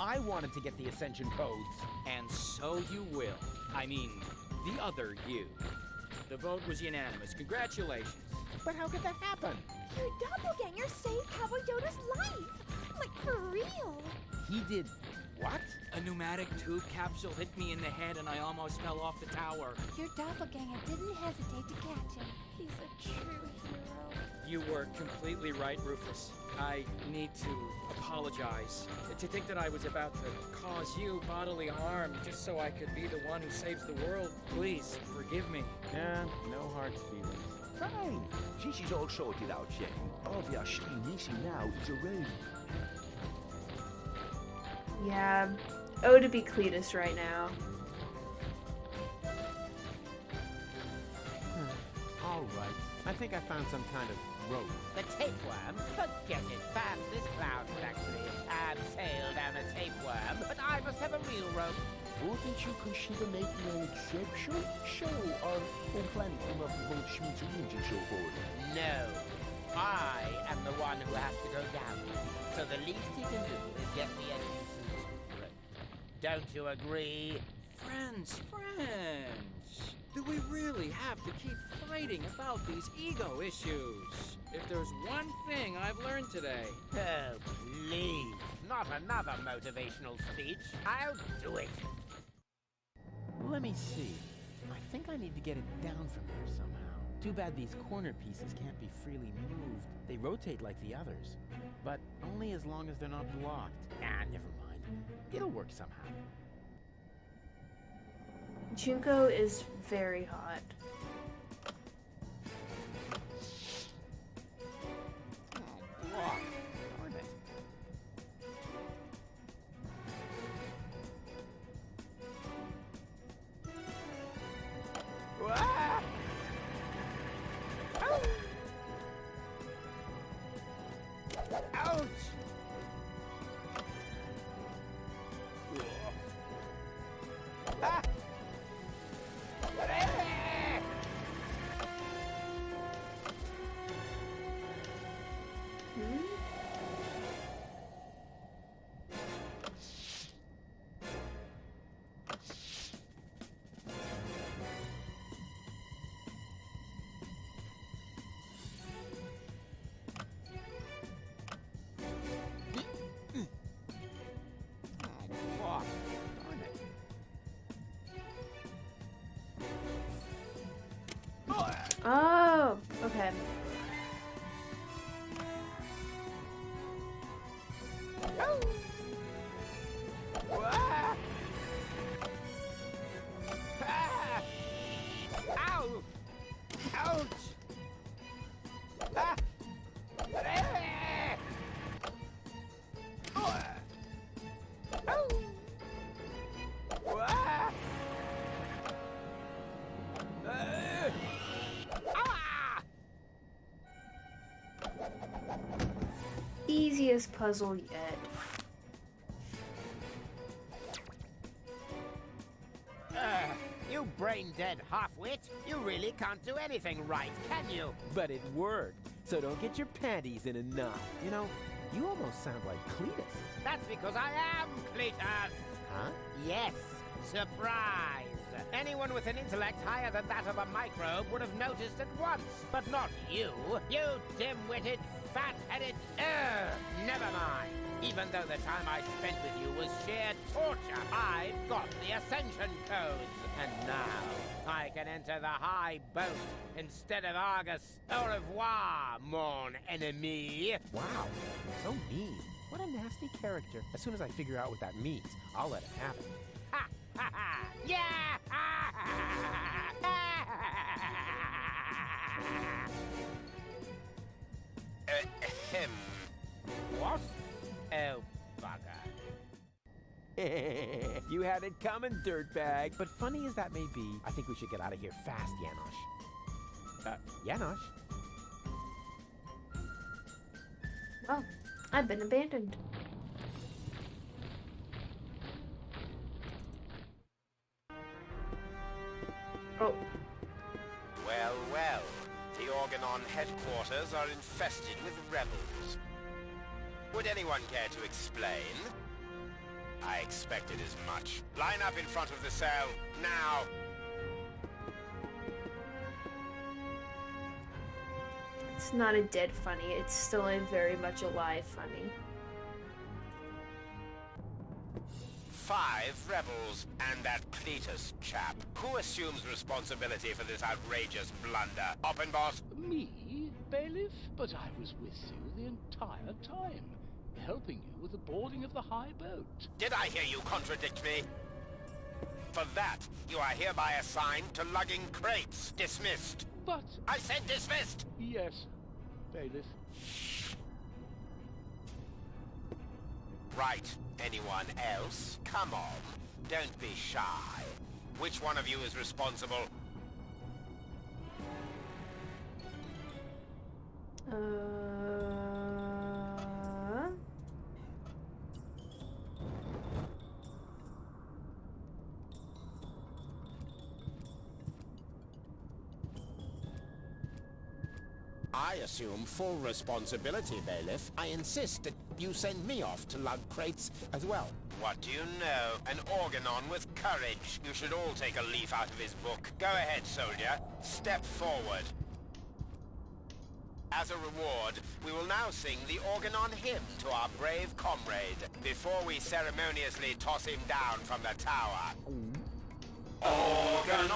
I wanted to get the Ascension codes. And so you will. I mean, the other you. The vote was unanimous. Congratulations. But how could that happen? Your doppelganger saved Cowboy Dodo's life! Like, for real! He did what? A pneumatic tube capsule hit me in the head and I almost fell off the tower. Your doppelganger didn't hesitate to catch him. He's a true hero. You were completely right, Rufus. I need to apologize. To think that I was about to cause you bodily harm just so I could be the one who saves the world. Please, forgive me. Yeah, no hard feelings. Fine. This is all sorted out, Shane. Obviously, missing now is a room. Yeah, oh to be Cletus right now. Alright, I think I found some kind of rope. The tapeworm? Forget it, Bam. This clown could actually sail down a tapeworm. But I must have a real rope. Wouldn't you consider making an exception? So, on planning of the boat smithereens and so forth? No. I am the one who has to go down. So the least he can do is get me a decent rope. Don't you agree? Friends. Do we really have to keep fighting about these ego issues? If there's one thing I've learned today... Oh, please. Not another motivational speech. I'll do it. Let me see. I think I need to get it down from there somehow. Too bad these corner pieces can't be freely moved. They rotate like the others, but only as long as they're not blocked. Ah, never mind. It'll work somehow. Junko is very hot. Ouch! Ah! Oh, okay. Ah! Ah! Ow! Ouch! Ah! Ah! Ow! Ah! Ah! Easiest puzzle yet. You brain-dead half-wit! You really can't do anything right, can you? But it worked. So don't get your panties in a knot. You know, you almost sound like Cletus. That's because I am Cletus! Huh? Yes, surprise! Anyone with an intellect higher than that of a microbe would have noticed at once, but not you! You dim-witted, fat-headed... Never mind! Even though the time I spent with you was sheer torture, I've got the Ascension codes! And now, I can enter the high boat instead of Argus. Au revoir, mon ennemi! Wow, so mean. What a nasty character. As soon as I figure out what that means, I'll let it happen. Ha ha ha! Yeah! Ha, ha, ha. Ahem. What? Oh, bugger. You had it coming, dirtbag. But funny as that may be, I think we should get out of here fast, Janosch. Janosch? Oh, I've been abandoned. Oh. Well, well. The Organon headquarters are infested with rebels. Would anyone care to explain? I expected as much. Line up in front of the cell, now! It's not a dead funny, it's still a very much alive funny. 5 rebels, and that Cletus chap. Who assumes responsibility for this outrageous blunder? Oppenbot? Me, bailiff? But I was with you the entire time, helping you with the boarding of the high boat. Did I hear you contradict me? For that, you are hereby assigned to lugging crates. Dismissed. But... I said dismissed! Yes, bailiff. Right. Anyone else? Come on. Don't be shy. Which one of you is responsible? I assume full responsibility, bailiff. I insist that you send me off to lug crates as well. What do you know? An Organon with courage. You should all take a leaf out of his book. Go ahead, soldier. Step forward. As a reward, we will now sing the Organon hymn to our brave comrade, before we ceremoniously toss him down from the tower. Organon!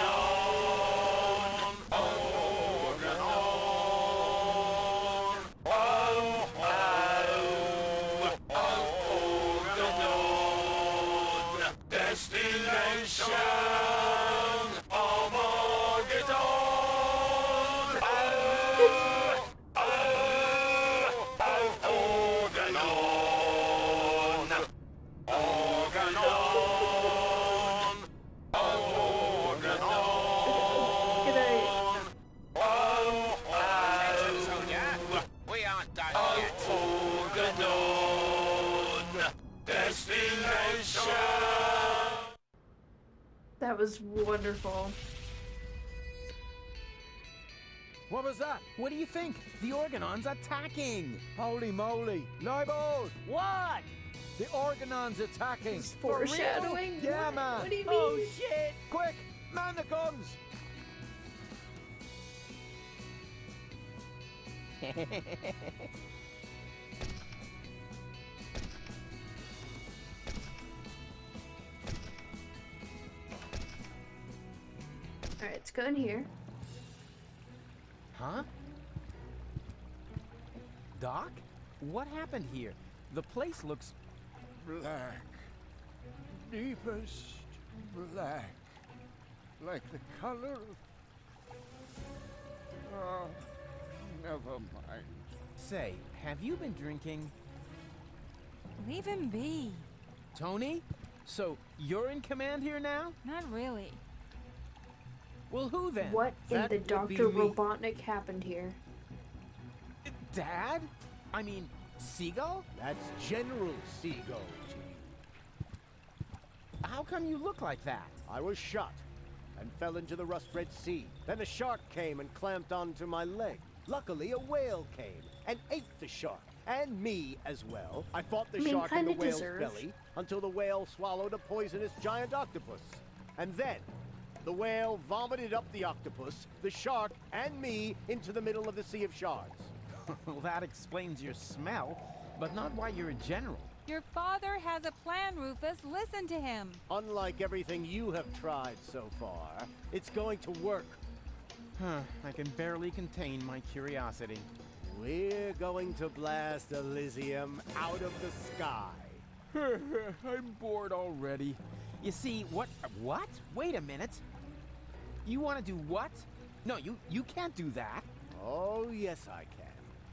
Organon! Destination Armageddon! Organon! Organon! Organon! We aren't done yet. That was wonderful. What was that? What do you think? The Organon's attacking! Holy moly! Libel! What? The Organon's attacking! It's foreshadowing? Yeah, What? man! What do you Oh, mean? shit! Quick! Man the guns! Alright, let's go in here. Huh? Doc? What happened here? The place looks... Black. Deepest black. Like the color of... Oh, never mind. Say, have you been drinking? Leave him be. Tony? So, you're in command here now? Not really. Well, who then? What in That the would be Dr. me. Robotnik happened here? Dad? I mean, Seagull? That's General Seagull to you. How come you look like that? I was shot and fell into the rust-red sea. Then a shark came and clamped onto my leg. Luckily, a whale came and ate the shark, and me as well. I fought the shark in the kinda whale's deserve. belly until the whale swallowed a poisonous giant octopus. And then, the whale vomited up the octopus, the shark, and me into the middle of the Sea of Shards. Well, that explains your smell, but not why you're a general. Your father has a plan, Rufus. Listen to him. Unlike everything you have tried so far, it's going to work. I can barely contain my curiosity. We're going to blast Elysium out of the sky. I'm bored already. You see, what? Wait a minute. You want to do what? No, you can't do that. Oh, yes, I can.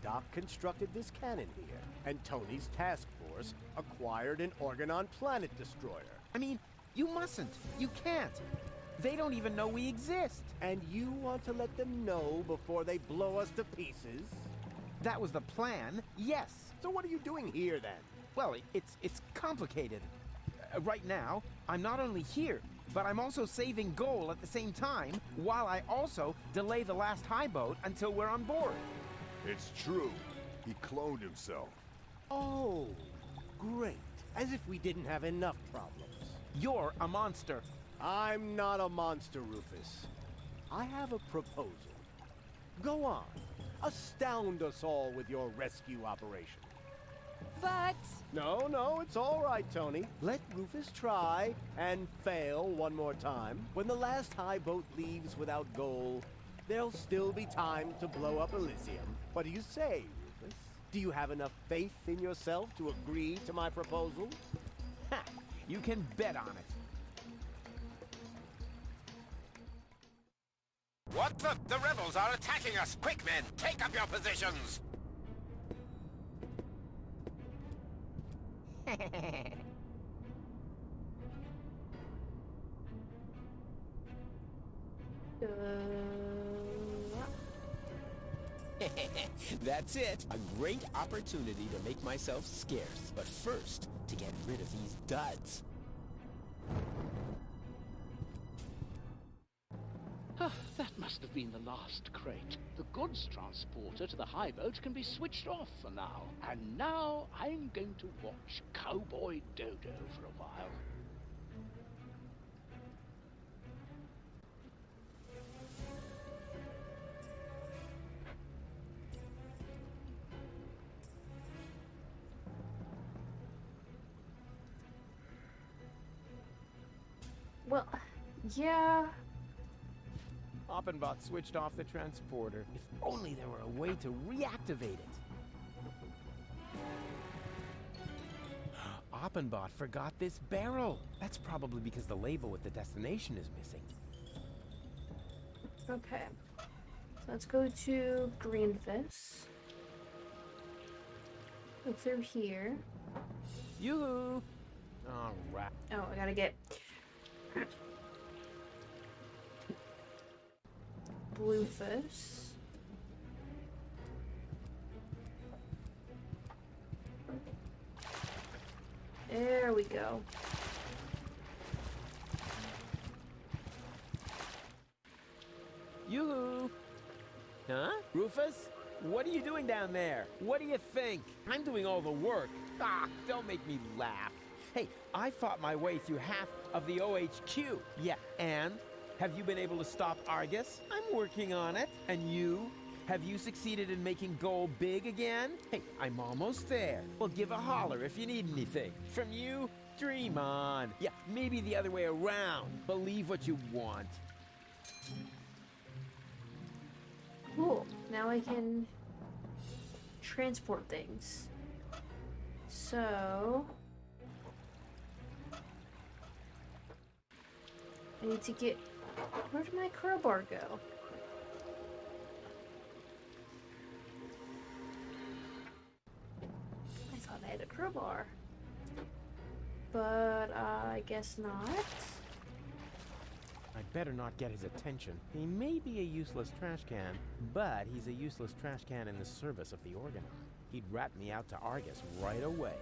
Doc constructed this cannon here, and Tony's task force acquired an Organon planet destroyer. I mean, you mustn't. You can't. They don't even know we exist. And you want to let them know before they blow us to pieces? That was the plan, yes. So what are you doing here, then? Well, it's complicated. Right now, I'm not only here, but I'm also saving Goal at the same time, while I also delay the last high boat until we're on board. It's true. He cloned himself. Oh, great. As if we didn't have enough problems. You're a monster. I'm not a monster, Rufus. I have a proposal. Go on. Astound us all with your rescue operation. But... No, it's all right, Tony. Let Rufus try and fail one more time. When the last high boat leaves without Goal, there'll still be time to blow up Elysium. What do you say, Rufus? Do you have enough faith in yourself to agree to my proposal? Ha! You can bet on it. What the? The rebels are attacking us! Quick, men! Take up your positions! That's it. A great opportunity to make myself scarce. But first, to get rid of these duds. That must have been the last crate. The goods transporter to the high boat can be switched off for now. And now I'm going to watch Cowboy Dodo for a while. Well, yeah. Oppenbot switched off the transporter. If only there were a way to reactivate it. Oppenbot forgot this barrel. That's probably because the label with the destination is missing. Okay. So let's go to Greenfist. Go through here. Yoo-hoo! All right. Oh, I gotta get Bluefish. There we go. Rufus, what are you doing down there? What do you think? I'm doing all the work. Ah, don't make me laugh. Hey, I fought my way through half of the OHQ. Yeah, and? Have you been able to stop Argus? I'm working on it. And you? Have you succeeded in making goal big again? Hey, I'm almost there. Well, give a holler if you need anything. From you, dream on. Yeah, maybe the other way around. Believe what you want. Cool. Now I can transport things. So I need to get... Where did my crowbar go? I thought I had a crowbar. But I guess not. I'd better not get his attention. He may be a useless trash can, but he's a useless trash can in the service of the Organon. He'd rat me out to Argus right away.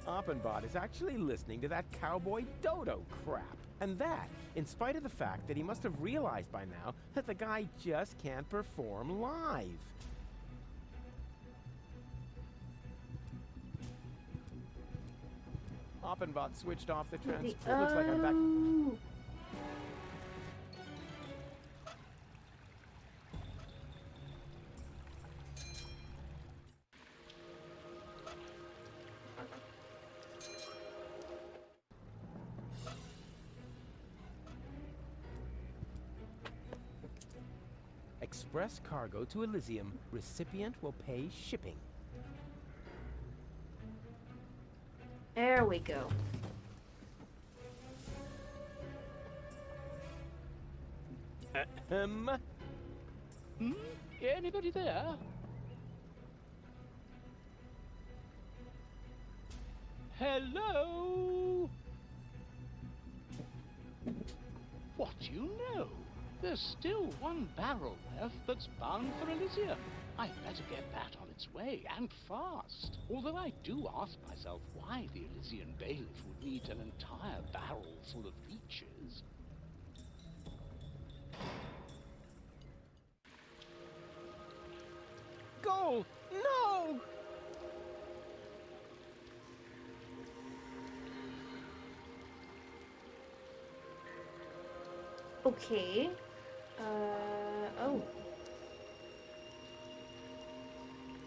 Oppenbot is actually listening to that Cowboy Dodo crap. And that, in spite of the fact that he must have realized by now that the guy just can't perform live. Oppenbot switched off the transport. Looks like I'm back. Express cargo to Elysium. Recipient will pay shipping. There we go. Anybody there? Hello? What do you know? There's still one barrel left that's bound for Elysium. I'd better get that on its way, and fast. Although I do ask myself why the Elysian bailiff would need an entire barrel full of leeches. Goal! No! Okay. Oh.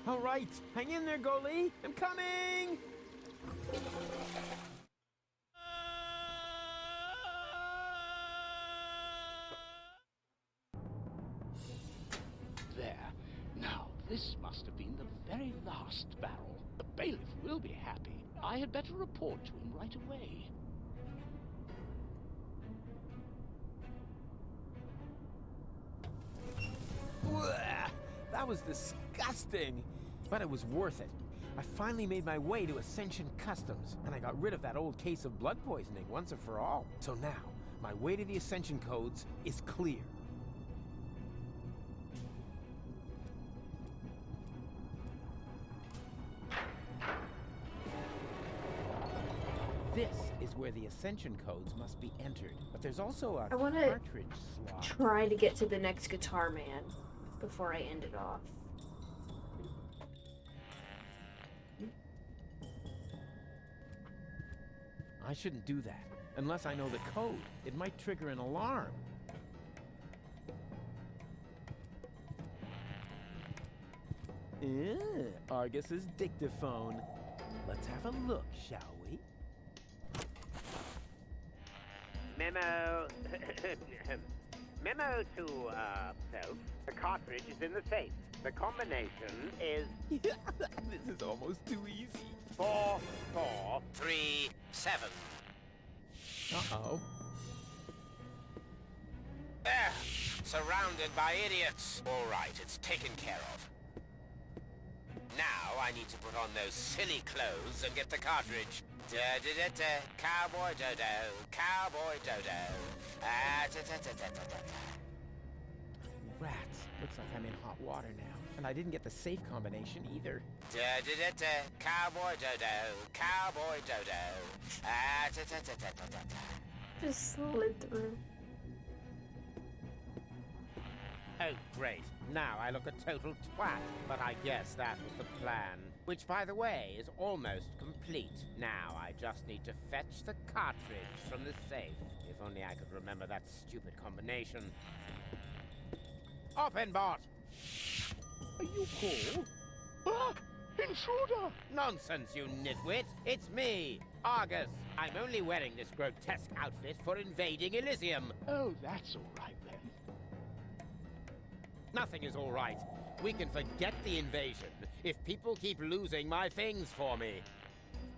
All right, hang in there, goalie. I'm coming! There. Now, this must have been the very last barrel. The bailiff will be happy. I had better report to him right away. Blech, that was disgusting, but it was worth it. I finally made my way to Ascension Customs, and I got rid of that old case of blood poisoning once and for all. So now, my way to the Ascension codes is clear. This is where the Ascension codes must be entered, but there's also a I want to cartridge slot. try to get to the next Guitar Man before I end it off. I shouldn't do that. Unless I know the code. It might trigger an alarm. Argus's dictaphone. Let's have a look, shall we? Memo. Memo to, self. The cartridge is in the safe. The combination is... This is almost too easy. 4, 4, 3, 7. Uh-oh. There! Surrounded by idiots. All right, it's taken care of. Now I need to put on those silly clothes and get the cartridge. Da-da-da-da, Cowboy Dodo, Cowboy Dodo. Da-da-da-da-da-da. Rats. Looks like I'm in hot water now. And I didn't get the safe combination either. Da-da-da-da, Cowboy Dodo, Cowboy Dodo. Da-da-da-da-da-da. Just slid through. Oh, great. Now I look a total twat. But I guess that was the plan. Which, by the way, is almost complete. Now I just need to fetch the cartridge from the safe. If only I could remember that stupid combination. Open, bot! Are you Paul? Ah! Intruder! Nonsense, you nitwit! It's me, Argus. I'm only wearing this grotesque outfit for invading Elysium. Oh, that's all right then. Nothing is all right. We can forget the invasion if people keep losing my things for me.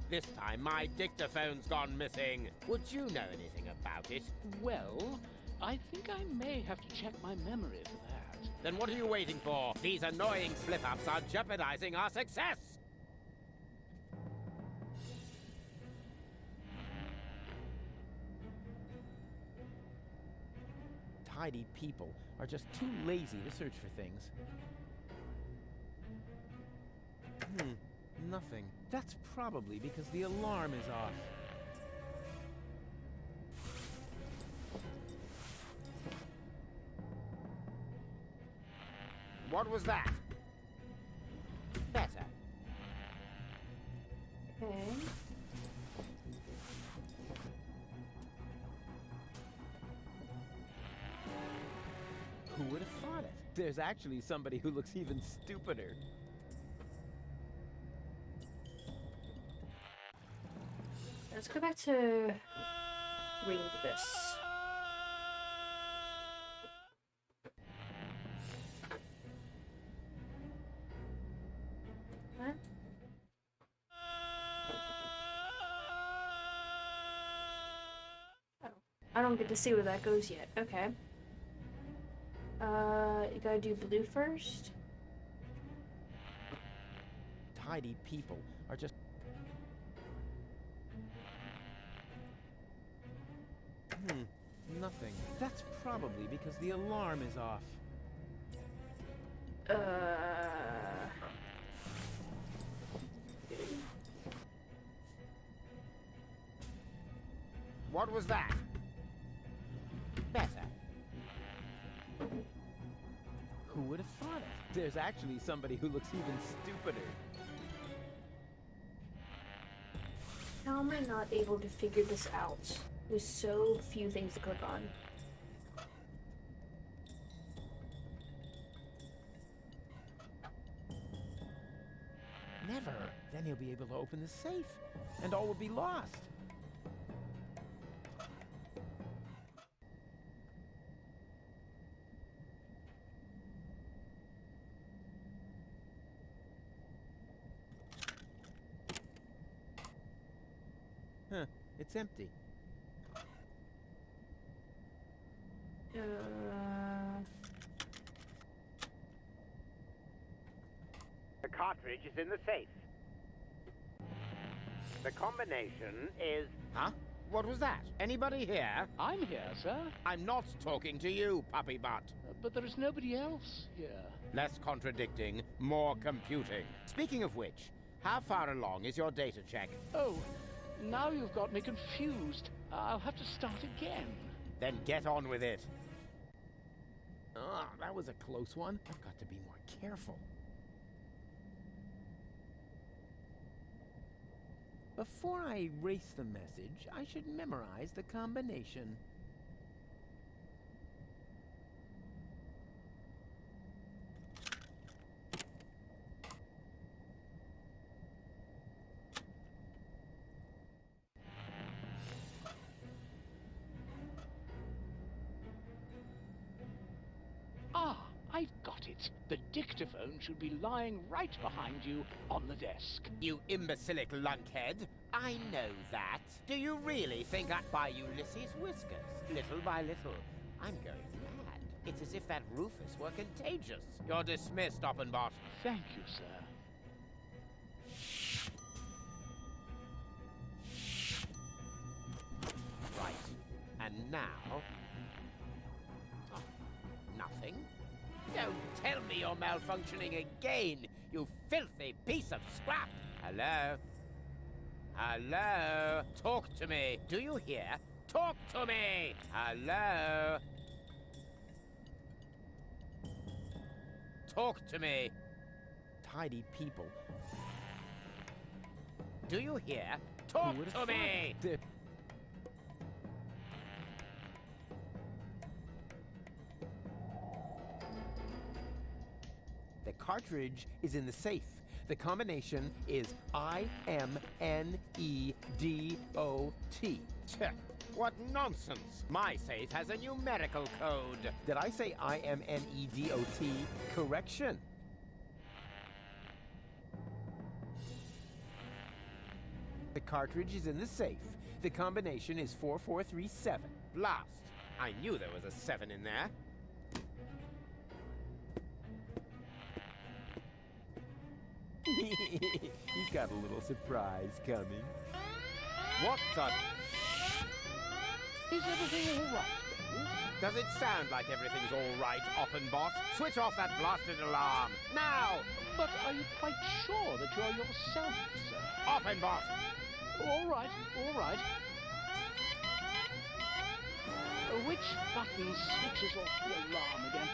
This time, my dictaphone's gone missing. Would you know anything about it? Well, I think I may have to check my memory for that. Then what are you waiting for? These annoying slip-ups are jeopardizing our success! Tidy people are just too lazy to search for things. Nothing. That's probably because the alarm is off. What was that? Better. Okay. Who would have thought it? There's actually somebody who looks even stupider. Let's go back to read this. What? Oh, I don't get to see where that goes yet. Okay. You gotta do blue first. Tidy people are just... Nothing. That's probably because the alarm is off. What was that? Better. Who would have thought it? There's actually somebody who looks even stupider. How am I not able to figure this out? There's so few things to click on. Never. Then he'll be able to open the safe, and all will be lost. Huh, it's empty. The cartridge is in the safe. The combination is... Huh? What was that? Anybody here? I'm here, sir. I'm not talking to you, puppy butt. But there is nobody else here. Less contradicting, more computing. Speaking of which, how far along is your data check? Oh, now you've got me confused. I'll have to start again. Then get on with it. Ah, that was a close one. I've got to be more careful. Before I erase the message, I should memorize the combination. Ah, I've got it. The dictaphone should be lying right behind you on the desk. You imbecilic lunkhead. I know that. Do you really think I buy Ulysses whiskers? Little by little, I'm going mad. It's as if that Rufus were contagious. You're dismissed, Oppenbot. Thank you, sir. Right. And now... Oh, nothing? Don't tell me you're malfunctioning again, you filthy piece of scrap! Hello? Hello? Talk to me. Do you hear? Talk to me! Hello? Talk to me. Tidy people. Do you hear? Talk Who would've to thought? me. The cartridge is in the safe. The combination is IMNEDOT. Tch, what nonsense! My safe has a numerical code. Did I say IMNEDOT? Correction. The cartridge is in the safe. The combination is 4437. Blast! I knew there was a 7 in there. He's got a little surprise coming. What the... Is everything all right, Bailiff? Does it sound like everything's all right, Oppenbot? Switch off that blasted alarm, now! But are you quite sure that you're yourself, sir? Oppenbot! All right, all right. Which button switches off the alarm again?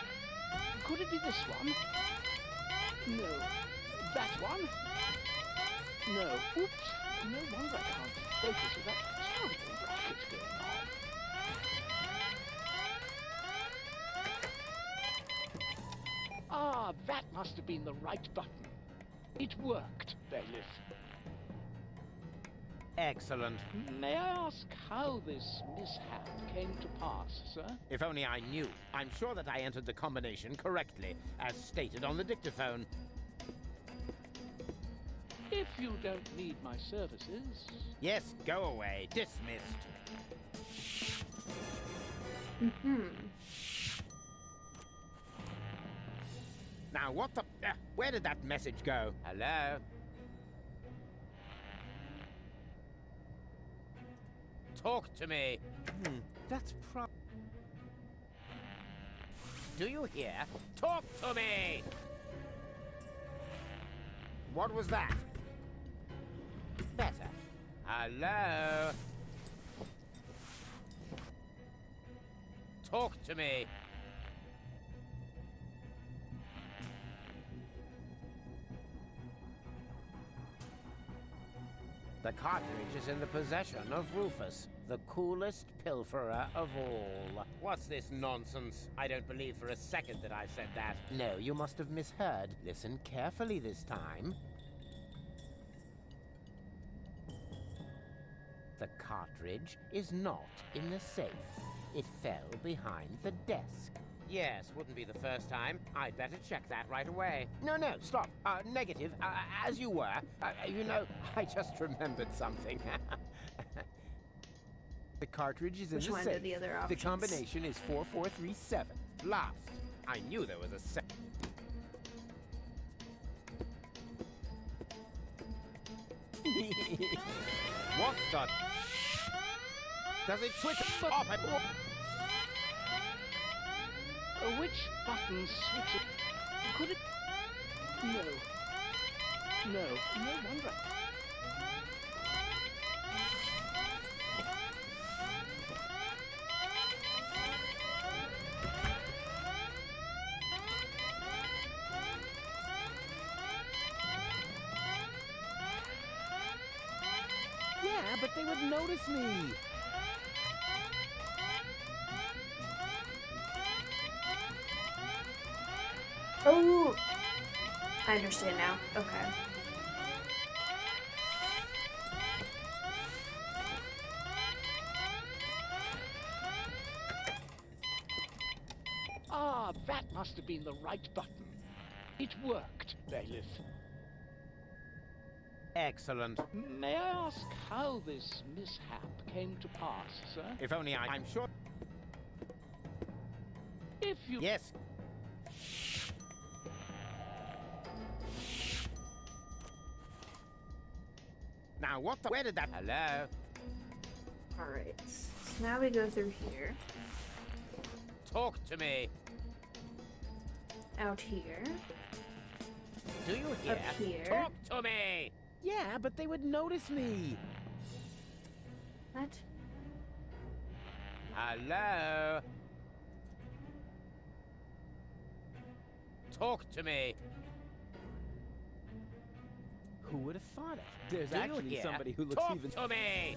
Could it be this one? No. That one? No. Oops. No wonder I can't focus with that terrible racket going on. Ah, that must have been the right button. It worked, Bailiff. Excellent. May I ask how this mishap came to pass, sir? If only I knew. I'm sure that I entered the combination correctly, as stated on the dictaphone. If you don't need my services... Yes, go away. Dismissed. Now, what the... where did that message go? Hello? Talk to me. That's Do you hear? Talk to me! What was that? Better. Hello? Talk to me. The cartridge is in the possession of Rufus, the coolest pilferer of all. What's this nonsense? I don't believe for a second that I said that. No, you must have misheard. Listen carefully this time. The cartridge is not in the safe. It fell behind the desk. Yes, wouldn't be the first time. I'd better check that right away. No, stop. Negative. As you were. You know, I just remembered something. The cartridge is in Which the one safe. are the other The options? combination is 4437. Blast! I knew there was a What the... Does it switch off at... Which button switches... Could it... No. No wonder. Yeah, but they would notice me. Oh, I understand now. Okay. Ah, that must have been the right button. It worked, Bailiff. Excellent. May I ask how this mishap came to pass, sir? If only I'm sure... If you... Yes. Now, what the... Where did that... Hello? Alright. So now we go through here. Talk to me. Out here. Do you hear? Up here. Talk to me! Yeah, but they would notice me. What? Hello? talk to me. Who would have thought it? There's Do you actually hear? somebody who looks Talk even... to me!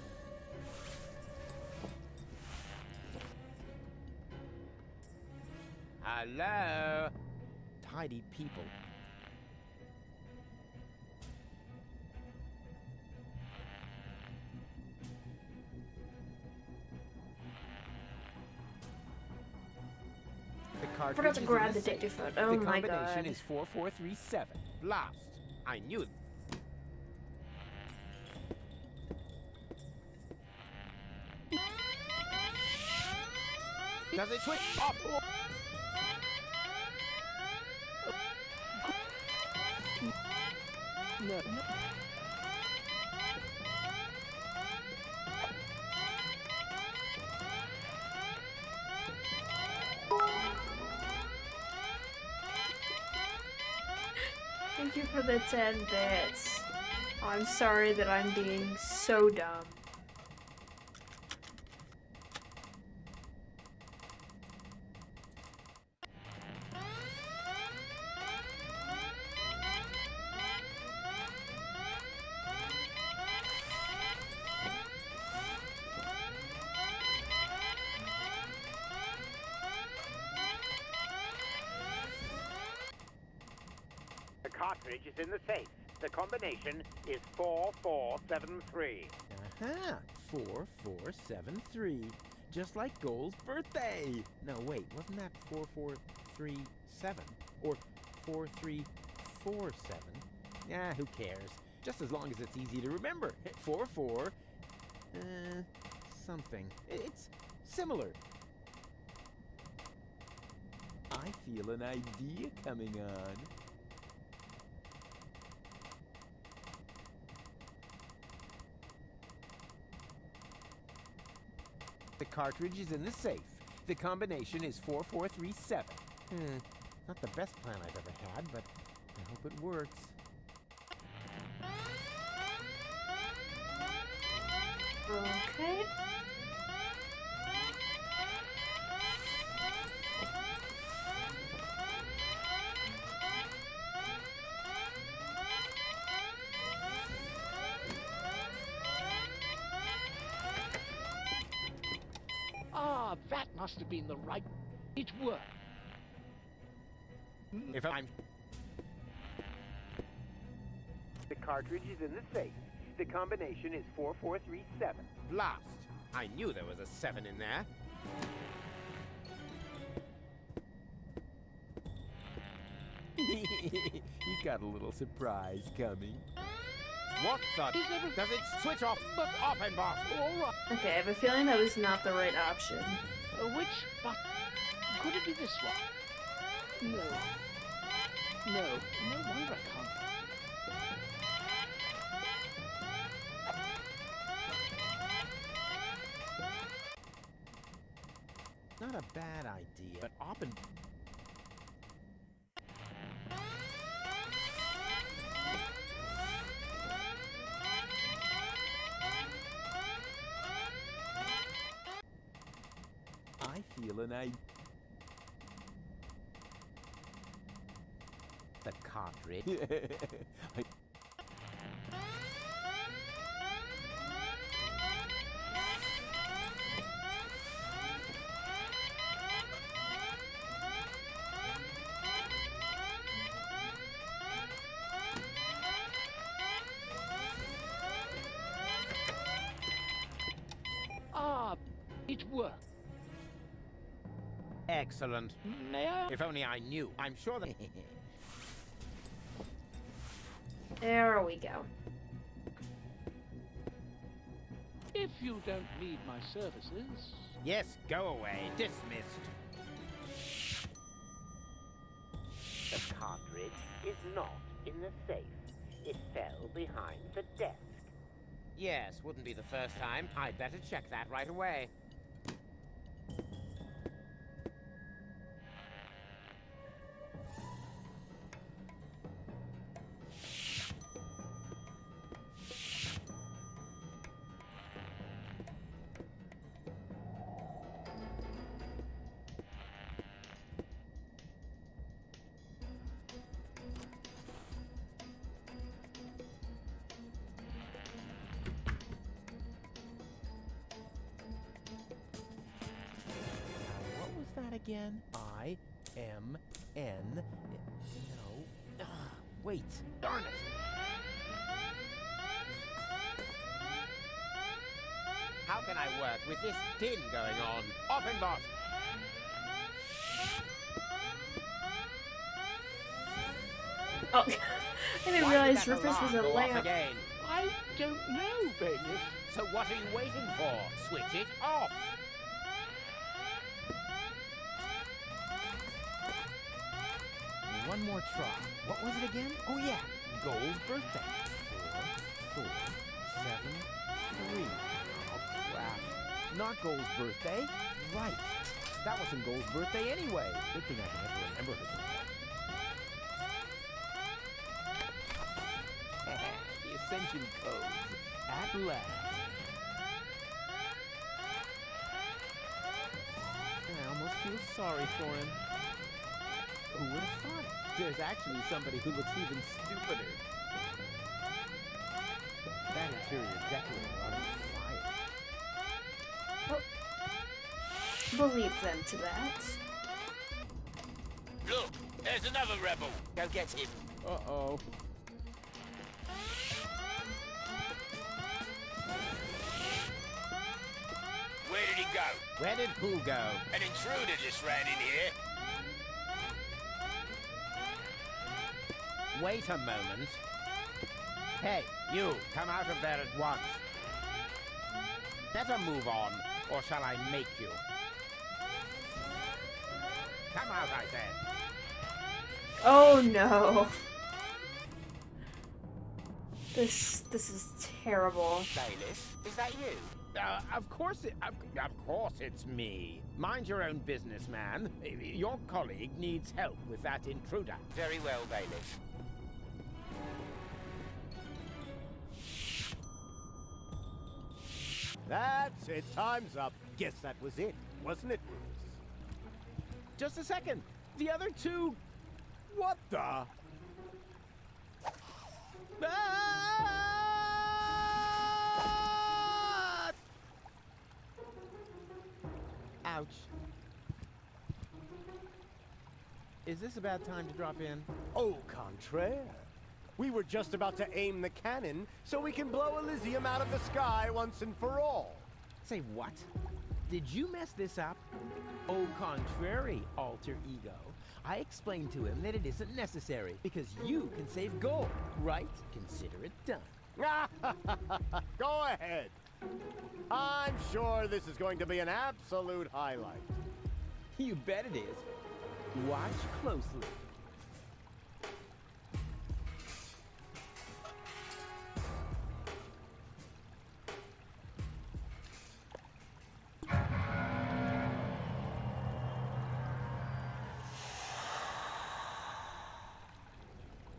Hello? Tidy people. The I forgot cartridge to is grab in the safe. dictaphone. Oh the my combination god. is 4437. Blast! I knew it. Does it switch off? No. Thank you for the 10 bits. I'm sorry that I'm being so dumb. The cartridge is in the safe. The combination is 4473. Aha! 4473. Just like Gold's birthday. No, wait, wasn't that 4437? Or 4347? Yeah, who cares? Just as long as it's easy to remember. 44... something. It's similar. I feel an idea coming on. The cartridge is in the safe. The combination is 4437. Not the best plan I've ever had, but I hope it works. Okay. Ah, that must have been the right... It worked. If I'm... The cartridge is in the safe. The combination is 4437. Blast! I knew there was a 7 in there. He's got a little surprise coming. What the... Does it switch off? But off and off. All right. Okay, I have a feeling that was not the right option. Which button? Could it be this one? No. No. No wonder I can't. Not a bad idea, but often... I feel an idea. The cartridge. I... Ah, it worked. Excellent. May I? If only I knew. I'm sure that... There we go. If you don't need my services... Yes, go away. Dismissed. The cartridge is not in the safe. It fell behind the desk. Yes, wouldn't be the first time. I'd better check that right away. again? I-M-N... No. Wait. Darn it. How can I work with this din going on? Open boss! Oh, I didn't realize Rufus was a Go off lamp. again. I don't know, Bailiff. So what are you waiting for? Switch it off! One more try. What was it again? Oh, yeah. Gold's birthday. 4, 4, 7, 3. Oh, crap. Not Gold's birthday. Right. That wasn't Gold's birthday anyway. Good thing I can never remember her birthday. The Ascension codes. At last. I almost feel sorry for him. Who would have thought it? There's actually somebody who looks even stupider. That interior decorator ought to be fired. Believe them to that. Look, there's another rebel. Go get him. Uh-oh. Where did he go? Where did who go? An intruder just ran in here. Wait a moment. Hey, you, come out of there at once. Better move on, or shall I make you? Come out, I said. Oh no. This is terrible. Bailiff, is that you? Of course it's me. Mind your own business, man. Your colleague needs help with that intruder. Very well, Bailiff. That's it. Time's up. Guess that was it, wasn't it, Rufus? Just a second. The other two... What the? Ah! Ouch. Is this a bad time to drop in? Au contraire. We were just about to aim the cannon so we can blow Elysium out of the sky once and for all. Say what? Did you mess this up? Au contrary, alter ego. I explained to him that it isn't necessary because you can save gold, right? Consider it done. Go ahead. I'm sure this is going to be an absolute highlight. You bet it is. Watch closely.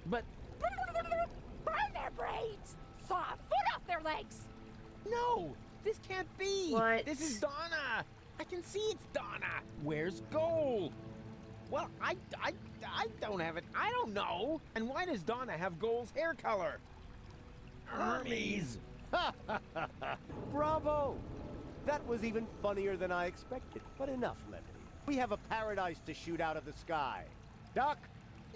But... Burn their brains! Saw a foot off their legs! No! This can't be! What? This is Donna! I can see it's Donna! Where's Gold? Well, I don't have it. I don't know. And why does Donna have Gold's hair color? Hermes! Bravo! That was even funnier than I expected. But enough levity. We have a paradise to shoot out of the sky. Duck!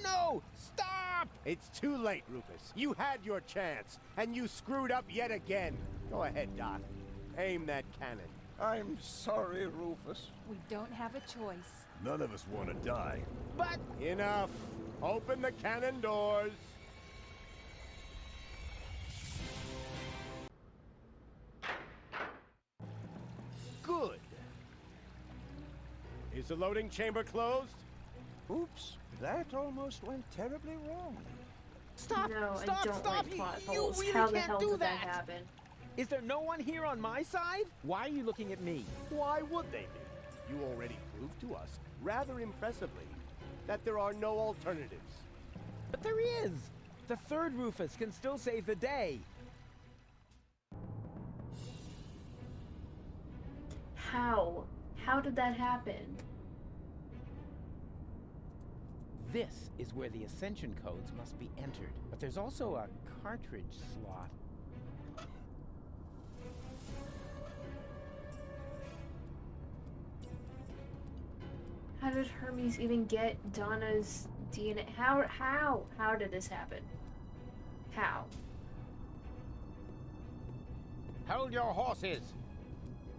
No! Stop! It's too late, Rufus. You had your chance, and you screwed up yet again. Go ahead, Doc. Aim that cannon. I'm sorry, Rufus. We don't have a choice. None of us want to die. But... Enough. Open the cannon doors. Good. Is the loading chamber closed? Oops, that almost went terribly wrong. Stop! No, stop! I don't Stop! like plot You holes. really How the can't hell do did that that! happen? Is there no one here on my side? Why are you looking at me? Why would they be? You already proved to us, rather impressively, that there are no alternatives. But there is! The third Rufus can still save the day. How? How did that happen? This is where the Ascension codes must be entered. But there's also a cartridge slot. How did Hermes even get Donna's DNA? How did this happen? How? Hold your horses!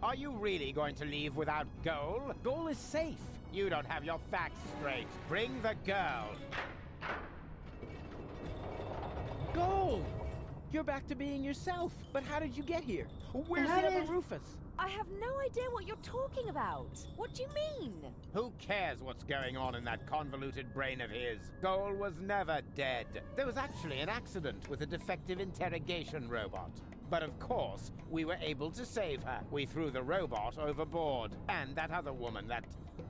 Are you really going to leave without Goal? Goal is safe. You don't have your facts straight. Bring the girl. Goal! You're back to being yourself. But how did you get here? Where's the other Rufus? I have no idea what you're talking about. What do you mean? Who cares what's going on in that convoluted brain of his? Goal was never dead. There was actually an accident with a defective interrogation robot. But of course, we were able to save her. We threw the robot overboard. And that other woman, that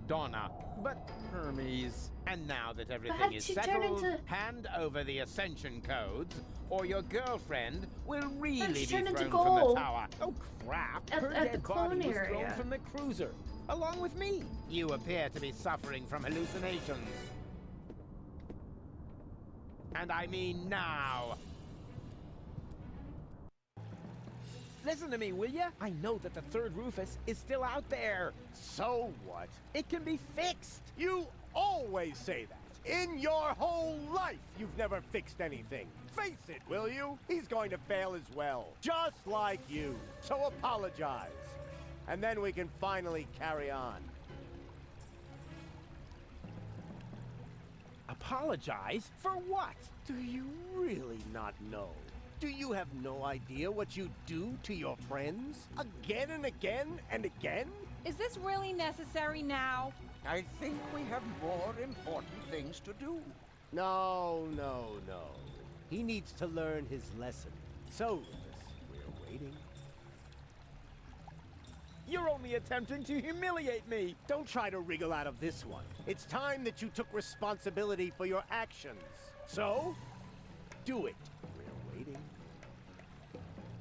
Donna. But Hermes. And now that everything is settled, hand over the Ascension codes, or your girlfriend will really be thrown from the tower. Oh, crap. At the dead body clone was thrown area. from the cruiser, along with me. You appear to be suffering from hallucinations. And I mean now. Listen to me, will ya? I know that the third Rufus is still out there. So what? It can be fixed. You always say that. In your whole life, you've never fixed anything. Face it, will you? He's going to fail as well. Just like you. So apologize. And then we can finally carry on. Apologize? For what? Do you really not know? Do you have no idea what you do to your friends? Again and again and again? Is this really necessary now? I think we have more important things to do. No. He needs to learn his lesson. So, Rufus, we're waiting. You're only attempting to humiliate me. Don't try to wriggle out of this one. It's time that you took responsibility for your actions. So, do it. We're waiting.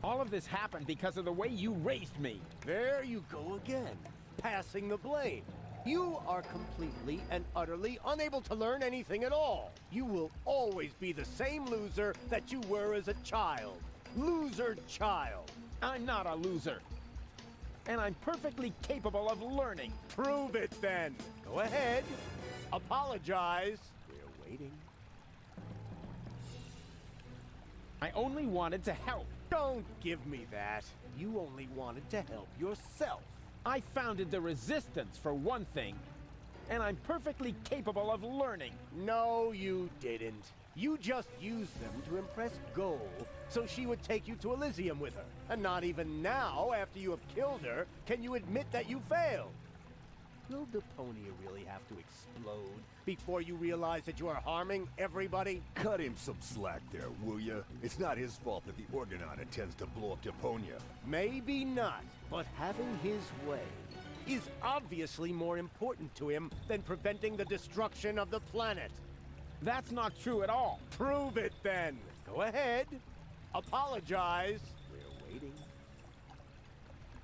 All of this happened because of the way you raised me. There you go again, passing the blame. You are completely and utterly unable to learn anything at all. You will always be the same loser that you were as a child. Loser child. I'm not a loser. And I'm perfectly capable of learning. Prove it then. Go ahead. Apologize. We're waiting. I only wanted to help. Don't give me that. You only wanted to help yourself. I founded the Resistance, for one thing. And I'm perfectly capable of learning. No, you didn't. You just used them to impress Goal, so she would take you to Elysium with her. And not even now, after you have killed her, can you admit that you failed. Will Deponia really have to explode before you realize that you are harming everybody? Cut him some slack there, will ya? It's not his fault that the Orgonaut intends to blow up Deponia. Maybe not, but having his way is obviously more important to him than preventing the destruction of the planet. That's not true at all. Prove it then. Go ahead. Apologize. We're waiting.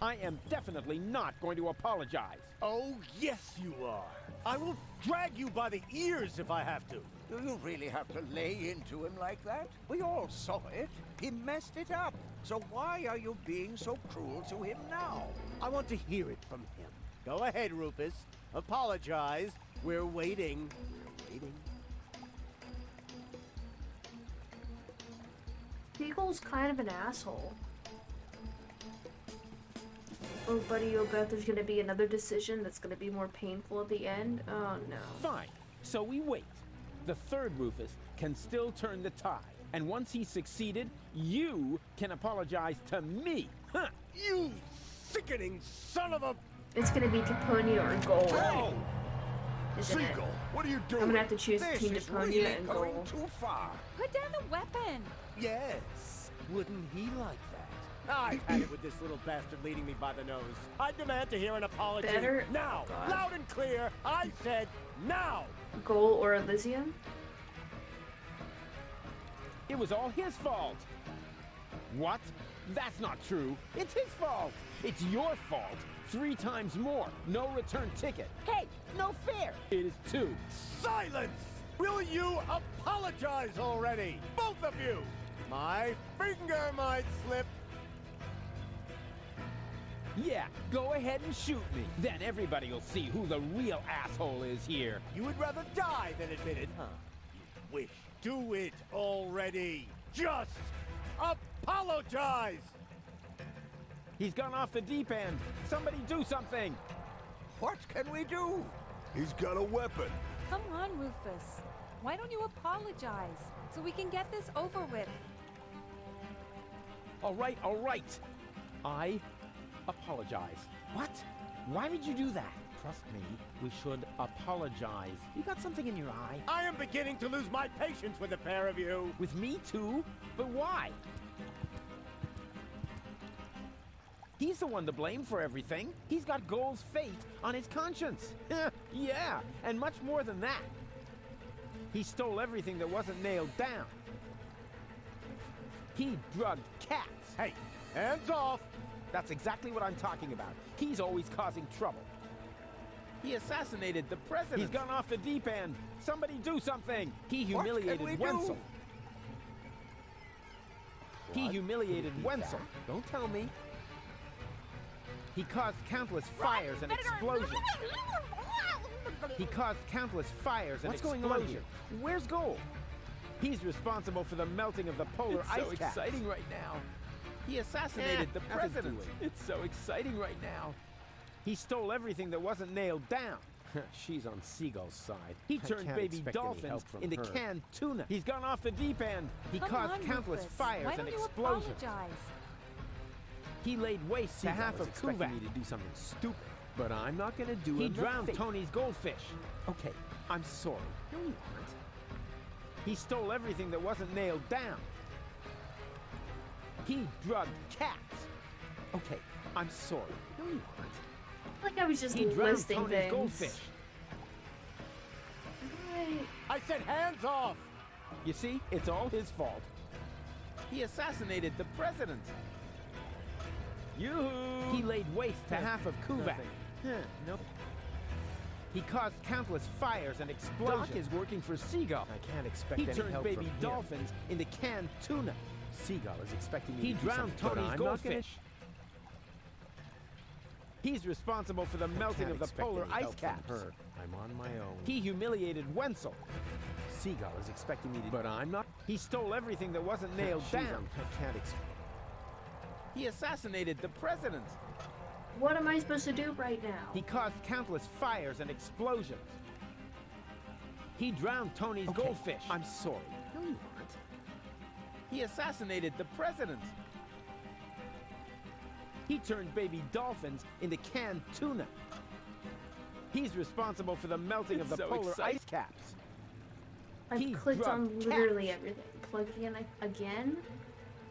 I am definitely not going to apologize. Oh, yes you are. I will drag you by the ears if I have to. Do you really have to lay into him like that? We all saw it. He messed it up. So why are you being so cruel to him now? I want to hear it from him. Go ahead, Rufus. Apologize. We're waiting. We're waiting. Beagle's kind of an asshole. Oh, buddy, you'll bet there's gonna be another decision that's gonna be more painful at the end. Oh, no. Fine. So we wait. The third Rufus can still turn the tide. And once he's succeeded, you can apologize to me. Huh? You sickening son of a... It's gonna be Deponia or Goal. Hey! Isn't it? Seagull, what are you doing? I'm gonna have to choose This between is Deponia really and going Goal. too far. Put down the weapon. Yes. Wouldn't he like that? I've had it with this little bastard leading me by the nose. I demand to hear an apology. Better- now. God. Loud and clear. I said now. Goal or Elysium? It was all his fault. What? That's not true. It's his fault. It's your fault. 3 times more. No return ticket. Hey, no fair. It is 2. Silence! Will you apologize already? Both of you! My finger might slip. Yeah, go ahead and shoot me. Then everybody will see who the real asshole is here. You would rather die than admit it, huh? You wish. Do it already. Just apologize! He's gone off the deep end. Somebody do something. What can we do? He's got a weapon. Come on, Rufus. Why don't you apologize so we can get this over with? All right, all right. I apologize. What? Why did you do that? Trust me, we should apologize. You got something in your eye? I am beginning to lose my patience with the pair of you. With me too? But why? He's the one to blame for everything. He's got Goal's fate on his conscience. Yeah, and much more than that. He stole everything that wasn't nailed down. He drugged cats. Hey, hands off! That's exactly what I'm talking about. He's always causing trouble. He assassinated the president. He's gone off the deep end. Somebody do something. He humiliated Wenzel. He humiliated Wenzel. Don't tell me. He caused countless fires and explosions. He caused countless fires and explosions. What's going on here? Where's Goal? He's responsible for the melting of the polar ice caps. It's so exciting right now. He assassinated the president. It's so exciting right now. He stole everything that wasn't nailed down. She's on Seagull's side. He turned baby dolphins into canned tuna. He's gone off the deep end. He caused countless fires and explosions. Apologize? He laid waste to half of Kuvak. Me to do something stupid, but I'm not going to do it. He drowned Tony's goldfish. Okay, I'm sorry. No, you aren't. He stole everything that wasn't nailed down. He drugged cats. Okay, I'm sorry. No, you aren't. Like I was just he drowned listing Tony's things. goldfish. I said hands off! You see, it's all his fault. He assassinated the president. Yoo-hoo! He laid waste to half of Kuvak. Nope. He caused countless fires and explosions. Doc is working for Seagull. I can't expect any help from him. He turned baby dolphins into canned tuna. Seagull is expecting me to do something. He drowned Tony's goldfish. He's responsible for the melting of the polar ice caps. I'm on my own. He humiliated Wenzel. Seagull is expecting me to... But I'm not... He stole everything that wasn't nailed down. I can't expect... He assassinated the president. What am I supposed to do right now? He caused countless fires and explosions. He drowned Tony's goldfish. I'm sorry. No, you aren't. He assassinated the president. He turned baby dolphins into canned tuna. He's responsible for the melting of the polar ice caps. I've clicked on literally everything. Click again?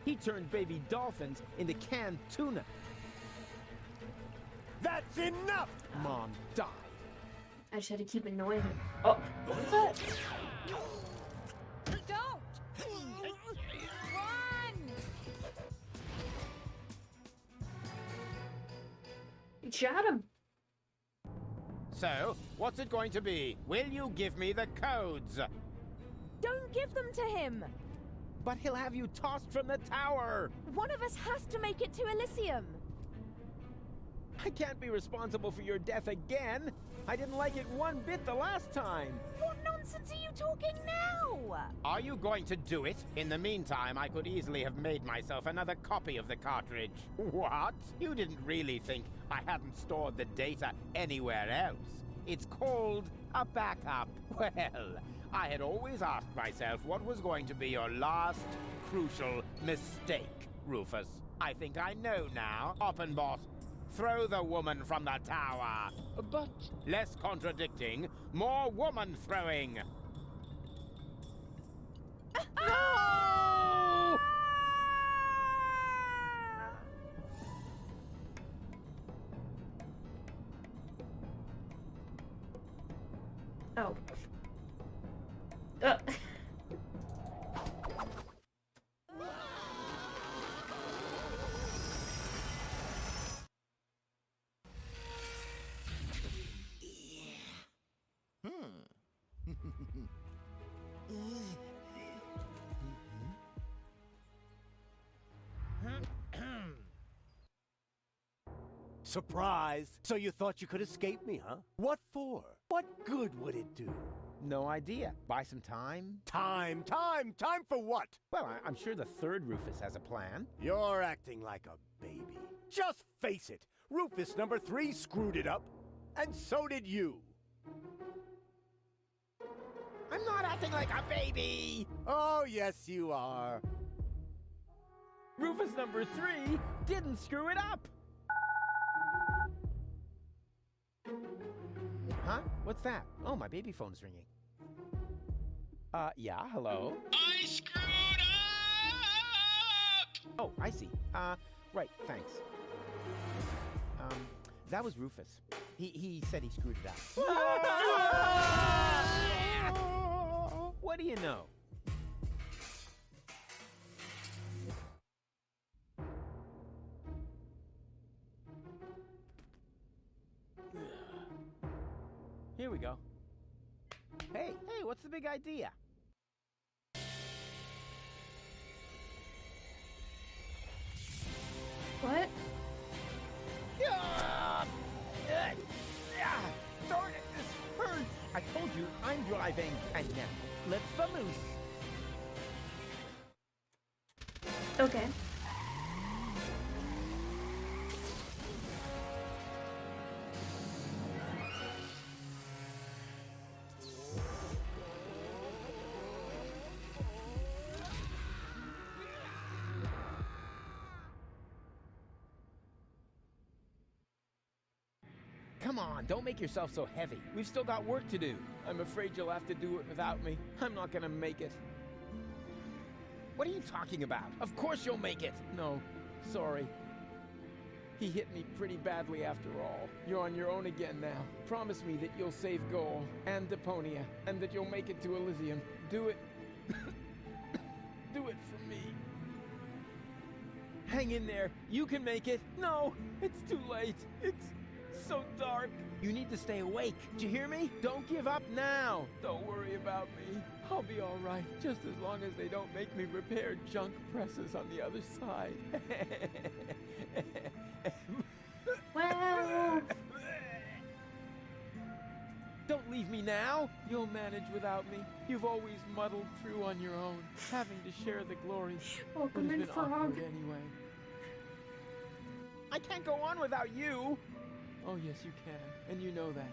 He turned baby dolphins into canned tuna. That's enough! Mom died. I just had to keep annoying him. Oh, what was that? Don't! Run! You shot him. So, what's it going to be? Will you give me the codes? Don't give them to him! But he'll have you tossed from the tower! One of us has to make it to Elysium! I can't be responsible for your death again! I didn't like it one bit the last time! What nonsense are you talking now? Are you going to do it? In the meantime, I could easily have made myself another copy of the cartridge. What? You didn't really think I hadn't stored the data anywhere else? It's called a backup. Well, I had always asked myself what was going to be your last crucial mistake, Rufus. I think I know now. Oppenbot, throw the woman from the tower. But... Less contradicting, more woman throwing. No! Oh. Surprise! So you thought you could escape me, huh? What for? What good would it do? No idea. Buy some time? Time for what? Well, I'm sure the third Rufus has a plan. You're acting like a baby. Just face it, Rufus number 3 screwed it up, and so did you. I'm not acting like a baby! Oh, yes, you are. Rufus number 3 didn't screw it up! Huh? What's that? Oh, my baby phone's ringing. Yeah, hello? I screwed up! Oh, I see. Right, thanks. That was Rufus. He said he screwed it up. What do you know? Here we go. Hey, what's the big idea? What? Darn it, this hurts! I told you, I'm driving. And now, let's vamoose. Okay. Come on, don't make yourself so heavy. We've still got work to do. I'm afraid you'll have to do it without me. I'm not gonna make it. What are you talking about? Of course you'll make it. No, sorry. He hit me pretty badly after all. You're on your own again now. Promise me that you'll save Goal and Deponia, and that you'll make it to Elysium. Do it. Do it for me. Hang in there. You can make it. No, it's too late. It's so dark. You need to stay awake. Do you hear me? Don't give up now. Don't worry about me. I'll be all right, just as long as they don't make me repair junk presses on the other side. Well... Don't leave me now. You'll manage without me. You've always muddled through on your own, having to share the glory. Welcome in, been Frog. awkward anyway. I can't go on without you. Oh, yes, you can. And you know that.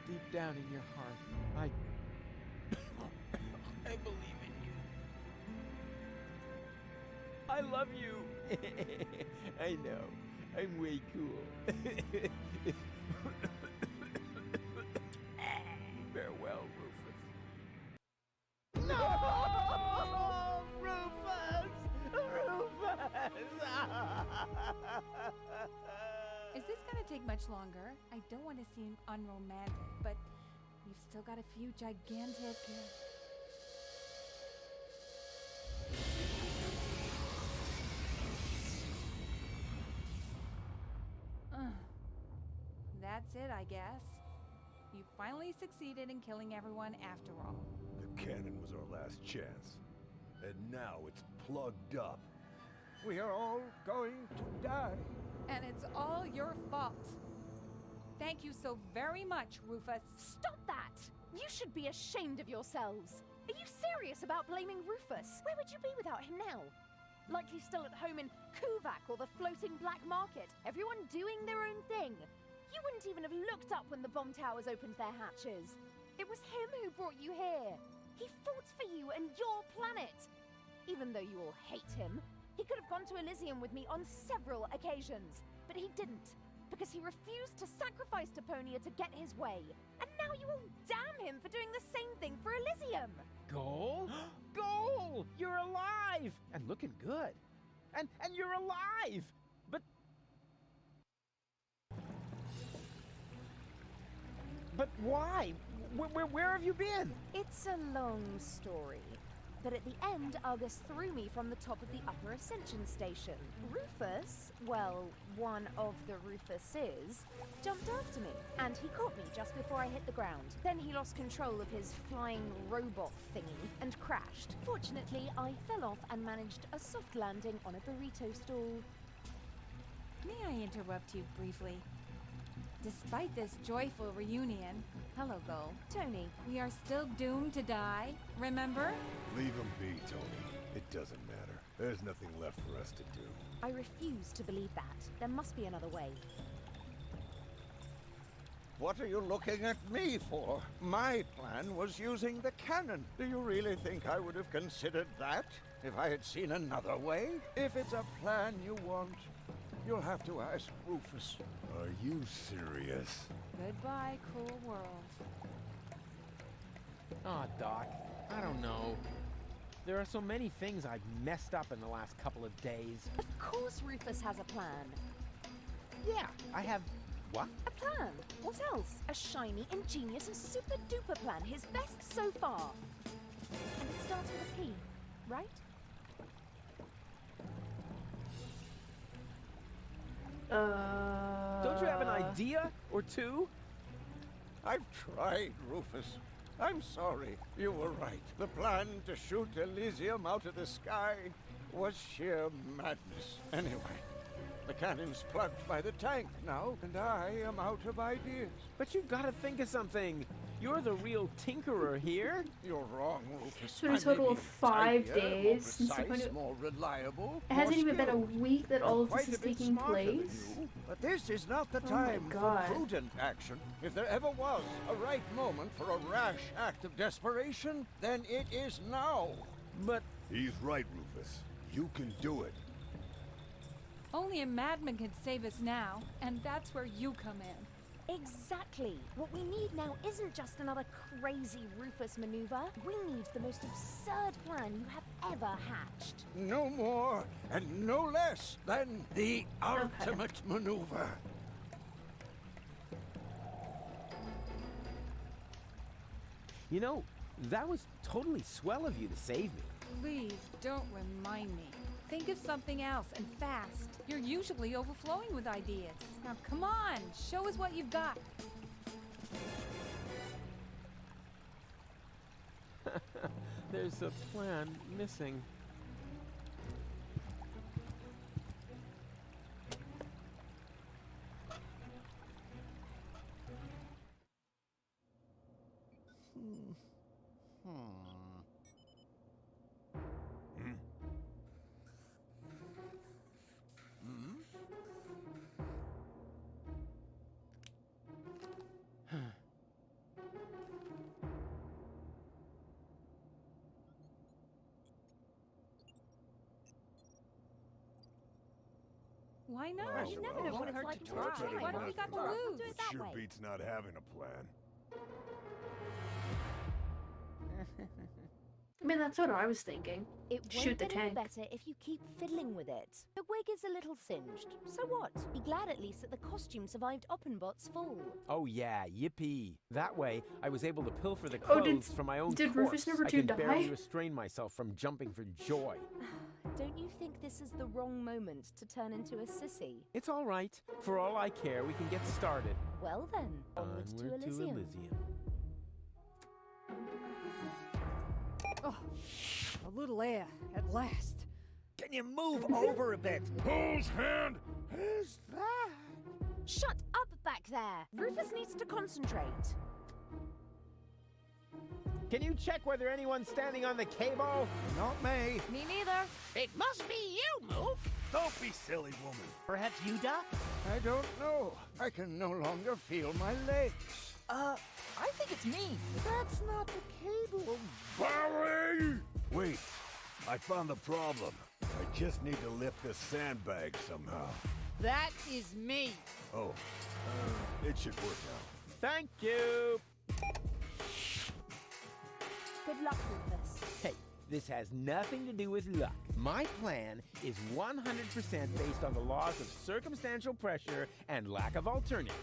Deep down in your heart. I believe in you. I love you. I know. I'm way cool. Farewell, Rufus. No! Rufus! Is this gonna take much longer? I don't want to seem unromantic, but we've still got a few gigantic... That's it, I guess. You finally succeeded in killing everyone after all. The cannon was our last chance. And now it's plugged up. We are all going to die. And it's all your fault. Thank you so very much, Rufus. Stop that! You should be ashamed of yourselves. Are you serious about blaming Rufus? Where would you be without him now? Likely still at home in Kuvak or the floating black market, everyone doing their own thing. You wouldn't even have looked up when the bomb towers opened their hatches. It was him who brought you here. He fought for you and your planet. Even though you all hate him, he could have gone to Elysium with me on several occasions. But he didn't, because he refused to sacrifice Deponia to get his way. And now you all damn him for doing the same thing for Elysium. Goal? Goal! You're alive! And looking good. And you're alive! But why? Where have you been? It's a long story. But at the end, Argus threw me from the top of the upper ascension station. Rufus, well, one of the Rufuses, jumped after me, and he caught me just before I hit the ground. Then he lost control of his flying robot thingy and crashed. Fortunately, I fell off and managed a soft landing on a burrito stall. May I interrupt you briefly? Despite this joyful reunion, hello, Gull. Tony. We are still doomed to die, remember? Leave him be, Tony. It doesn't matter. There's nothing left for us to do. I refuse to believe that. There must be another way. What are you looking at me for? My plan was using the cannon. Do you really think I would have considered that if I had seen another way? If it's a plan you want, you'll have to ask Rufus. Are you serious? Goodbye, cruel world. Aw, Doc, I don't know. There are so many things I've messed up in the last couple of days. Of course Rufus has a plan. Yeah, I have... what? A plan. What else? A shiny, ingenious, and super duper plan. His best so far. And it starts with a P, right? Don't you have an idea or two? I've tried, Rufus. I'm sorry. You were right. The plan to shoot Elysium out of the sky was sheer madness. Anyway, the cannon's plugged by the tank now, and I am out of ideas. But you've got to think of something. You're the real tinkerer here. You're wrong, Rufus. So in a total of 5 More days since they're precise, going to... more reliable. It hasn't more even been a skilled. week that all of Quite this is a bit taking smarter than place. you, but this is not the Oh my time for God. prudent action. If there ever was a right moment for a rash act of desperation, then it is now. But He's right, Rufus. You can do it. Only a madman can save us now, and that's where you come in. Exactly. What we need now isn't just another crazy Rufus maneuver. We need the most absurd plan you have ever hatched. No more and no less than the ultimate maneuver. you know, that was totally swell of you to save me. Please don't remind me. Think of something else, and fast. You're usually overflowing with ideas. Now come on, show us what you've got. There's a plan missing. Why not? Oh, You never well, know what it's like to try. better than What have we got to nothing. lose? It sure beats not having a plan. I mean, that's what I was thinking. It won't Shoot the get any tank. better if you keep fiddling with it. The wig is a little singed. So what? Be glad at least that the costume survived Oppenbot's fall. Oh yeah, yippee. That way, I was able to pilfer the Oh, clothes did- from my own did corpse. Rufus number I 2 can die? barely restrain myself from jumping for joy. Don't you think this is the wrong moment to turn into a sissy? It's all right. For all I care, we can get started. Well then, onward to Elysium. Oh, a little air, at last. Can you move over a bit? Whose hand is that? Shut up back there! Rufus needs to concentrate. Can you check whether anyone's standing on the cable? Not me. Me neither. It must be you, Mook. Don't be silly, woman. Perhaps you, Doc? I don't know. I can no longer feel my legs. I think it's me. That's not the cable. Barry! Wait, I found the problem. I just need to lift this sandbag somehow. That is me. Oh, it should work now. Thank you. Good luck, Rufus. Hey, this has nothing to do with luck. My plan is 100% based on the laws of circumstantial pressure and lack of alternatives.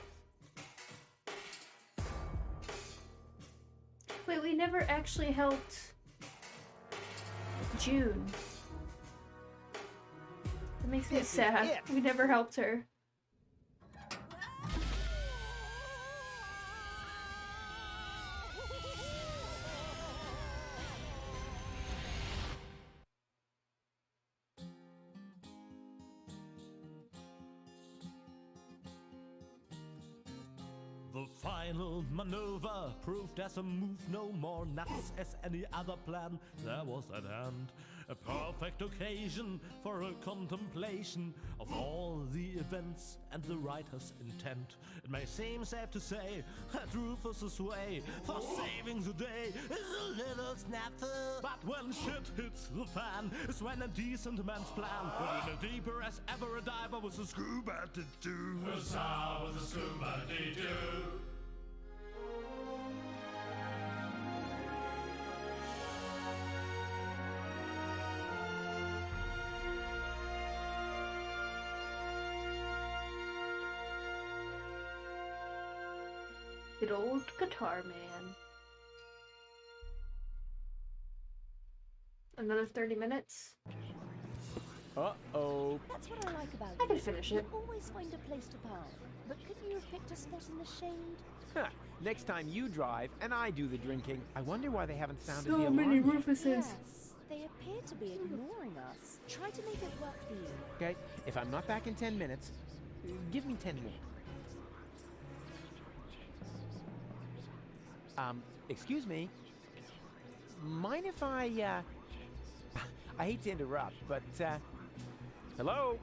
Wait, we never actually helped June. That makes me This is sad. it. We never helped her. The final maneuver proved as a move no more nuts as any other plan there was at hand. A perfect occasion for a contemplation of all the events and the writer's intent. It may seem safe to say that Rufus's way for saving the day is a little snafu. But when shit hits the fan is when a decent man's plan will in deeper as ever a diver with a scuba to do. With a scuba dee-doo. Good old guitar man. Another 30 minutes. Uh-oh. That's what I like about I you. can finish it. You always find a place to park. But couldn't you have picked a spot in the shade? Huh. Next time you drive and I do the drinking. I wonder why they haven't sounded So the many alarm. Rufuses. Yes, they appear to be ignoring us. Try to make it work for you. Okay, if I'm not back in 10 minutes, give me 10 more. Excuse me. Mind if I hate to interrupt, but, hello?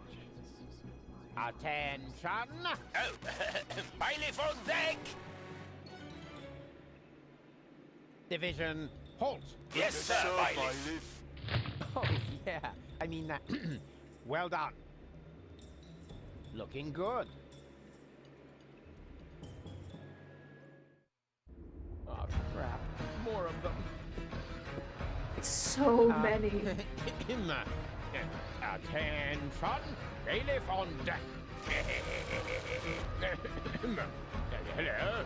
Attention! Oh, bailiff on deck! Division, halt! Yes, sir, bailiff. Oh, yeah. I mean, Well done. Looking good. oh, crap. More of them. So many. Attention! Bailiff on deck! Hello?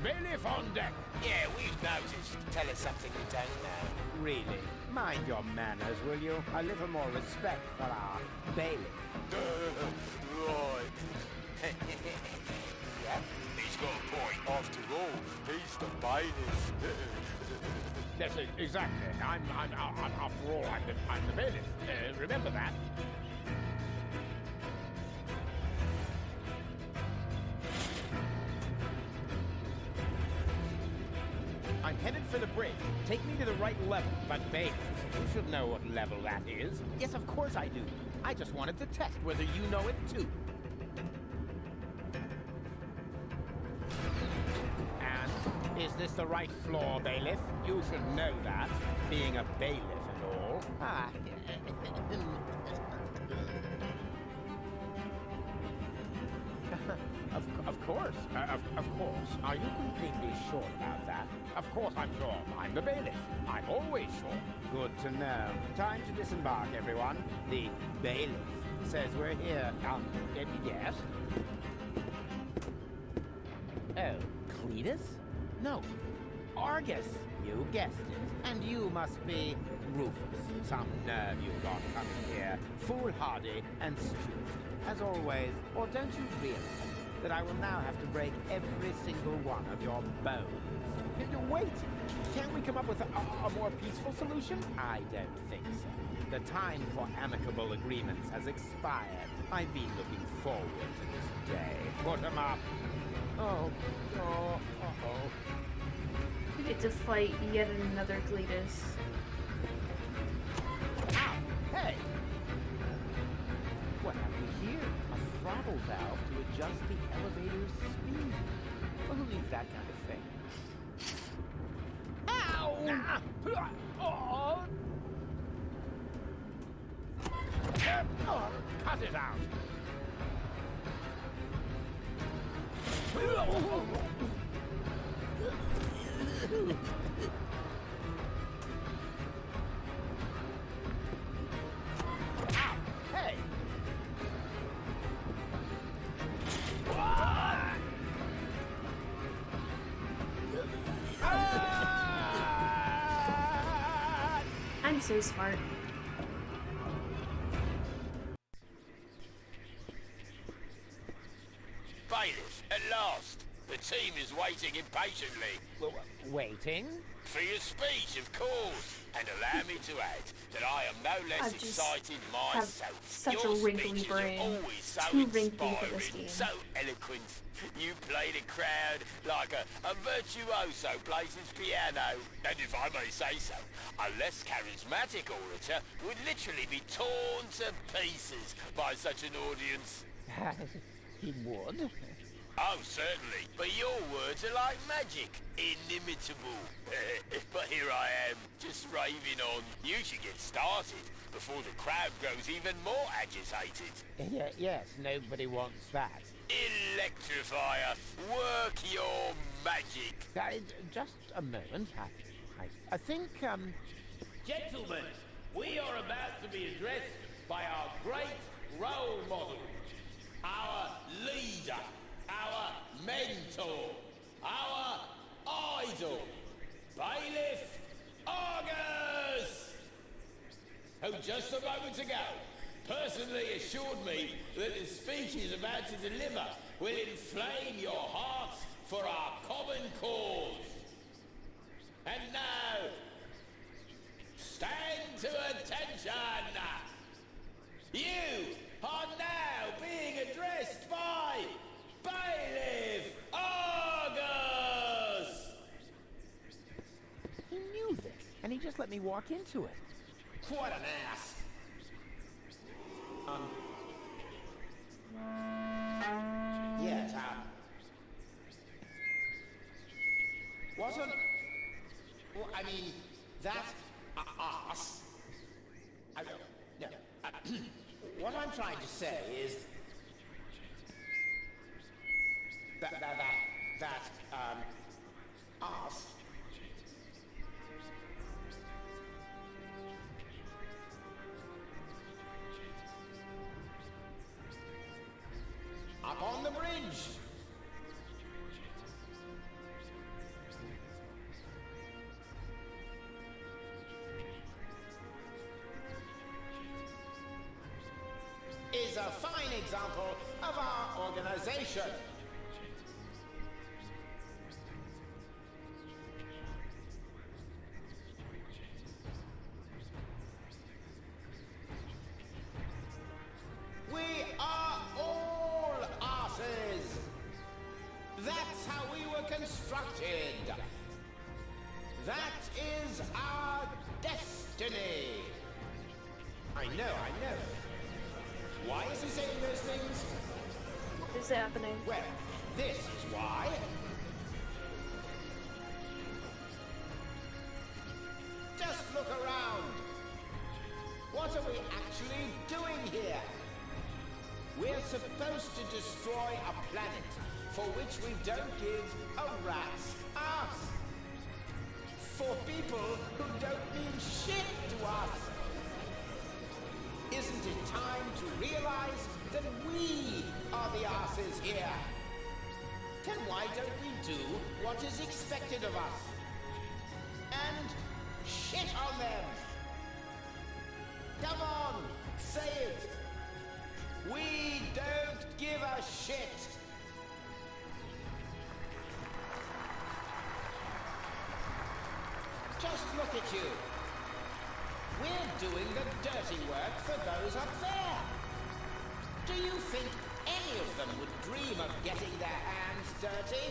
Bailiff on deck! Yeah, we've noticed. Tell us something we don't know. Really? Mind your manners, will you? A little more respect for our bailiff. Right. Yeah? He's got a point. After all, he's the bailiff. Yes, exactly. I'm after all, I'm the bailiff. Remember that. I'm headed for the bridge. Take me to the right level. But bailiff, you should know what level that is. Yes, of course I do. I just wanted to test whether you know it too. And is this the right floor, bailiff? You should know that, being a bailiff and all. Ah. Of course. Of course. Are you completely sure about that? Of course I'm sure. I'm the bailiff. I'm always sure. Good to know. Time to disembark, everyone. The bailiff says we're here. Yes? Oh, Cletus? No. Argus. You guessed it. And you must be Rufus. Some nerve you've got coming here. Foolhardy and stupid. As always. Or don't you realize that I will now have to break every single one of your bones? Wait! Can't we come up with a more peaceful solution? I don't think so. The time for amicable agreements has expired. I've been looking forward to this day. Put 'em up! Oh. We get to fight yet another Cletus. Ow! Hey! What have we here? A throttle valve to adjust the elevator's speed. Well, who needs that kind of thing? Ow! Oh! Cut it out! Ow! Hey! I'm so smart. Bailiff, at last! The team is waiting impatiently. Waiting? For your speech, of course. And allow me to add that I am no less excited myself. Such Your a wrinkly speeches brain. are always so Too wrinkly for this inspiring, game. so eloquent. You play the crowd like a virtuoso plays his piano. And if I may say so, a less charismatic orator would literally be torn to pieces by such an audience. He would? Oh, certainly. But your words are like magic. Inimitable. But here I am, just raving on. You should get started before the crowd grows even more agitated. Yes, nobody wants that. Electrifier, work your magic. Just a moment. I think, Gentlemen, we are about to be addressed by our great role model, our leader, our mentor, our idol, Bailiff Argus, who just a moment ago personally assured me that the speech he's about to deliver will inflame your hearts for our common cause. And now, stand to attention! You are now being addressed by Bailiff Argus! he knew this, and he just let me walk into it. What an ass! Yes, wasn't... Well, I mean, that ass... No. What I'm trying to say is... That ass... Up on the bridge! Is a fine example of our organization. We are all asses. That's how we were constructed. That is our destiny. I know. Why is he saying those things? What is happening? Well, this is why. Just look around. What are we actually doing here? We're supposed to destroy a planet for which we don't give a rat's ass. For people who don't mean shit to us. Isn't it time to realize that we are the asses here? Then why don't we do what is expected of us? And shit on them! Come on, say it! We don't give a shit! Just look at you. We're doing the dirty work for those up there. Do you think any of them would dream of getting their hands dirty?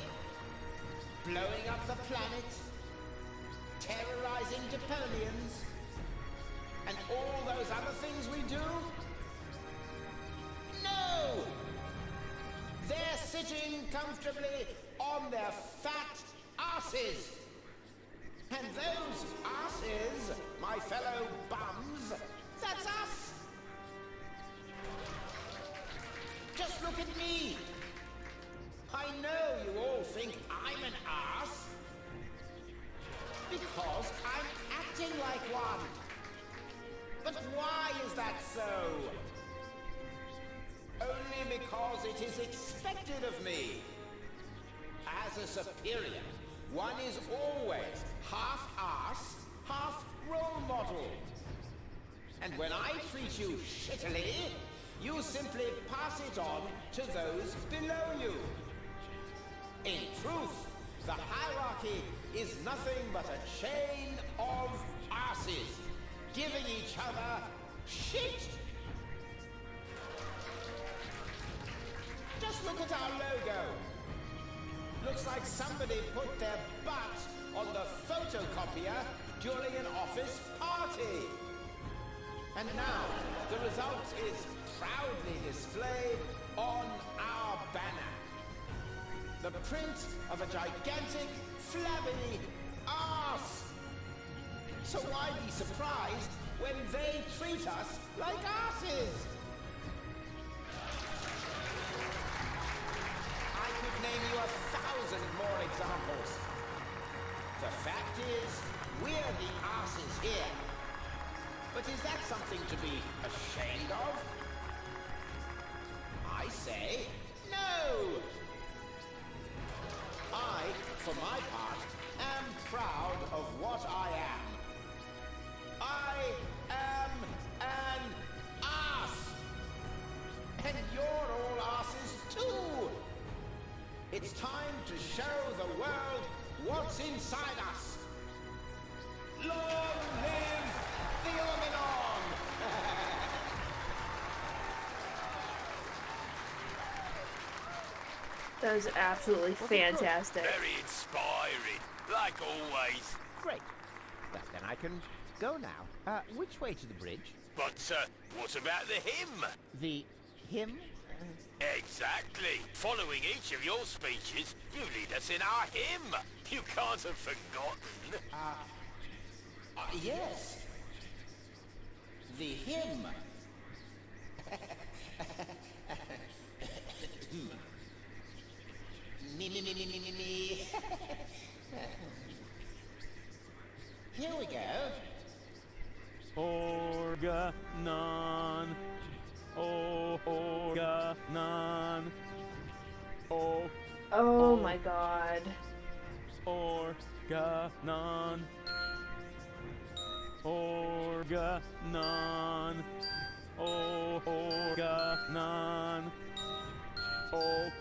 Blowing up the planet? Terrorizing Deponians? And all those other things we do? No! They're sitting comfortably on their fat asses. And those asses, my fellow bums, that's us! Just look at me! I know you all think I'm an ass. Because I'm acting like one. But why is that so? Only because it is expected of me. As a superior, one is always half ass, half role model. And when I treat you shittily, you simply pass it on to those below you. In truth, the hierarchy is nothing but a chain of asses, giving each other shit. Just look at our logo. Looks like somebody put their butt on the photocopier during an office party. And now, the result is proudly displayed on our banner. The print of a gigantic, flabby arse. So why be surprised when they treat us like arses? I could name you 1,000 more examples. The fact is, we're the arses here. But is that something to be ashamed of? I say no! I, for my part, am proud of what I am. I am an ass! And you're all asses too! It's time to show the world what's inside us. Long live the Organon! That was absolutely fantastic. Very inspiring, like always. Great. Well, then I can go now. Which way to the bridge? But, what about the hymn? The hymn? Exactly. Following each of your speeches, you lead us in our hymn. You can't have forgotten. Yes. The hymn. Me. Here we go. Organon. Organon. Oh my god. Organon. Organon. Organon. Organon.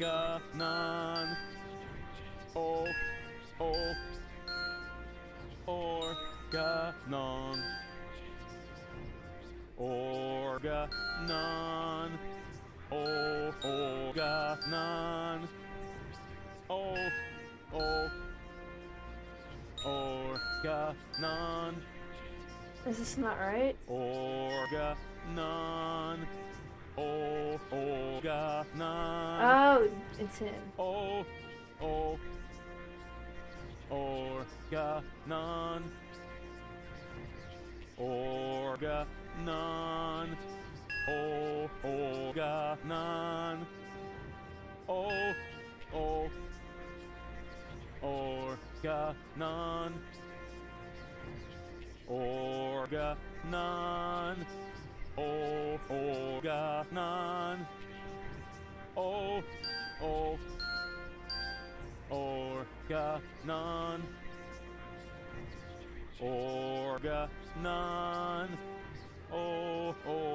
Organon. Organon. Organon. Organon. Organon. Organon. Is this not right? Organon. Organon. Oh, it's him. Organon. Organon. Organon. Organon. Organon. Organon. Organon. Organon.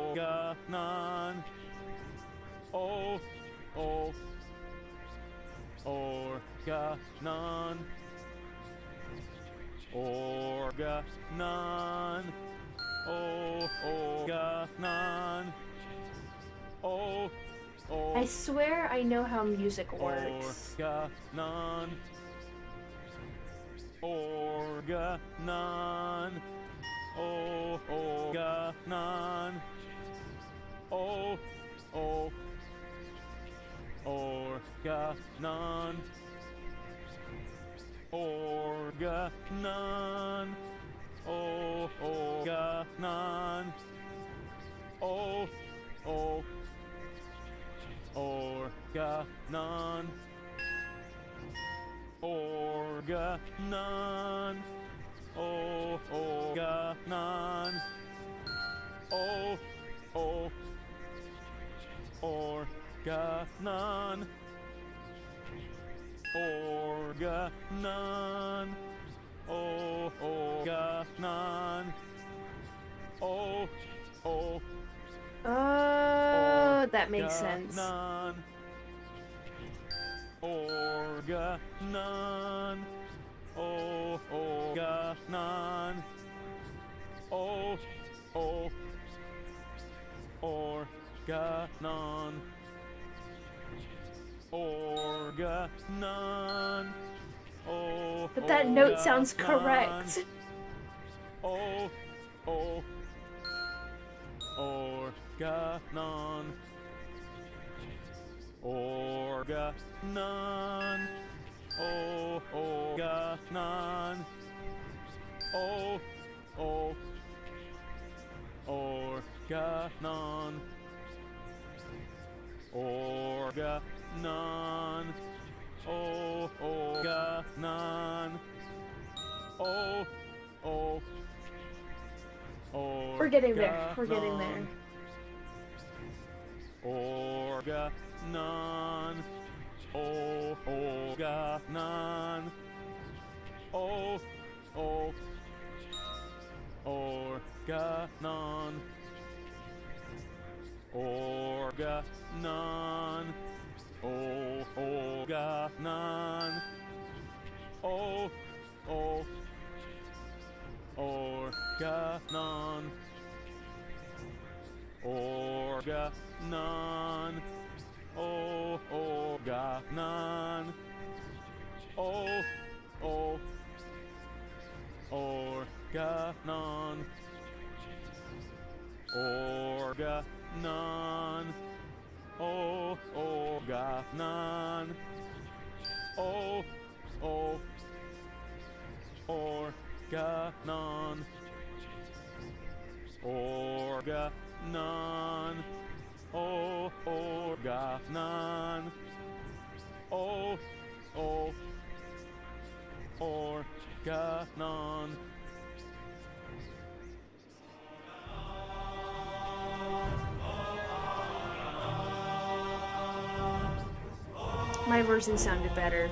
Organon. Organon. Organon. Organon. I swear I know how music works. Organon. Organon. Organon. Organon. Organon. Organon. Organon. Organon. Organon. Organon. Organon. Organon. Oh, oh. That makes sense. Organon. Oh, Organon. Oh, oh. Organon. Organon. Oh, But that note sounds correct. Oh, oh. Organon. Organon. Oh, Organon. Oh, oh. Organon. Organon. Oh, Organon. Oh, oh. We're getting there. We're getting there. Organon. Oh, Organon. Oh, oh. Organon. Organon. Oh, Organon. Oh, oh. Organon. Organon. Oh, Organon. Oh, oh. Organon. Organon. Oh, Organon. Oh, oh. Organon. Organon. Oh, Organon. Oh, oh. Organon. My version sounded better.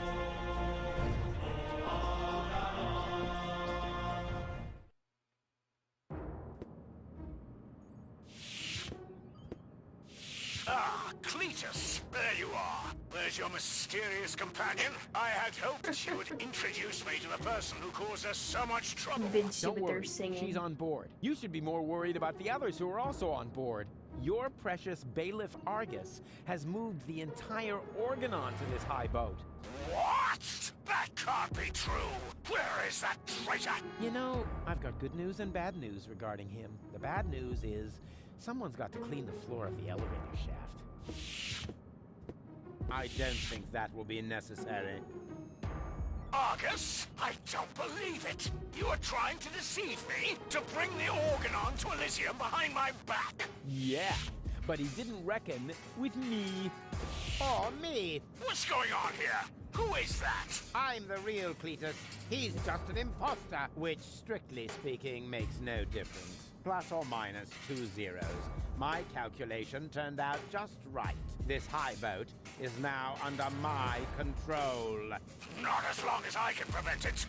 Ah, Cletus, there you are. There's your mysterious companion. I had hoped she would introduce me to the person who caused us so much trouble. Don't worry, she's on board. You should be more worried about the others who are also on board. Your precious bailiff Argus has moved the entire Organon to this high boat. What? That can't be true. Where is that traitor? You know, I've got good news and bad news regarding him. The bad news is someone's got to clean the floor of the elevator shaft. I don't think that will be necessary. Argus, I don't believe it. You are trying to deceive me to bring the Organon to Elysium behind my back. Yeah, but he didn't reckon with me. Oh, me. What's going on here? Who is that? I'm the real Cletus. He's just an imposter. Which, strictly speaking, makes no difference. Plus or minus 2 zeros. My calculation turned out just right. This high boat is now under my control. Not as long as I can prevent it.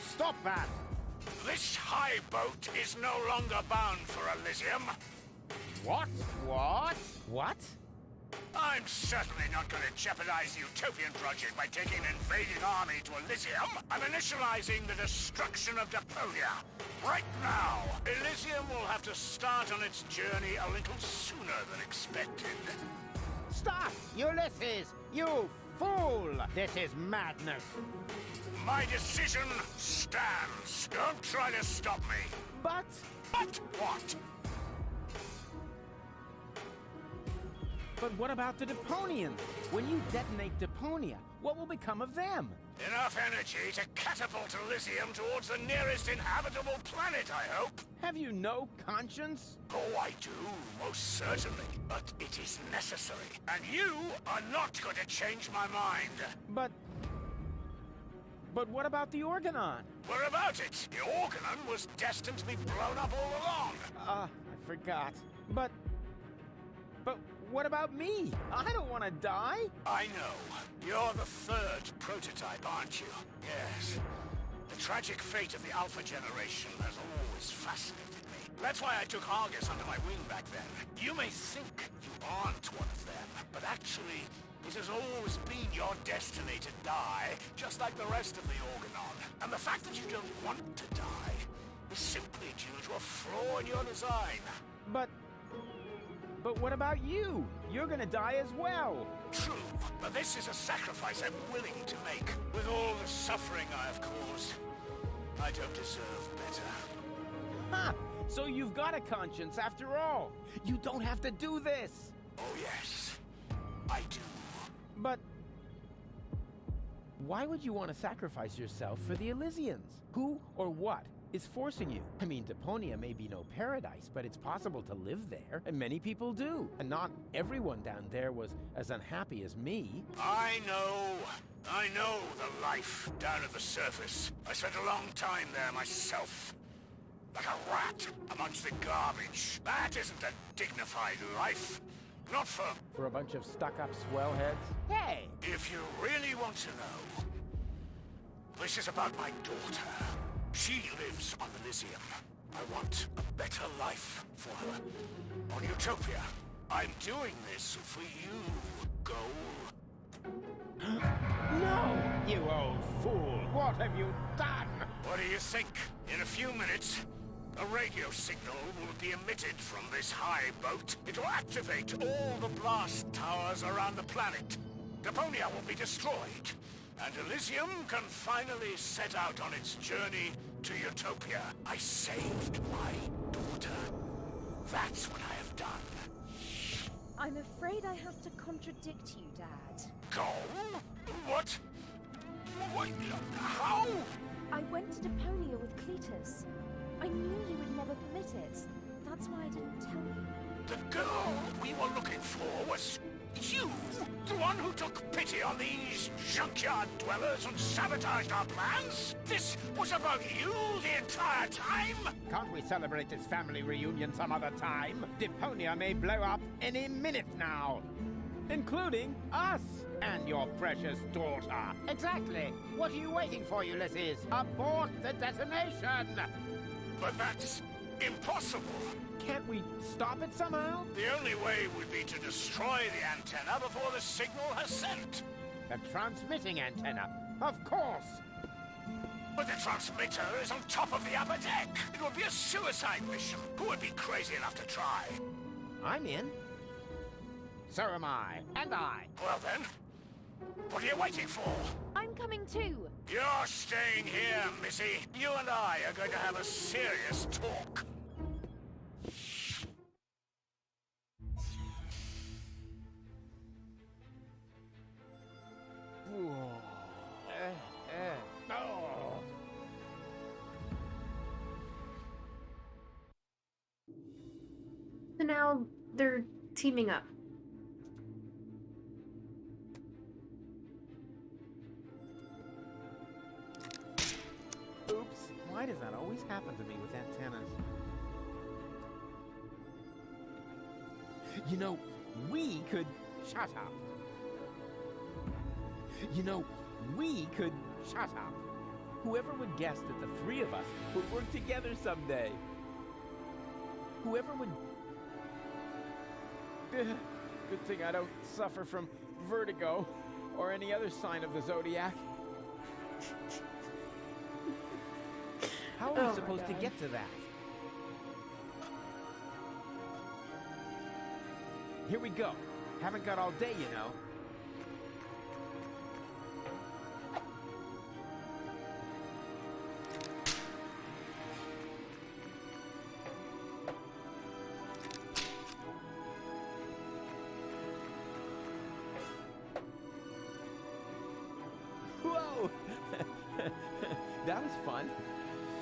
Stop that! This high boat is no longer bound for Elysium. What? What? What? I'm certainly not going to jeopardize the Utopian project by taking an invading army to Elysium. I'm initializing the destruction of Deponia. Right now, Elysium will have to start on its journey a little sooner than expected. Stop! Ulysses! You fool! This is madness. My decision stands. Don't try to stop me. But what? But what about the Deponians? When you detonate Deponia, what will become of them? Enough energy to catapult Elysium towards the nearest inhabitable planet, I hope. Have you no conscience? Oh, I do, most certainly. But it is necessary. And you are not going to change my mind. But what about the Organon? What about it? The Organon was destined to be blown up all along. I forgot. But what about me? I don't want to die. I know. You're the third prototype, aren't you? Yes. The tragic fate of the Alpha generation has always fascinated me. That's why I took Argus under my wing back then. You may think you aren't one of them, but actually, it has always been your destiny to die, just like the rest of the Organon. And the fact that you don't want to die is simply due to a flaw in your design. But what about you? You're gonna die as well. True, but this is a sacrifice I'm willing to make. With all the suffering I have caused, I don't deserve better. Ha! So you've got a conscience after all. You don't have to do this. Oh yes, I do. But why would you want to sacrifice yourself for the Elysians? Who or what is forcing you? I mean, Deponia may be no paradise, but it's possible to live there, and many people do. And not everyone down there was as unhappy as me. I know the life down at the surface. I spent a long time there myself. Like a rat amongst the garbage. That isn't a dignified life. Not for a bunch of stuck-up swellheads? Hey! If you really want to know, this is about my daughter. She lives on Elysium. I want a better life for her. On Utopia. I'm doing this for you, Goal. No! You old fool! What have you done? What do you think? In a few minutes, a radio signal will be emitted from this high boat. It will activate all the blast towers around the planet. Deponia will be destroyed, and Elysium can finally set out on its journey to Utopia. I saved my daughter. That's what I have done. I'm afraid I have to contradict you, Dad. Go? What? What? How? I went to Deponia with Cletus. I knew you would never permit it. That's why I didn't tell you. The girl we were looking for was you? The one who took pity on these junkyard dwellers and sabotaged our plans? This was about you the entire time? Can't we celebrate this family reunion some other time? Deponia may blow up any minute now. Including us and your precious daughter. Exactly. What are you waiting for, Ulysses? Abort the detonation! But that's impossible. Can't we stop it somehow? The only way would be to destroy the antenna before the signal has sent. The transmitting antenna, of course. But the transmitter is on top of the upper deck. It would be a suicide mission. Who would be crazy enough to try? I'm in. So am I. And I. Well then, what are you waiting for? I'm coming too. You're staying here, Missy. You and I are going to have a serious talk. So now they're teaming up. Oops. Why does that always happen to me with antennas? You know, we could... Shut up. You know, we could... Shut up. Whoever would guess that the three of us would work together someday? Whoever would... Good thing I don't suffer from vertigo or any other sign of the zodiac. How are we supposed to get to that? Here we go. Haven't got all day, you know. Whoa! That was fun.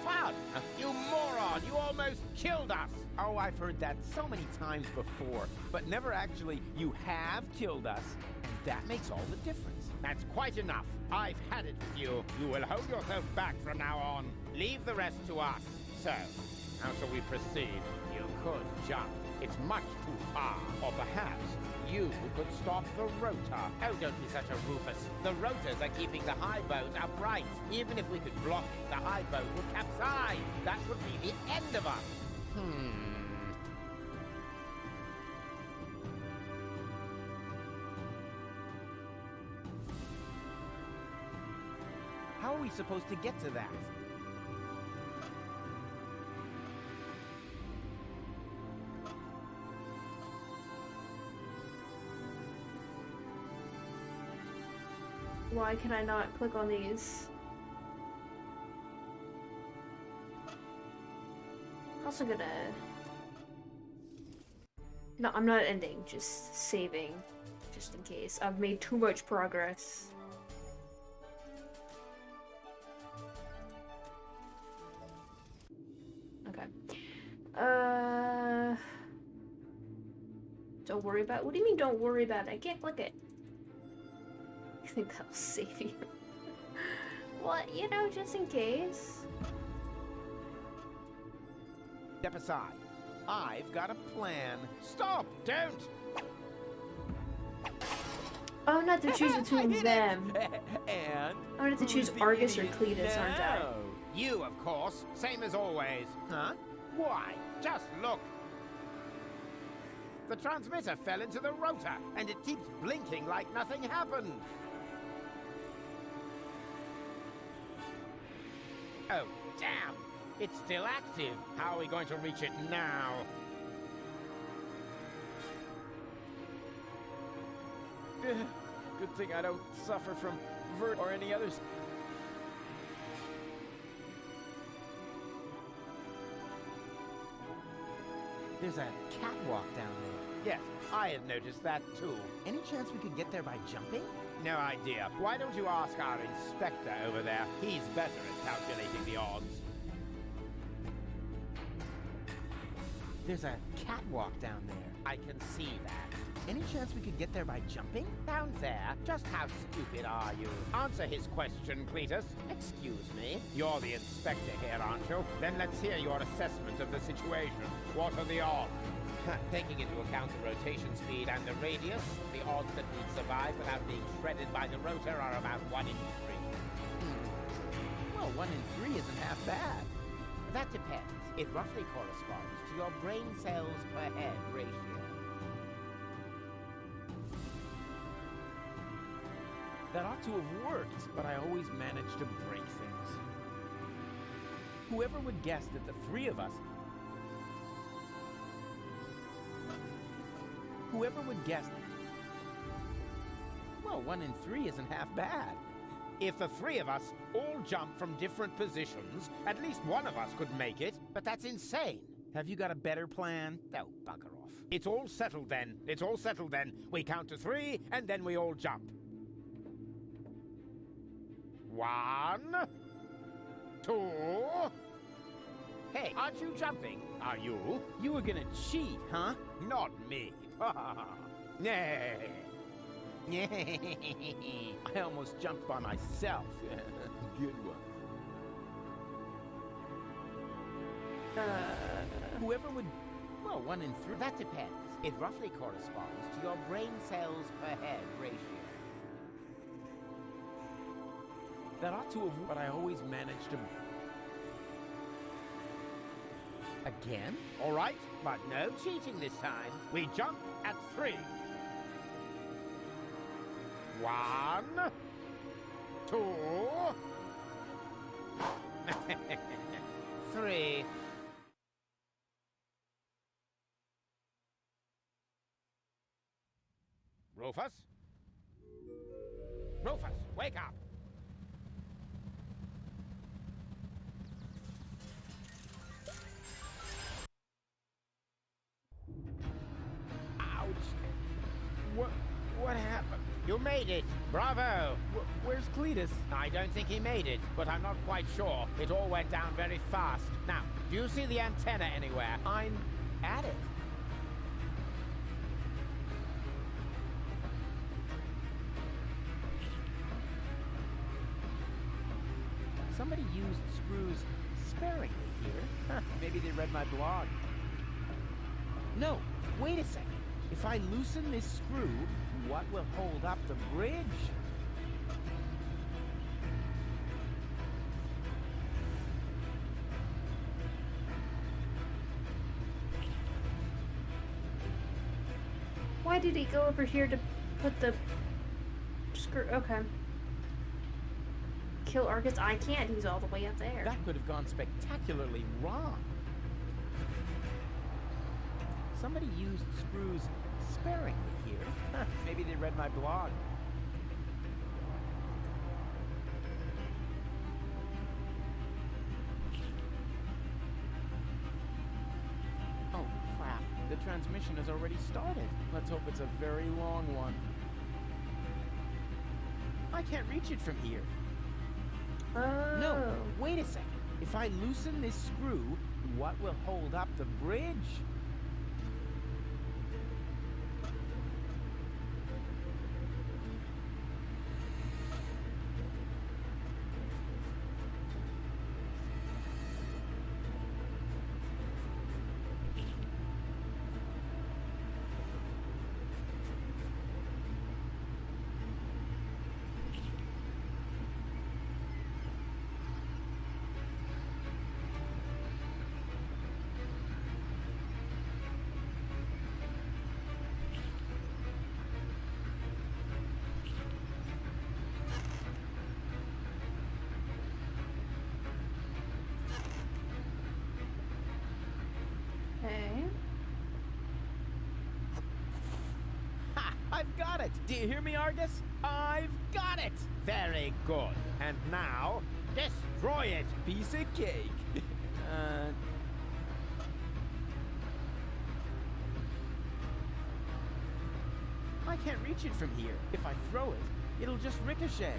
Fun! You moron! You almost killed us! Oh, I've heard that so many times before, but never actually, you have killed us, and that makes all the difference. That's quite enough. I've had it with you. You will hold yourself back from now on. Leave the rest to us. So, how shall we proceed? You could jump. It's much too far. Or perhaps you could stop the rotor. Oh, don't be such a Rufus. The rotors are keeping the high boat upright. Even if we could block it, the high boat would capsize. That would be the end of us. How are we supposed to get to that? Why can I not click on these? Also gonna... No, I'm not ending, just saving, just in case. I've made too much progress. Okay. Don't worry about it. What do you mean don't worry about it? I can't click it. I think that'll save you. What, you know, just in case. Step aside. I've got a plan. Stop! Don't! I'm gonna have to choose between them. And I'm gonna have to choose Argus or Cletus, aren't I? You, of course. Same as always. Huh? Why? Just look. The transmitter fell into the rotor, and it keeps blinking like nothing happened. Oh, damn! It's still active. How are we going to reach it now? Good thing I don't suffer from vert or any others. There's a catwalk down there. Yes, I had noticed that too. Any chance we could get there by jumping? No idea. Why don't you ask our inspector over there? He's better at calculating the odds. There's a catwalk down there. I can see that. Any chance we could get there by jumping? Down there? Just how stupid are you? Answer his question, Cletus. Excuse me? You're the inspector here, aren't you? Then let's hear your assessment of the situation. What are the odds? Taking into account the rotation speed and the radius, the odds that we'd survive without being shredded by the rotor are about 1 in 3. Well, 1 in 3 isn't half bad. That depends. It roughly corresponds to your brain cells per head ratio. That ought to have worked, but I always manage to break things. Whoever would guess that the three of us... Whoever would guess... Well, 1 in 3 isn't half bad. If the three of us all jump from different positions, at least one of us could make it. But that's insane. Have you got a better plan? Oh, bugger off. It's all settled then. It's all settled then. We count to 3, and then we all jump. 1, 2... Hey, aren't you jumping? Are you? You were gonna cheat, huh? Not me. Nay. I almost jumped by myself. Good one. Whoever would... Well, 1 in 3... That depends. It roughly corresponds to your brain cells per head ratio. That ought to have... But I always manage to... Again? All right, but no cheating this time. We jump at 3. 1, 2, 3. Rufus? Rufus, wake up! Ouch! What happened? You made it! Bravo! Where's Cletus? I don't think he made it, but I'm not quite sure. It all went down very fast. Now, do you see the antenna anywhere? I'm at it. Somebody used screws sparingly here. Maybe they read my blog. No, wait a second. If I loosen this screw, what will hold up the bridge? Why did he go over here to put the screw? Okay. Kill Argus? I can't. He's all the way up there. That could have gone spectacularly wrong. Somebody used screws sparingly here. Maybe they read my blog. Oh, crap. The transmission has already started. Let's hope it's a very long one. I can't reach it from here. No, wait a second. If I loosen this screw, what will hold up the bridge? Okay. Ha! I've got it! Do you hear me, Argus? I've got it! Very good. And now, destroy it! Piece of cake. I can't reach it from here. If I throw it, it'll just ricochet.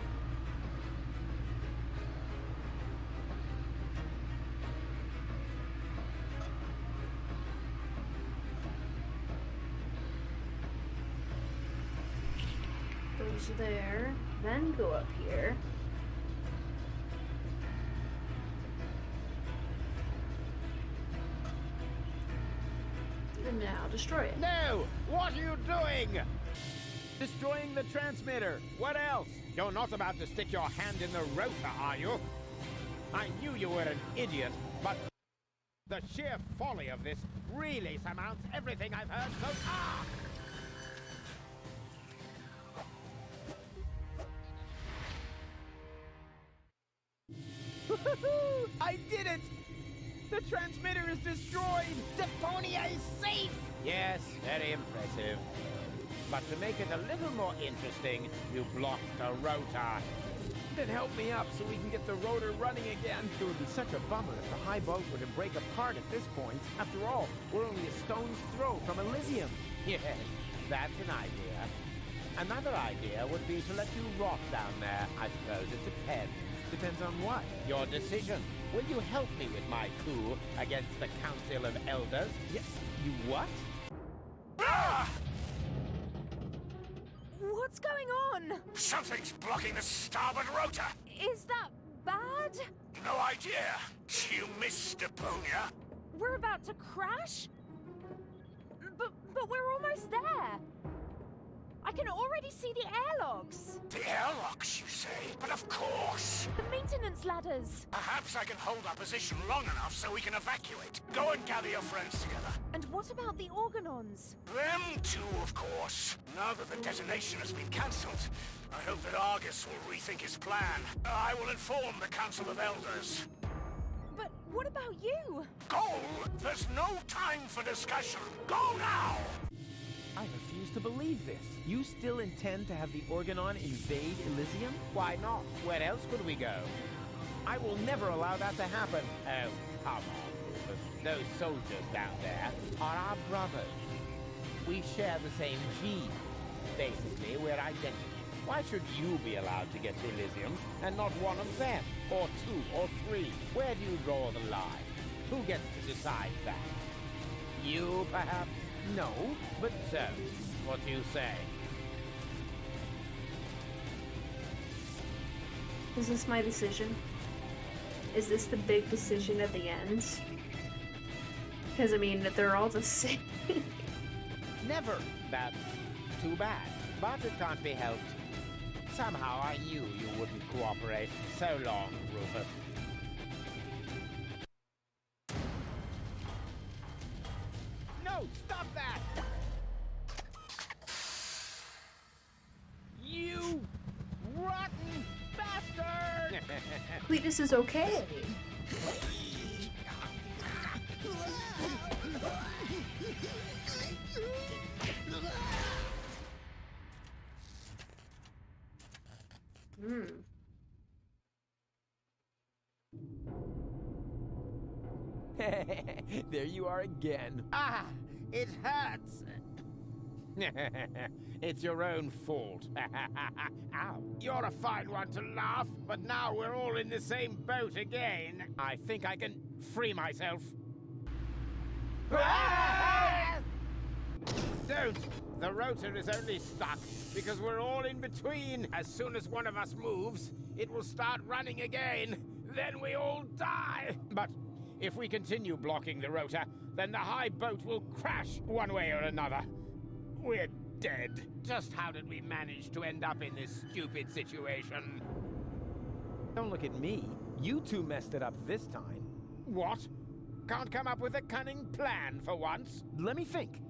Goes there, then go up here. And now destroy it. No! What are you doing? Destroying the transmitter. What else? You're not about to stick your hand in the rotor, are you? I knew you were an idiot, but the sheer folly of this really surmounts everything I've heard so far. I did it! The transmitter is destroyed! Deponia is safe! Yes, very impressive. But to make it a little more interesting, you blocked the rotor. Then help me up so we can get the rotor running again. It would be such a bummer if the high boat were to break apart at this point. After all, we're only a stone's throw from Elysium. Yes, that's an idea. Another idea would be to let you rot down there. I suppose it depends. Depends on what? Your decision. Will you help me with my coup against the Council of Elders? Yes. You what? Ah! What's going on? Something's blocking the starboard rotor. Is that bad? No idea. You missed Deponia. We're about to crash? But we're almost there. I can already see the airlocks. The airlocks, you say? But of course. The maintenance ladders. Perhaps I can hold our position long enough so we can evacuate. Go and gather your friends together. And what about the organons? Them too, of course. Now that the detonation has been cancelled, I hope that Argus will rethink his plan. I will inform the Council of Elders. But what about you? Go! There's no time for discussion. Go now! I refuse to believe this. You still intend to have the Organon invade Elysium? Why not? Where else could we go? I will never allow that to happen. Oh, come on, Rufus. Those soldiers down there are our brothers. We share the same gene. Basically, we're identical. Why should you be allowed to get to Elysium and not one of them? Or two, or three? Where do you draw the line? Who gets to decide that? You, perhaps? No, but so, what do you say? Is this my decision? Is this the big decision at the end? Because, I mean, they're all the same. Never. That's too bad. But it can't be helped. Somehow I knew you wouldn't cooperate. So long, Rufus. No, stop that! You rotten bastard! Cletus is okay. Hmm. There you are again. Ah! It hurts! It's your own fault. Ow. You're a fine one to laugh, but now we're all in the same boat again. I think I can free myself. Don't! The rotor is only stuck because we're all in between. As soon as one of us moves, it will start running again. Then we all die. But if we continue blocking the rotor, then the high boat will crash one way or another. We're dead. Just how did we manage to end up in this stupid situation? Don't look at me. You two messed it up this time. What? Can't come up with a cunning plan for once? Let me think.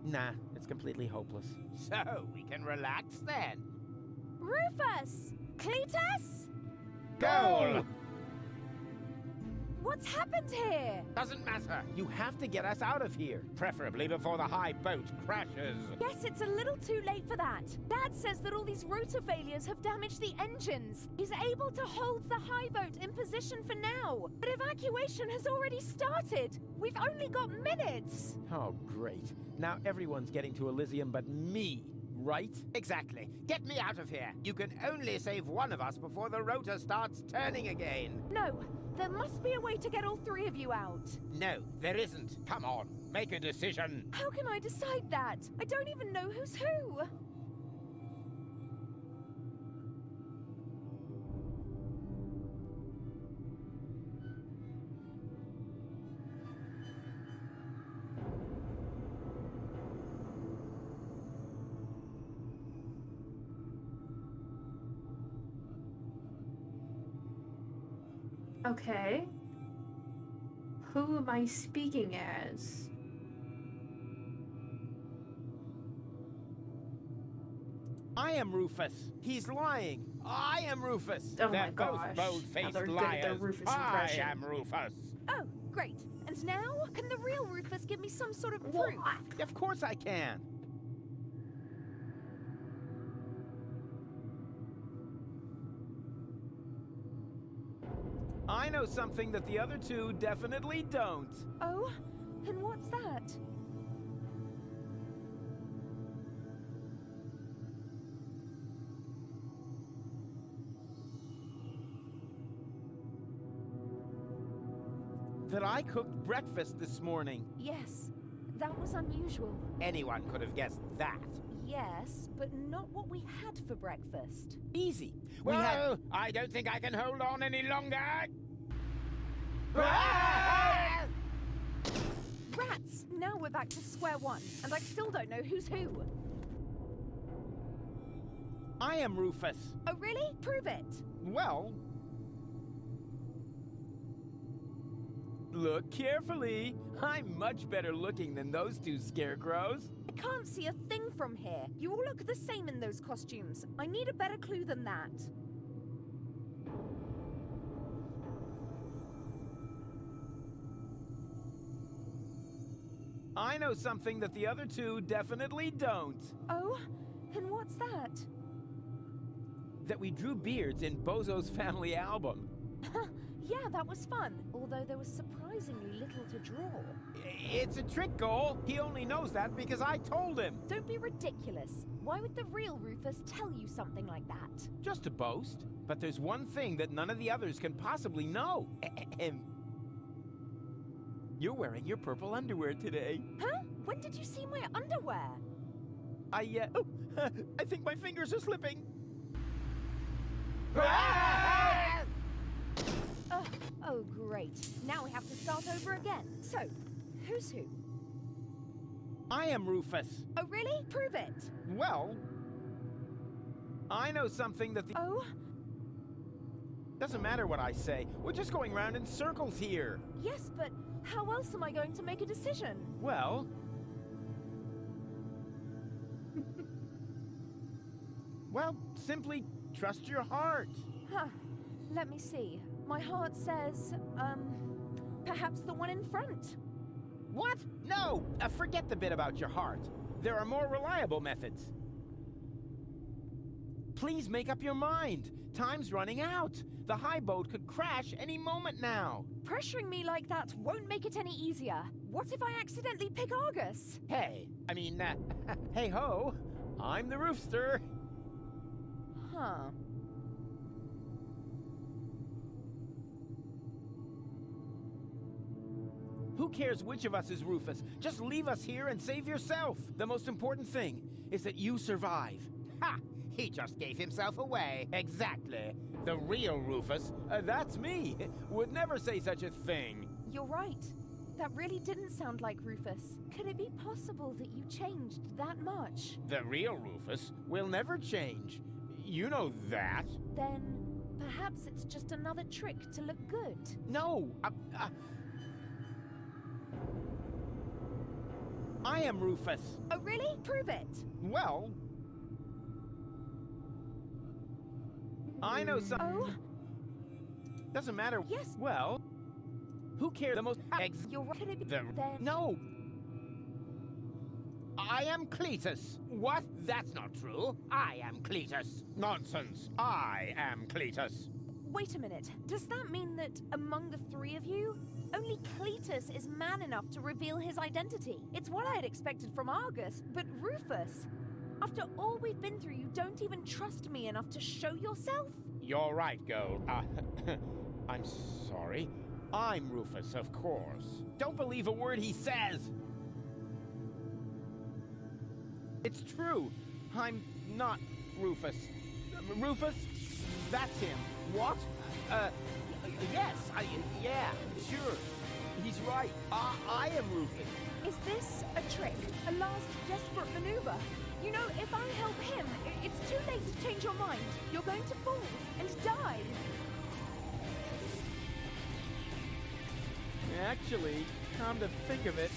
Nah, it's completely hopeless. So, we can relax then. Rufus! Cletus? Goal! What's happened here? Doesn't matter. You have to get us out of here. Preferably before the high boat crashes. Yes, it's a little too late for that. Dad says that all these rotor failures have damaged the engines. He's able to hold the high boat in position for now. But evacuation has already started. We've only got minutes. Oh, great. Now everyone's getting to Elysium but me, right? Exactly. Get me out of here. You can only save one of us before the rotor starts turning again. No, there must be a way to get all three of you out. No, there isn't. Come on, make a decision. How can I decide that? I don't even know who's who. Okay. Who am I speaking as? I am Rufus. He's lying. I am Rufus. Oh They're my both gosh. bold-faced Now they're good at liars. their Rufus I impression. am Rufus. Oh, great. And now, can the real Rufus give me some sort of proof? Of course I can. I know something that the other two definitely don't. Oh? And what's that? That I cooked breakfast this morning. Yes, that was unusual. Anyone could have guessed that. Yes, but not what we had for breakfast. Easy. Well, I don't think I can hold on any longer. Rats! Now we're back to square one, and I still don't know who's who. I am Rufus. Oh, really? Prove it. Well, look carefully. I'm much better looking than those two scarecrows. I can't see a thing from here. You all look the same in those costumes. I need a better clue than that. I know something that the other two definitely don't. Oh? And what's that? That we drew beards in Bozo's family album. Yeah, that was fun. Although there was surprisingly little to draw. It's a trick goal. He only knows that because I told him. Don't be ridiculous. Why would the real Rufus tell you something like that? Just to boast. But there's one thing that none of the others can possibly know. You're wearing your purple underwear today. Huh? When did you see my underwear? I think my fingers are slipping. Oh, great. Now we have to start over again. So, Who's who? I am Rufus. Oh, really? Prove it. Well, I know something that the... Oh? Doesn't matter what I say. We're just going round in circles here. Yes, but how else am I going to make a decision? Well... well, simply trust your heart. Huh. Let me see. My heart says, perhaps the one in front. What? No! Forget the bit about your heart. There are more reliable methods. Please make up your mind. Time's running out. The high boat could crash any moment now. Pressuring me like that won't make it any easier. What if I accidentally pick Argus? Hey, hey ho, I'm the roofster. Huh. Who cares which of us is Rufus? Just leave us here and save yourself. The most important thing is that you survive. Ha! He just gave himself away. Exactly. The real Rufus. That's me. Would never say such a thing. You're right. That really didn't sound like Rufus. Could it be possible that you changed that much? The real Rufus will never change. You know that. Then perhaps it's just another trick to look good. No! I am Rufus. Oh, really? Prove it. Well... I know some... Oh? Doesn't matter. Yes. Well... Who cares the most... You're right. Could it be... Then... No! I am Cletus. What? That's not true. I am Cletus. Nonsense. I am Cletus. Wait a minute. Does that mean that among the three of you, only Cletus is man enough to reveal his identity? It's what I had expected from Argus, but Rufus, after all we've been through, you don't even trust me enough to show yourself? You're right, Gold. I'm sorry. I'm Rufus, of course. Don't believe a word he says. It's true. I'm not Rufus. Rufus? That's him. What? Yes, yeah, sure. He's right. I am Rufus. Is this a trick? A last desperate maneuver? You know, if I help him, it's too late to change your mind. You're going to fall and die. Actually, come to think of it...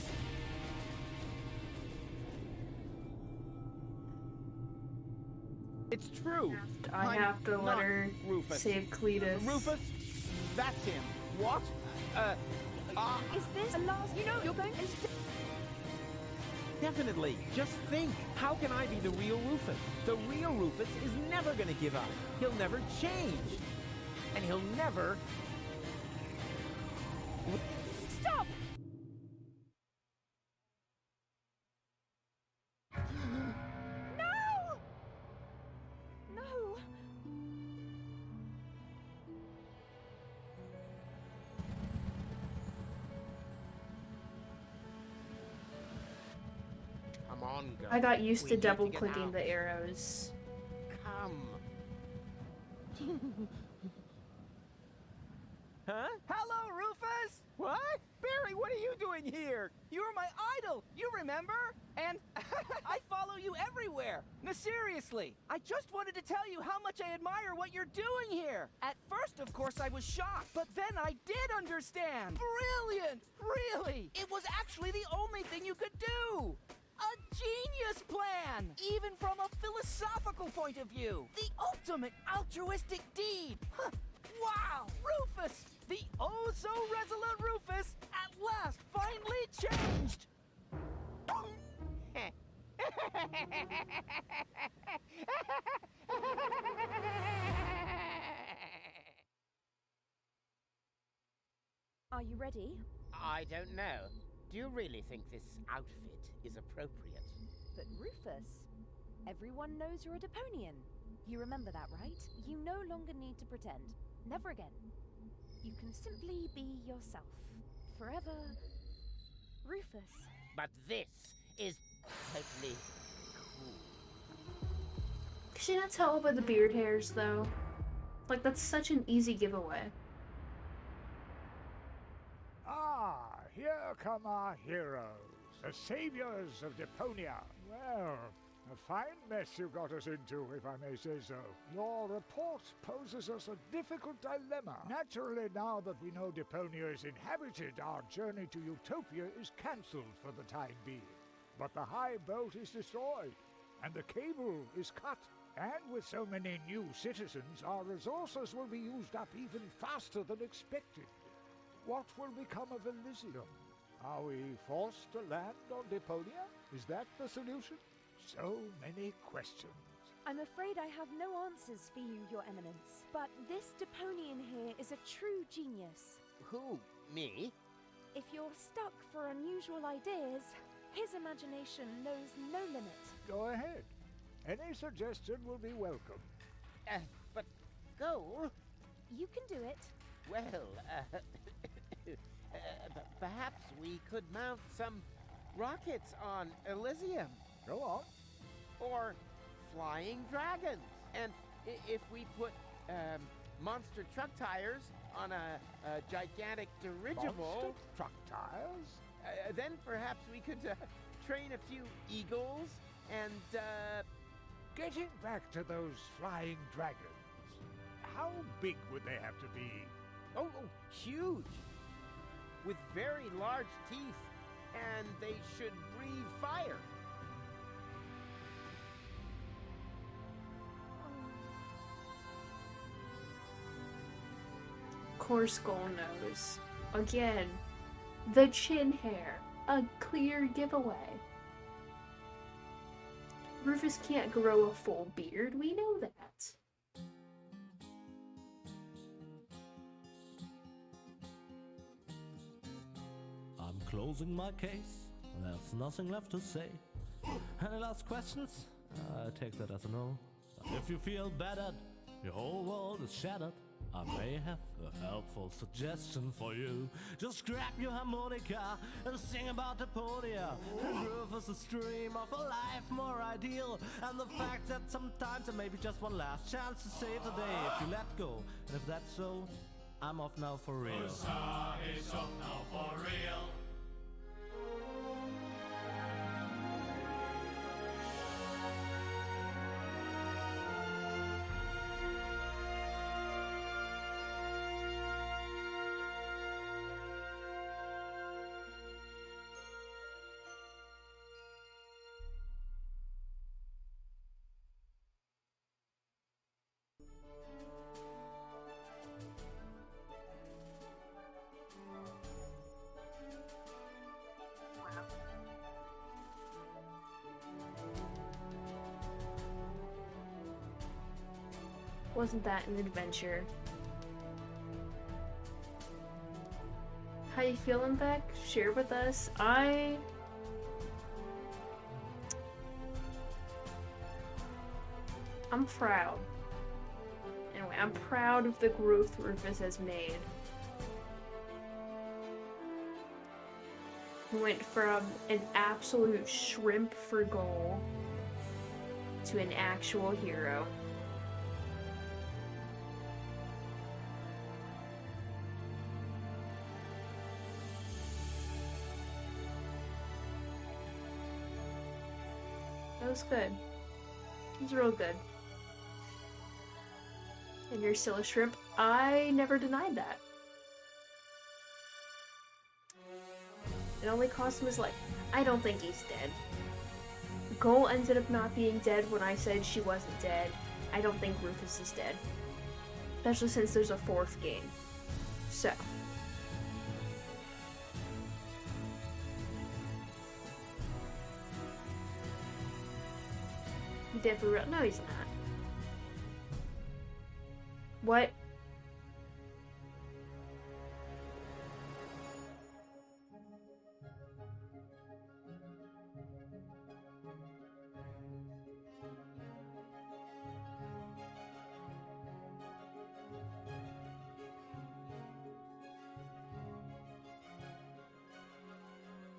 It's true. I have to let her save Cletus. Rufus? That's him. What? Is this a last... You know, you're going to... Definitely. Just think. How can I be the real Rufus? The real Rufus is never gonna give up. He'll never change. And he'll never... Stop! No! No! Come on, girl. I got used We to need double get clicking out. the arrows. Come. Huh? Hello, Rufus! What? Barry, what are you doing here? You were my idol, you remember? And I follow you everywhere. No, seriously, I just wanted to tell you how much I admire what you're doing here. At first, of course, I was shocked, but then I did understand. Brilliant, really. It was actually the only thing you could do. A genius plan, even from a philosophical point of view. The ultimate altruistic deed. Huh. Wow, Rufus, the oh-so-resolute Rufus, at last finally changed! Are you ready? I don't know. Do you really think this outfit is appropriate? But Rufus, everyone knows you're a Deponian. You remember that, right? You no longer need to pretend. Never again. You can simply be yourself. Forever, Rufus. But this is totally cool. Can she not tell by the beard hairs, though? Like, that's such an easy giveaway. Ah, here come our heroes, the saviors of Deponia. Well, a fine mess you got us into, if I may say so. Your report poses us a difficult dilemma. Naturally, now that we know Deponia is inhabited, our journey to Utopia is cancelled for the time being. But the high boat is destroyed, and the cable is cut. And with so many new citizens, our resources will be used up even faster than expected. What will become of Elysium? Are we forced to land on Deponia? Is that the solution? So many questions. I'm afraid I have no answers for you, Your Eminence. But this Deponian here is a true genius. Who? Me? If you're stuck for unusual ideas, his imagination knows no limit. Go ahead. Any suggestion will be welcome. But Goal? You can do it. Well, perhaps we could mount some rockets on Elysium. Go on. Or flying dragons. And if we put monster truck tires on a gigantic dirigible... Monster truck tires? Then perhaps we could train a few eagles and... Getting back to those flying dragons, how big would they have to be? Oh, huge! With very large teeth, and they should breathe fire. Coarse Goal knows. Again, the chin hair. A clear giveaway. Rufus can't grow a full beard, we know that. I'm closing my case. There's nothing left to say. Any last questions? I take that as a no. But if you feel battered, your whole world is shattered, I may have a helpful suggestion for you. Just grab your harmonica and sing about Deponia. And Rufus' dream of a life more ideal. And the fact that sometimes there may be just one last chance to save the day if you let go. And if that's so, I'm off now for real. Ursa is off now for real. Wasn't that an adventure? How you feeling, Beck? Share with us. I'm proud. Anyway, I'm proud of the growth Rufus has made. He went from an absolute shrimp for goal to an actual hero. That was good. It was real good. And you're still a shrimp? I never denied that. It only cost him his life. I don't think he's dead. Cole ended up not being dead when I said she wasn't dead. I don't think Rufus is dead. Especially since there's a fourth game. So. He dead for real? No, he's not. What?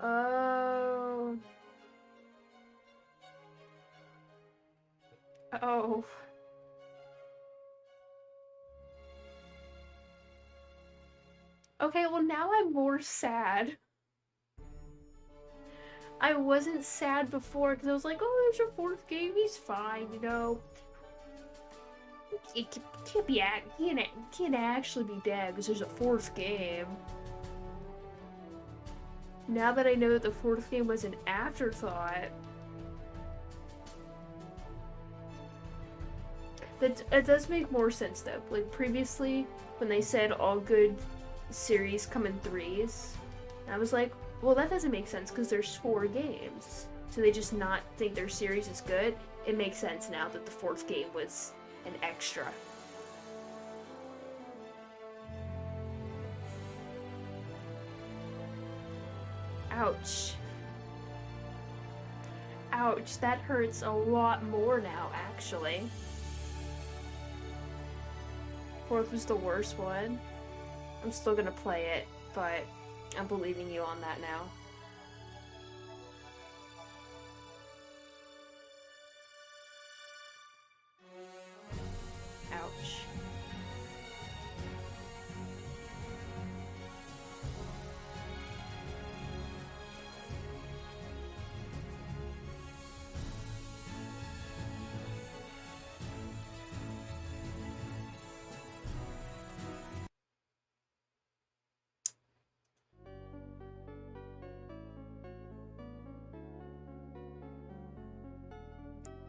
Oh. Oh. Okay, well now I'm more sad. I wasn't sad before because I was like, oh, there's a fourth game. He's fine, you know. It can't actually be bad because there's a fourth game. Now that I know that the fourth game was an afterthought, it does make more sense though. Like previously, when they said all good series come in threes, I was like, well, that doesn't make sense because there's 4 games. So they just not think their series is good. It makes sense now that the fourth game was an extra. Ouch. Ouch, that hurts a lot more now, actually. Fourth was the worst one. I'm still gonna play it, but I'm believing you on that now. Ouch.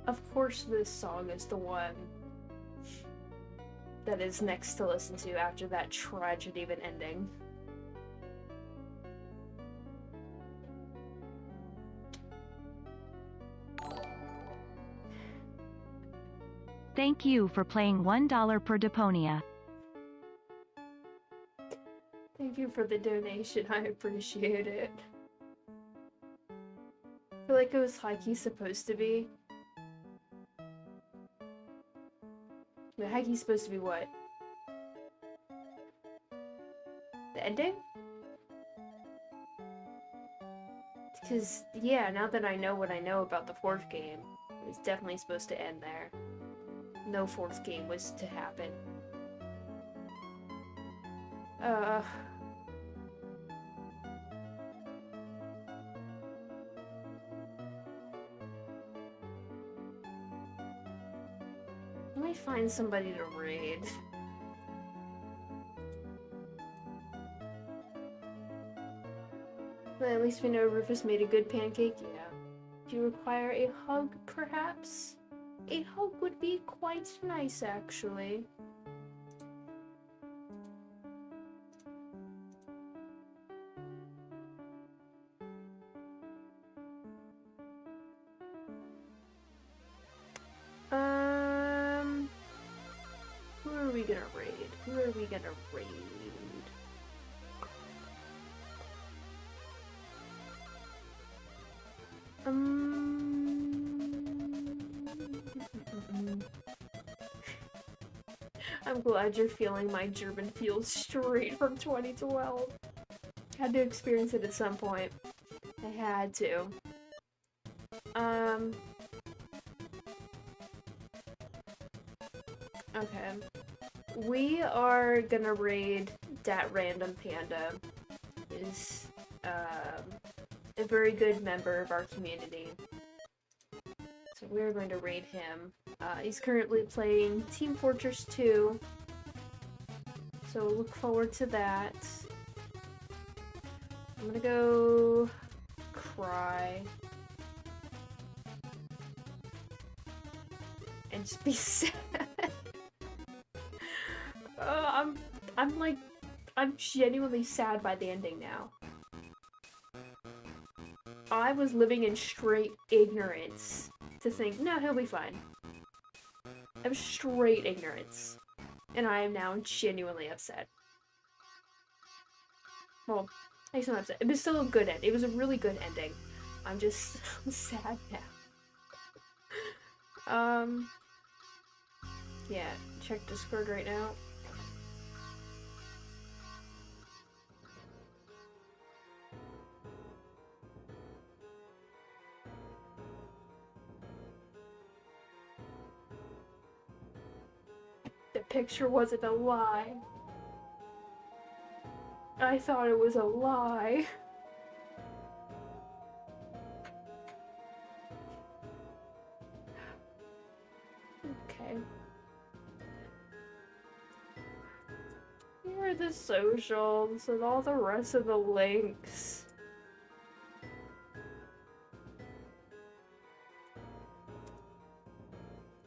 Of course this song is the one that is next to listen to after that tragedy of an ending. Thank you for playing $1 per Deponia. Thank you for the donation, I appreciate it. I feel like it was Haiky's supposed to be. Wait, Haiky's supposed to be what? The ending? Because, yeah, now that I know what I know about the fourth game, it's definitely supposed to end there. No fourth game was to happen. Let me find somebody to raid. But at least we know Rufus made a good pancake, yeah. Do you require a hug, perhaps? A hug would be quite nice, actually. Who are we gonna raid? Who are we gonna raid? I'm glad you're feeling my German feels straight from 2012. Had to experience it at some point. I had to. Okay. We are gonna raid Dat Random Panda. Is a very good member of our community. So we're going to raid him. He's currently playing Team Fortress 2. So look forward to that. I'm gonna go cry. And just be sad. I'm genuinely sad by the ending now. I was living in straight ignorance to think, no, he'll be fine. I was straight ignorance. And I am now genuinely upset. Well, I guess I'm not upset. It was still a good end. It was a really good ending. I'm sad now. Yeah, check Discord right now. The picture wasn't a lie. I thought it was a lie. are the socials and all the rest of the links?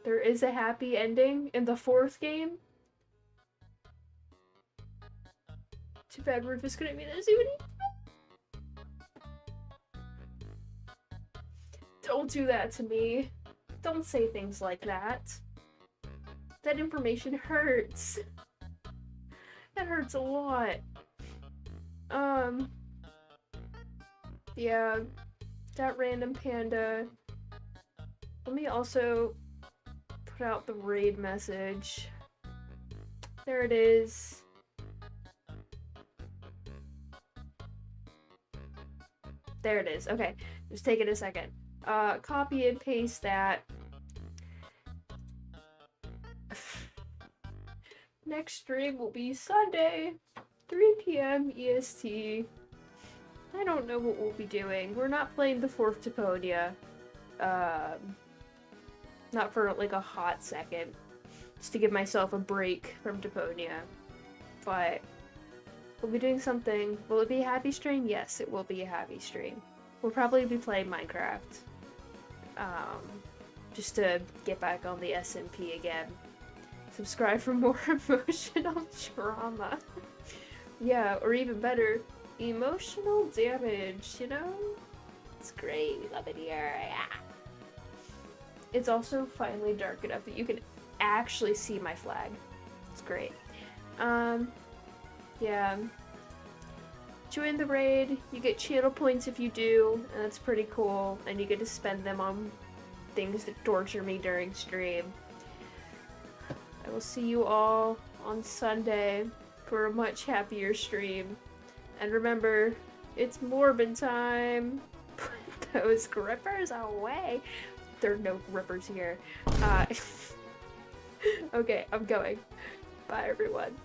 There is a happy ending in the 4th game? Too bad Rufus couldn't be there. See what he... Don't do that to me. Don't say things like that. That information hurts. That hurts a lot. Yeah. That random panda. Let me also put out the raid message. There it is. There it is. Okay. Just take it a second. Copy and paste that. Next stream will be Sunday, 3 p.m. EST. I don't know what we'll be doing. We're not playing the 4th Deponia. Not for like a hot second. Just to give myself a break from Deponia. But we'll be doing something. Will it be a happy stream? Yes, it will be a happy stream. We'll probably be playing Minecraft. Just to get back on the SMP again. Subscribe for more emotional drama. Yeah, or even better, emotional damage, you know? It's great, we love it here, yeah. It's also finally dark enough that you can actually see my flag. It's great. Yeah. Join the raid, you get channel points if you do, and that's pretty cool, and you get to spend them on things that torture me during stream. I will see you all on Sunday for a much happier stream. And remember, it's Morbin time! Put those grippers away! There are no grippers here. Okay, I'm going. Bye everyone.